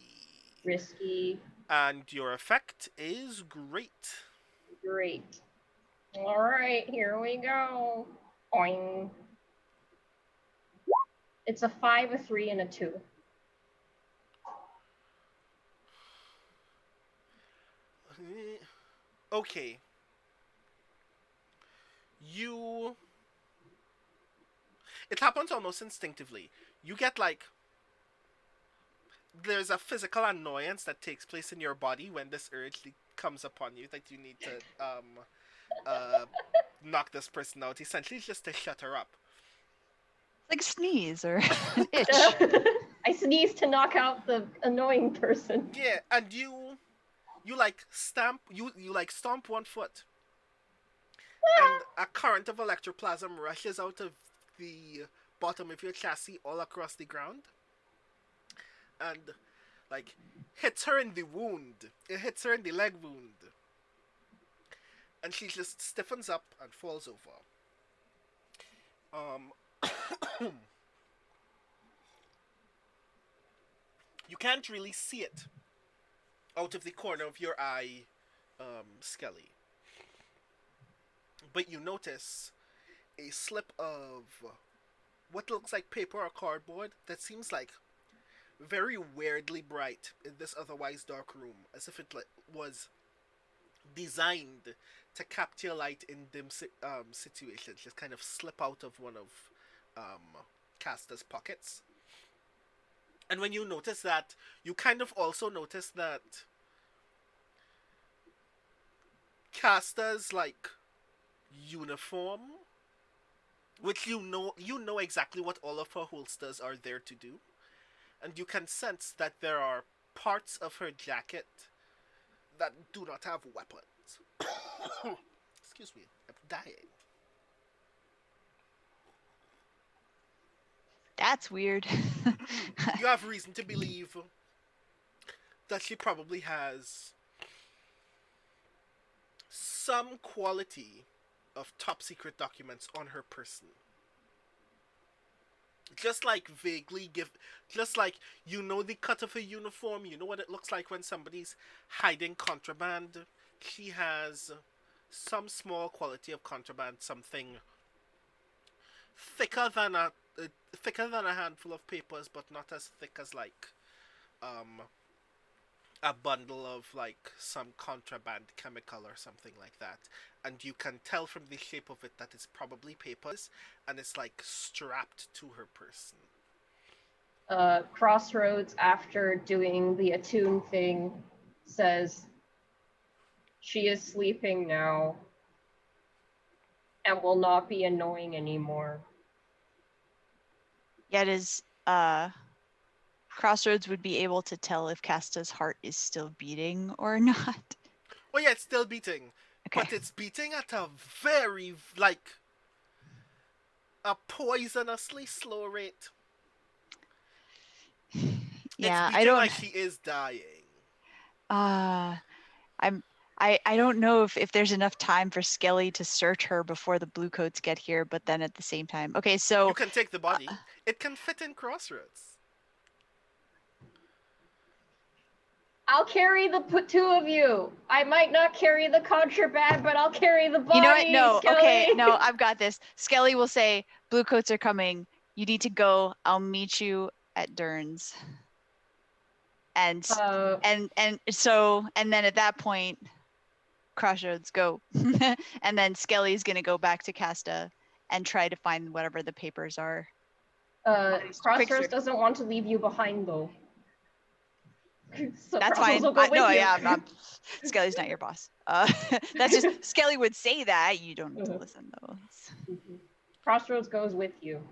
Risky. And your effect is great. Great. Alright, here we go. Oing. It's a 5, a 3, and a 2. Okay. It happens almost instinctively. You get like, there's a physical annoyance that takes place in your body when this urge comes upon you that you need to knock this person out. Essentially, just to shut her up. Like a sneeze or an itch. I sneeze to knock out the annoying person. Yeah, and you like stomp one foot, and a current of electroplasm rushes out of the bottom of your chassis all across the ground, and like hits her in the wound. It hits her in the leg wound, and she just stiffens up and falls over. You can't really see it out of the corner of your eye, Skelly. But you notice a slip of what looks like paper or cardboard that seems like very weirdly bright in this otherwise dark room, as if it was designed to capture light in dim situations, just kind of slip out of one of Caster's pockets. And when you notice that, you kind of also notice that Caster's like uniform, which you know exactly what all of her holsters are there to do, and you can sense that there are parts of her jacket that do not have weapons. Excuse me, I'm dying. That's weird. You have reason to believe that she probably has some quality of top secret documents on her person. Just like just like you know the cut of a uniform, you know what it looks like when somebody's hiding contraband. She has some small quality of contraband, something thicker than a handful of papers, but not as thick as like a bundle of like some contraband chemical or something like that. And you can tell from the shape of it that it's probably papers, and it's like strapped to her person. Crossroads, after doing the attune thing, says she is sleeping now and will not be annoying anymore. Yet is Crossroads would be able to tell if Casta's heart is still beating or not. Well, yeah, it's still beating. Okay. But it's beating at a very, like, a poisonously slow rate. Yeah, it's I don't. Like she is dying. I don't know if there's enough time for Skelly to search her before the bluecoats get here, but then at the same time, okay, so you can take the body. It can fit in Crossroads. I'll carry the two of you. I might not carry the contraband, but I'll carry the body. You know what? No, Skelly. okay, no, I've got this. Skelly will say, "Bluecoats are coming. You need to go. I'll meet you at Dern's." And so then at that point, Crossroads go, and then Skelly's gonna go back to Casta and try to find whatever the papers are. Crossroads doesn't want to leave you behind though. So that's fine. I'm not. Skelly's not your boss. That's just Skelly would say that. You don't need to listen though. Crossroads goes with you.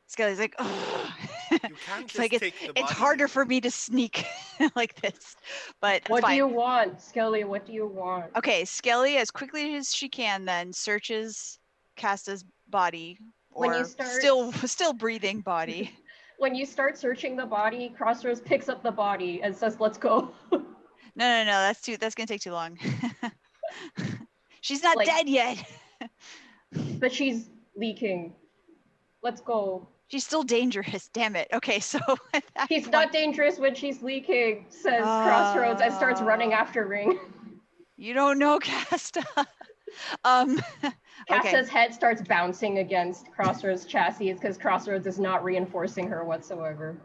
Skelly's like, oh. You can't just take the body. It's harder for me to sneak like this, but what fine. do you want, Skelly? What do you want? Okay, Skelly, as quickly as she can, then searches Casta's body, or still breathing body. When you start searching the body, Crossroads picks up the body and says, "Let's go." No, that's gonna take too long. She's not dead yet. But she's leaking. Let's go. She's still dangerous. Damn it. Okay, so at that He's point- not dangerous when she's leaking, says Crossroads and starts running after Ring. You don't know, Casta. Okay. Casta's head starts bouncing against Crossroads' chassis because Crossroads is not reinforcing her whatsoever.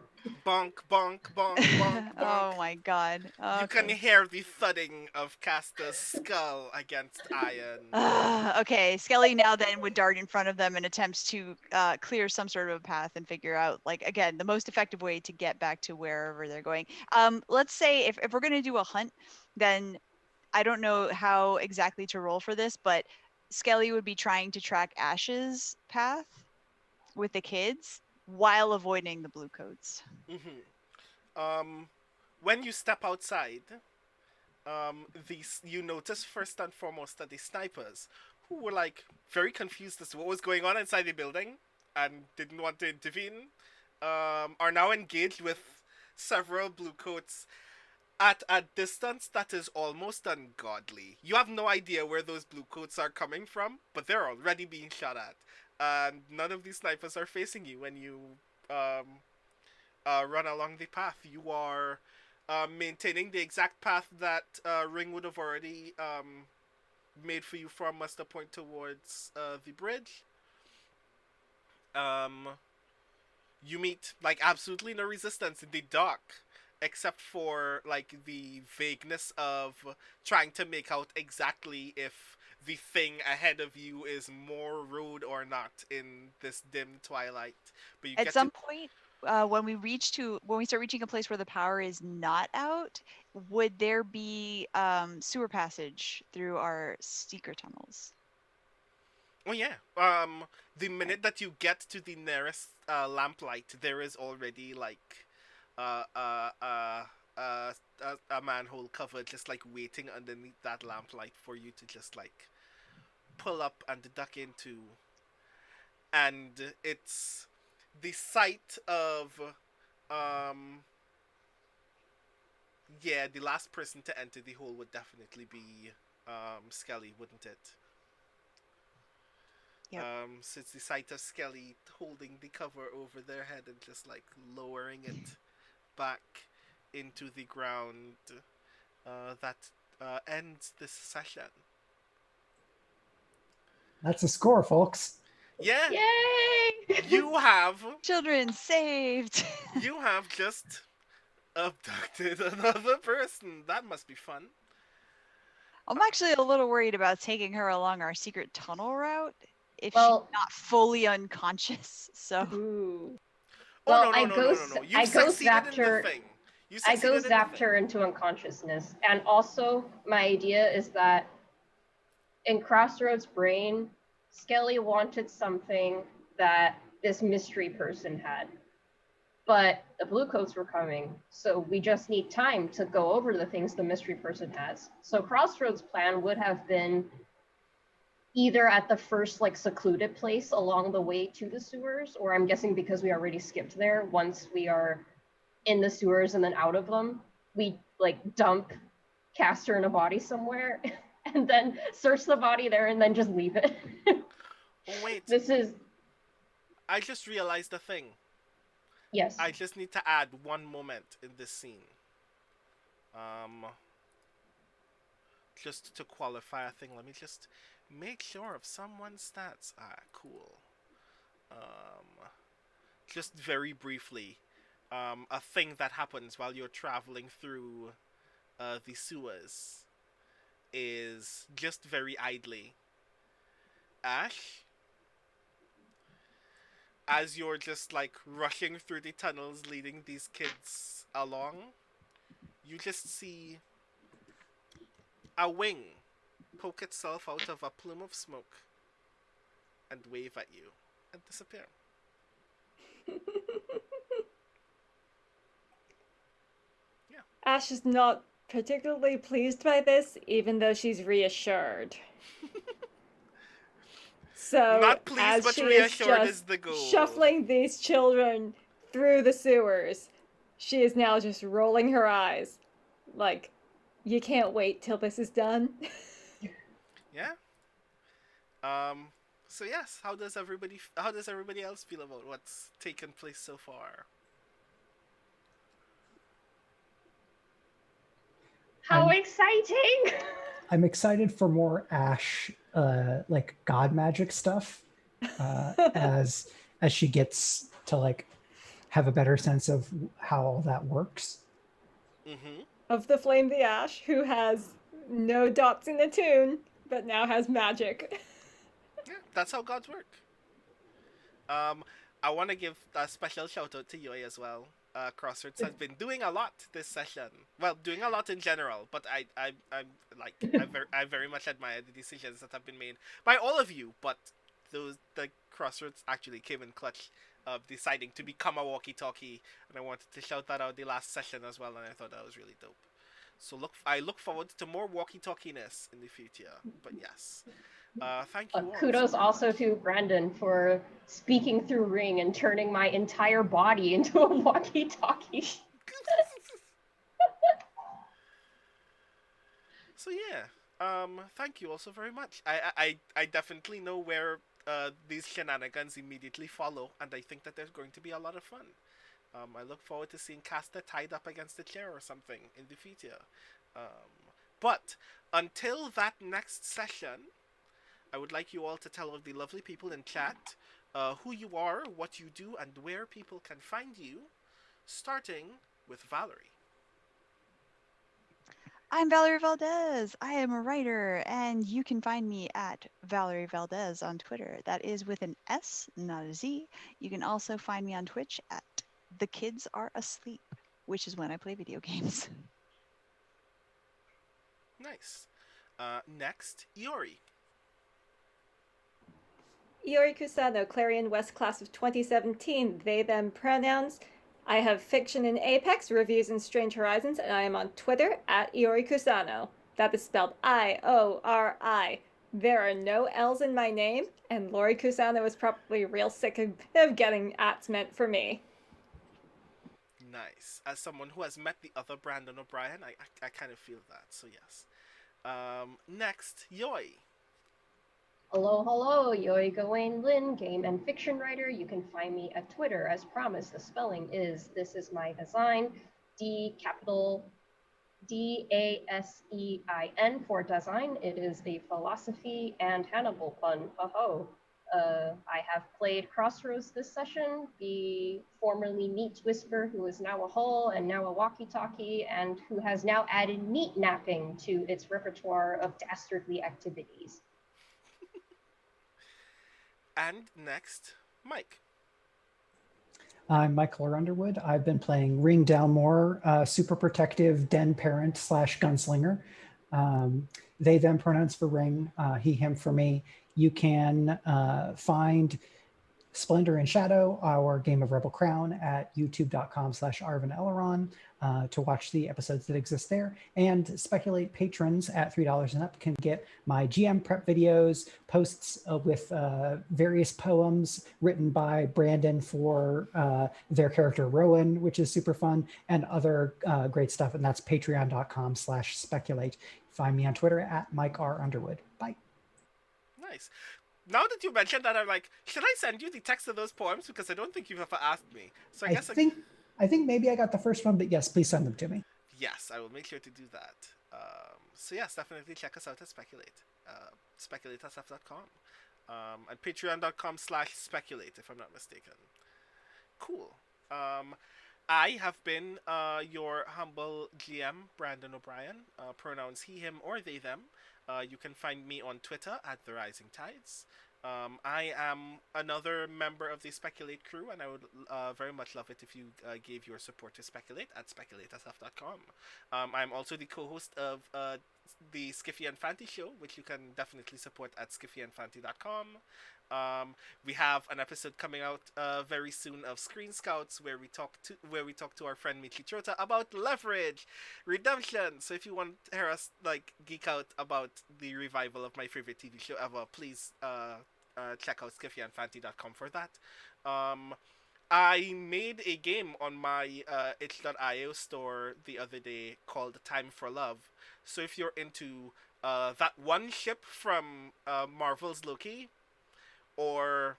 Bonk, bonk, bonk, bonk, bonk. Oh my god. You can Okay. hear the thudding of Casta's skull against iron. Okay, Skelly now then would dart in front of them and attempts to clear some sort of a path and figure out, like, again, the most effective way to get back to wherever they're going. Let's say if we're going to do a hunt, then I don't know how exactly to roll for this, but Skelly would be trying to track Ash's path with the kids while avoiding the blue coats. When you step outside, you notice first and foremost that the snipers, who were like very confused as to what was going on inside the building and didn't want to intervene, are now engaged with several blue coats at a distance that is almost ungodly. You have no idea where those blue coats are coming from, but they're already being shot at. And none of these snipers are facing you when you run along the path. You are maintaining the exact path that Ring would have already made for you from Muster Point towards the bridge. You meet like absolutely no resistance in the dark, except for like the vagueness of trying to make out exactly if the thing ahead of you is more road or not in this dim twilight. But you At some point, when we start reaching a place where the power is not out, would there be sewer passage through our secret tunnels? Oh yeah. The minute that you get to the nearest lamplight, there is already like a manhole cover just like waiting underneath that lamplight for you to just like pull up and duck into. And it's the sight of the last person to enter the hole would definitely be Skelly, wouldn't it? Yep. So it's the sight of Skelly holding the cover over their head and just like lowering it back into the ground that ends this session. That's a score, folks. Yeah. Yay! You have Children saved. you have just abducted another person. That must be fun. I'm actually a little worried about taking her along our secret tunnel route if Well- she's not fully unconscious. So Ooh. Well, no. You I go succeeded zapped in her. the thing. You I go succeeded in the zapped thing. her into unconsciousness. And also, my idea is that in Crossroads' brain, Skelly wanted something that this mystery person had. But the Bluecoats were coming, so we just need time to go over the things the mystery person has. So Crossroads' plan would have been either at the first like secluded place along the way to the sewers, or I'm guessing because we already skipped there, once we are in the sewers and then out of them, we like dump Castor in a body somewhere and then search the body there and then just leave it. Oh wait, This is, I just realized a thing. yes. I just need to add one moment in this scene. Just to qualify a thing, let me just make sure of someone's stats. Cool. Just very briefly, a thing that happens while you're traveling through the sewers is just very idly. Ash, as you're just like rushing through the tunnels leading these kids along, you just see a wing poke itself out of a plume of smoke and wave at you and disappear. Ash is not particularly pleased by this, even though she's reassured. So, Not pleased, as but she reassured is is the goal. shuffling these children through the sewers, she is now just rolling her eyes. Like, you can't wait till this is done. Yeah. So yes, how does everybody else feel about what's taken place so far? How I'm exciting! I'm excited for more Ash, like god magic stuff, as she gets to like have a better sense of how all that works. Mm-hmm. Of the Flame the Ash, who has no dots in the tune, but now has magic. Yeah, that's how gods work. Um, I want to give a special shout out to Yoi as well. Crossroads has been doing a lot this session. Well, doing a lot in general, but I very much admire the decisions that have been made by all of you. But the Crossroads actually came in clutch of deciding to become a walkie-talkie, and I wanted to shout that out the last session as well, and I thought that was really dope. So I look forward to more walkie-talkiness in the future. But yes, thank you all so Kudos very also much. to Brandon for speaking through Ring and turning my entire body into a walkie-talkie. So yeah, thank you also very much. I definitely know where these shenanigans immediately follow, and I think that there's going to be a lot of fun. I look forward to seeing Caster tied up against a chair or something in the future. But until that next session, I would like you all to tell all the lovely people in chat who you are, what you do, and where people can find you, starting with Valerie. I'm Valerie Valdes. I am a writer, and you can find me at Valerie Valdes on Twitter. That is with an S, not a Z. You can also find me on Twitch at The Kids Are Asleep, which is when I play video games. Nice. Next, Iori. Iori Kusano, Clarion West class of 2017, they, them pronouns. I have fiction in Apex, reviews in Strange Horizons, and I am on Twitter at Iori Kusano. That is spelled Iori. There are no L's in my name, and Lori Kusano is probably real sick of getting ats meant for me. Nice. As someone who has met the other Brandon O'Brien, I kind of feel that. So yes. Next, Yoi. Hello, hello, Yoi Gawain Lin, game and fiction writer. You can find me at Twitter. As promised, the spelling is This Is My Design, D capital DASEIN for design. It is a philosophy and Hannibal pun. Ho ho. I have played Crossroads this session, the formerly Neat Whisper, who is now a hull and now a walkie-talkie, and who has now added meat napping to its repertoire of dastardly activities. And next, Mike. I'm Michael Underwood. I've been playing Ring Dalmore, super protective den parent slash gunslinger. They, them pronouns for Ring, he, him for me. You can find Splendor and Shadow, our game of Rebel Crown, at youtube.com/Arvin Eleron to watch the episodes that exist there. And Speculate patrons at $3 and up can get my GM prep videos, posts with various poems written by Brandon for their character Rowan, which is super fun, and other great stuff. And that's patreon.com/speculate. Find me on Twitter at Mike R. Underwood. Bye. Nice. Now that you mentioned that, I'm like, should I send you the text of those poems? Because I don't think you've ever asked me. So I think maybe I got the first one, but yes, please send them to me. yes, I will make sure to do that. So yes, definitely check us out at Speculate. Speculate.stuff.com. And patreon.com/speculate, if I'm not mistaken. Cool. I have been your humble GM, Brandon O'Brien. Pronouns he, him, or they, them. You can find me on Twitter at The Rising Tides. I am another member of the Speculate crew, and I would very much love it if you gave your support to Speculate at speculatestuff.com. I'm also the co-host of the Skiffy and Fanty show, which you can definitely support at skiffyandfanty.com. We have an episode coming out very soon of Screen Scouts, where we talk to our friend Michi Chota about Leverage Redemption. So if you want to hear us like geek out about the revival of my favorite TV show ever, please check out skiffyandfanty.com for that. I made a game on my itch.io store the other day called Time for Love. So if you're into that one ship from Marvel's Loki, or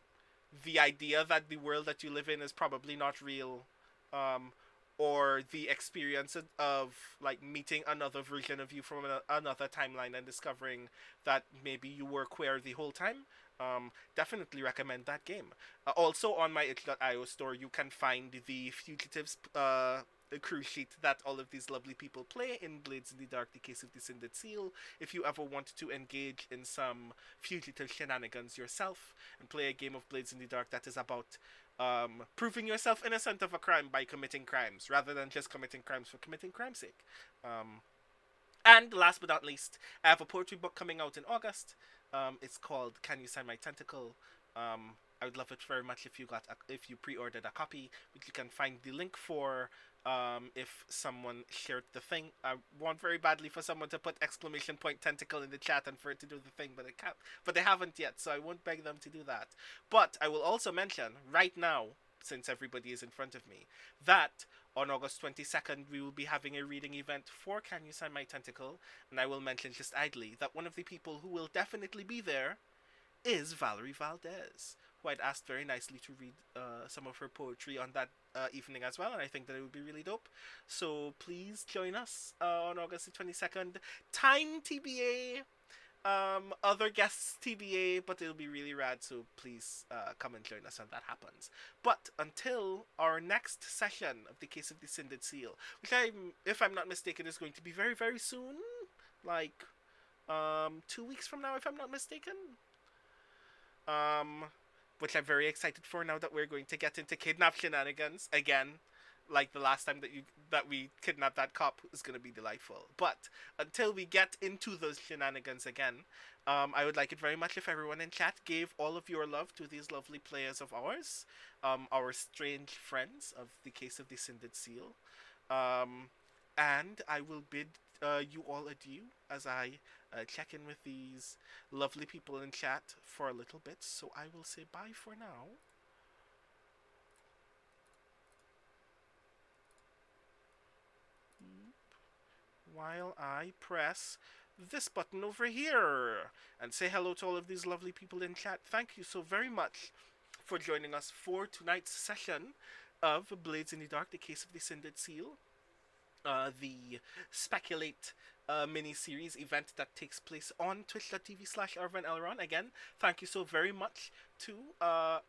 the idea that the world that you live in is probably not real, um, or the experience of like meeting another version of you from another timeline and discovering that maybe you were queer the whole time. Definitely recommend that game. Also on my itch.io store, you can find the Fugitives cruise sheet that all of these lovely people play in Blades in the Dark, the Case of the Cindered Seal. If you ever want to engage in some fugitive shenanigans yourself and play a game of Blades in the Dark that is about proving yourself innocent of a crime by committing crimes rather than just committing crimes for committing crime's sake. And last but not least, I have a poetry book coming out in August. It's called "Can You Sign My Tentacle?" I would love it very much if you pre-ordered a copy, which you can find the link for if someone shared the thing. I want very badly for someone to put exclamation point tentacle in the chat and for it to do the thing, but it can't. But they haven't yet, so I won't beg them to do that. But I will also mention right now, since everybody is in front of me, that on August 22nd, we will be having a reading event for Can You Sign My Tentacle, and I will mention just idly that one of the people who will definitely be there is Valerie Valdes, who I'd asked very nicely to read some of her poetry on that evening as well, and I think that it would be really dope. So please join us on August the 22nd. Time TBA, other guests TBA, but it'll be really rad, so please come and join us when that happens. But until our next session of the Case of the Cindered Seal, which if I'm not mistaken, is going to be very, very soon, like 2 weeks from now, if I'm not mistaken. Which I'm very excited for now that we're going to get into kidnap shenanigans again. Like the last time that we kidnapped that cop is going to be delightful. But until we get into those shenanigans again, I would like it very much if everyone in chat gave all of your love to these lovely players of ours, our strange friends of the Case of the Cindered Seal. And I will bid you all adieu as I check in with these lovely people in chat for a little bit. So I will say bye for now. While I press this button over here and say hello to all of these lovely people in chat. Thank you so very much for joining us for tonight's session of Blades in the Dark, the Case of the Cindered Seal. The Speculate mini-series event that takes place on twitch.tv/ArvanElron. Again, thank you so very much to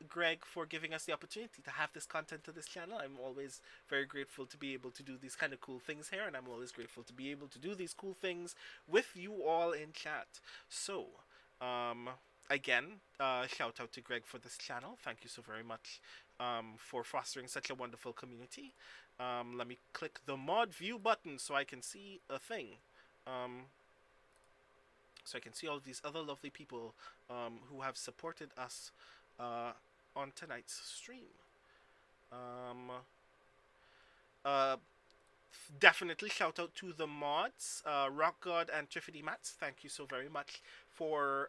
Greg for giving us the opportunity to have this content to this channel. I'm always very grateful to be able to do these kind of cool things here, and I'm always grateful to be able to do these cool things with you all in chat. So, again, shout out to Greg for this channel. Thank you so very much for fostering such a wonderful community. Let me click the mod view button so I can see a thing. So I can see all of these other lovely people who have supported us on tonight's stream. Definitely shout out to the mods, Rock God and Triffity Mats. Thank you so very much for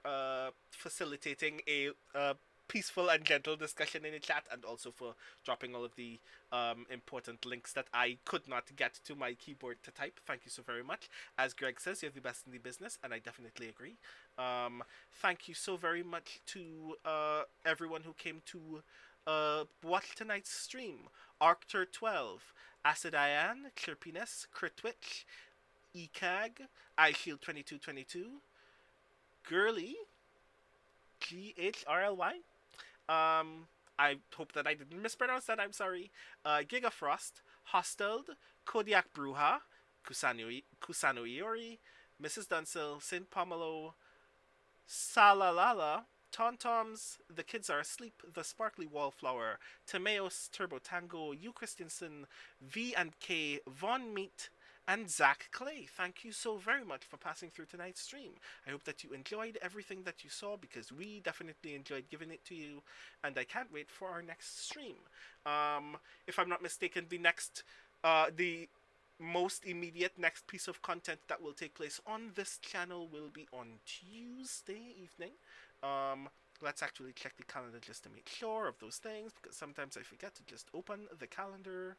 facilitating a peaceful and gentle discussion in the chat, and also for dropping all of the important links that I could not get to my keyboard to type. Thank you so very much. As Greg says, you're the best in the business, and I definitely agree. Thank you so very much to everyone who came to watch tonight's stream. Arctur12, Acid Ian, Chirpiness, Critwitch, Ecag, iShield2222, Girly, GHRLY. I hope that I didn't mispronounce that, I'm sorry. Gigafrost, Hosteled, Kodiak Bruja, Kusano Iori, Mrs. Dunsill, Saint Pomelo, Salalala, Tomtoms, The Kids Are Asleep, The Sparkly Wallflower, Timeos, Turbo Tango, U Christensen, V and K, Von Meat, and Zach Clay. Thank you so very much for passing through tonight's stream. I hope that you enjoyed everything that you saw, because we definitely enjoyed giving it to you, and I can't wait for our next stream. If I'm not mistaken, the most immediate next piece of content that will take place on this channel will be on Tuesday evening. Let's actually check the calendar just to make sure of those things, because sometimes I forget to just open the calendar.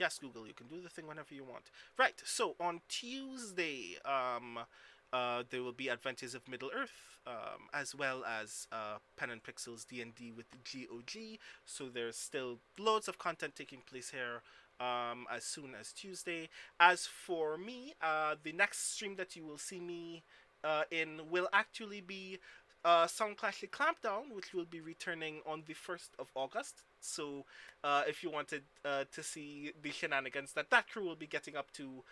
Yes, Google, you can do the thing whenever you want. Right, so on Tuesday, there will be Adventures of Middle Earth, as well as Pen and Pixels D&D with the GOG. So there's still loads of content taking place here as soon as Tuesday. As for me, the next stream that you will see me in will actually be Sound Clashly Clampdown, which will be returning on the 1st of August. So if you wanted to see the shenanigans that crew will be getting up to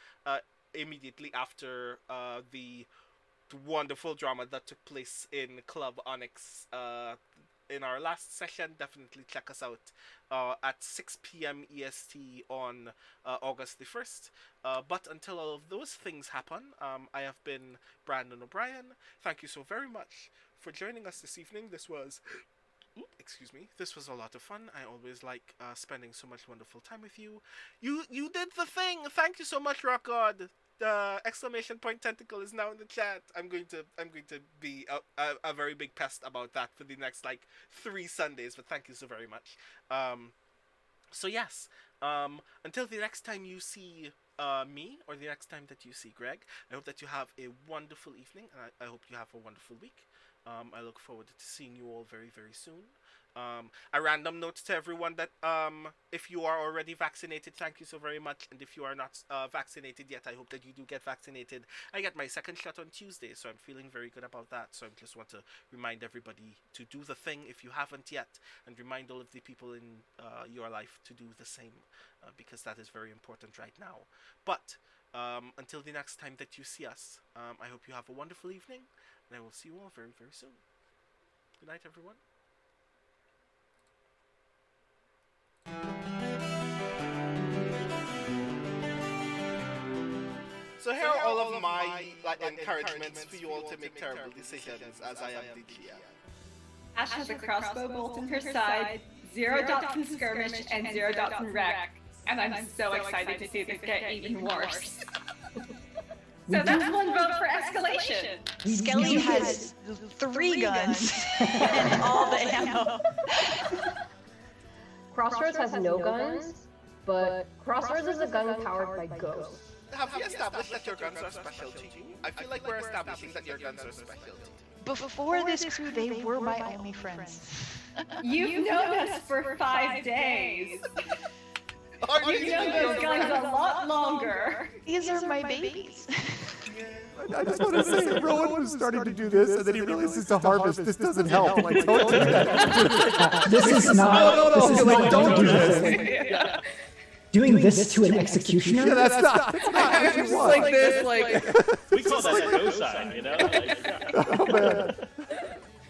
immediately after the wonderful drama that took place in Club Onyx in our last session, definitely check us out at 6 p.m. EST on August the 1st. But until all of those things happen, I have been Brandon O'Brien. Thank you so very much for joining us this evening. This was This was a lot of fun. I always like spending so much wonderful time with you. You did the thing. Thank you so much, Rock God. The exclamation point tentacle is now in the chat. I'm going to be a very big pest about that for the next 3 Sundays. But thank you so very much. So yes. Until the next time you see me, or the next time that you see Greg, I hope that you have a wonderful evening, and I hope you have a wonderful week. I look forward to seeing you all very, very soon. A random note to everyone that if you are already vaccinated, thank you so very much. And if you are not vaccinated yet, I hope that you do get vaccinated. I get my second shot on Tuesday, so I'm feeling very good about that. So I just want to remind everybody to do the thing if you haven't yet, and remind all of the people in your life to do the same, because that is very important right now. But until the next time that you see us, I hope you have a wonderful evening, and I will see you all very, very soon. Good night, everyone. So here are all of my encouragements for you all to make terrible decisions as I am the GM. Ash has a crossbow bolt in her side, 0 dots in skirmish, and 0 dots in wreck. And I'm so excited to see this get even worse. So that's one vote for escalation. Skelly has 3 guns and all the ammo. Crossroads has no guns, but Crossroads is a gun powered by ghosts. Have we established that your guns are special to you? I feel like we're establishing that your guns are special to you. Before this crew, they were my only friends. You've known us for 5 days. You've known those guns a lot longer. These are my babies. I just want to say, Rowan was starting to do this, and then he realizes to harvest. This doesn't help. Like, don't do that. This is not. No. This is Like, not don't do this. Doing this to an executioner? Yeah, that's not what you want. Like this, we call that a no sign, you know? Oh, man.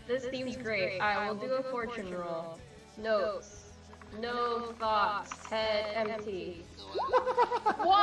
This theme's great. I will do a fortune roll. Notes. No thoughts. Head empty. 1!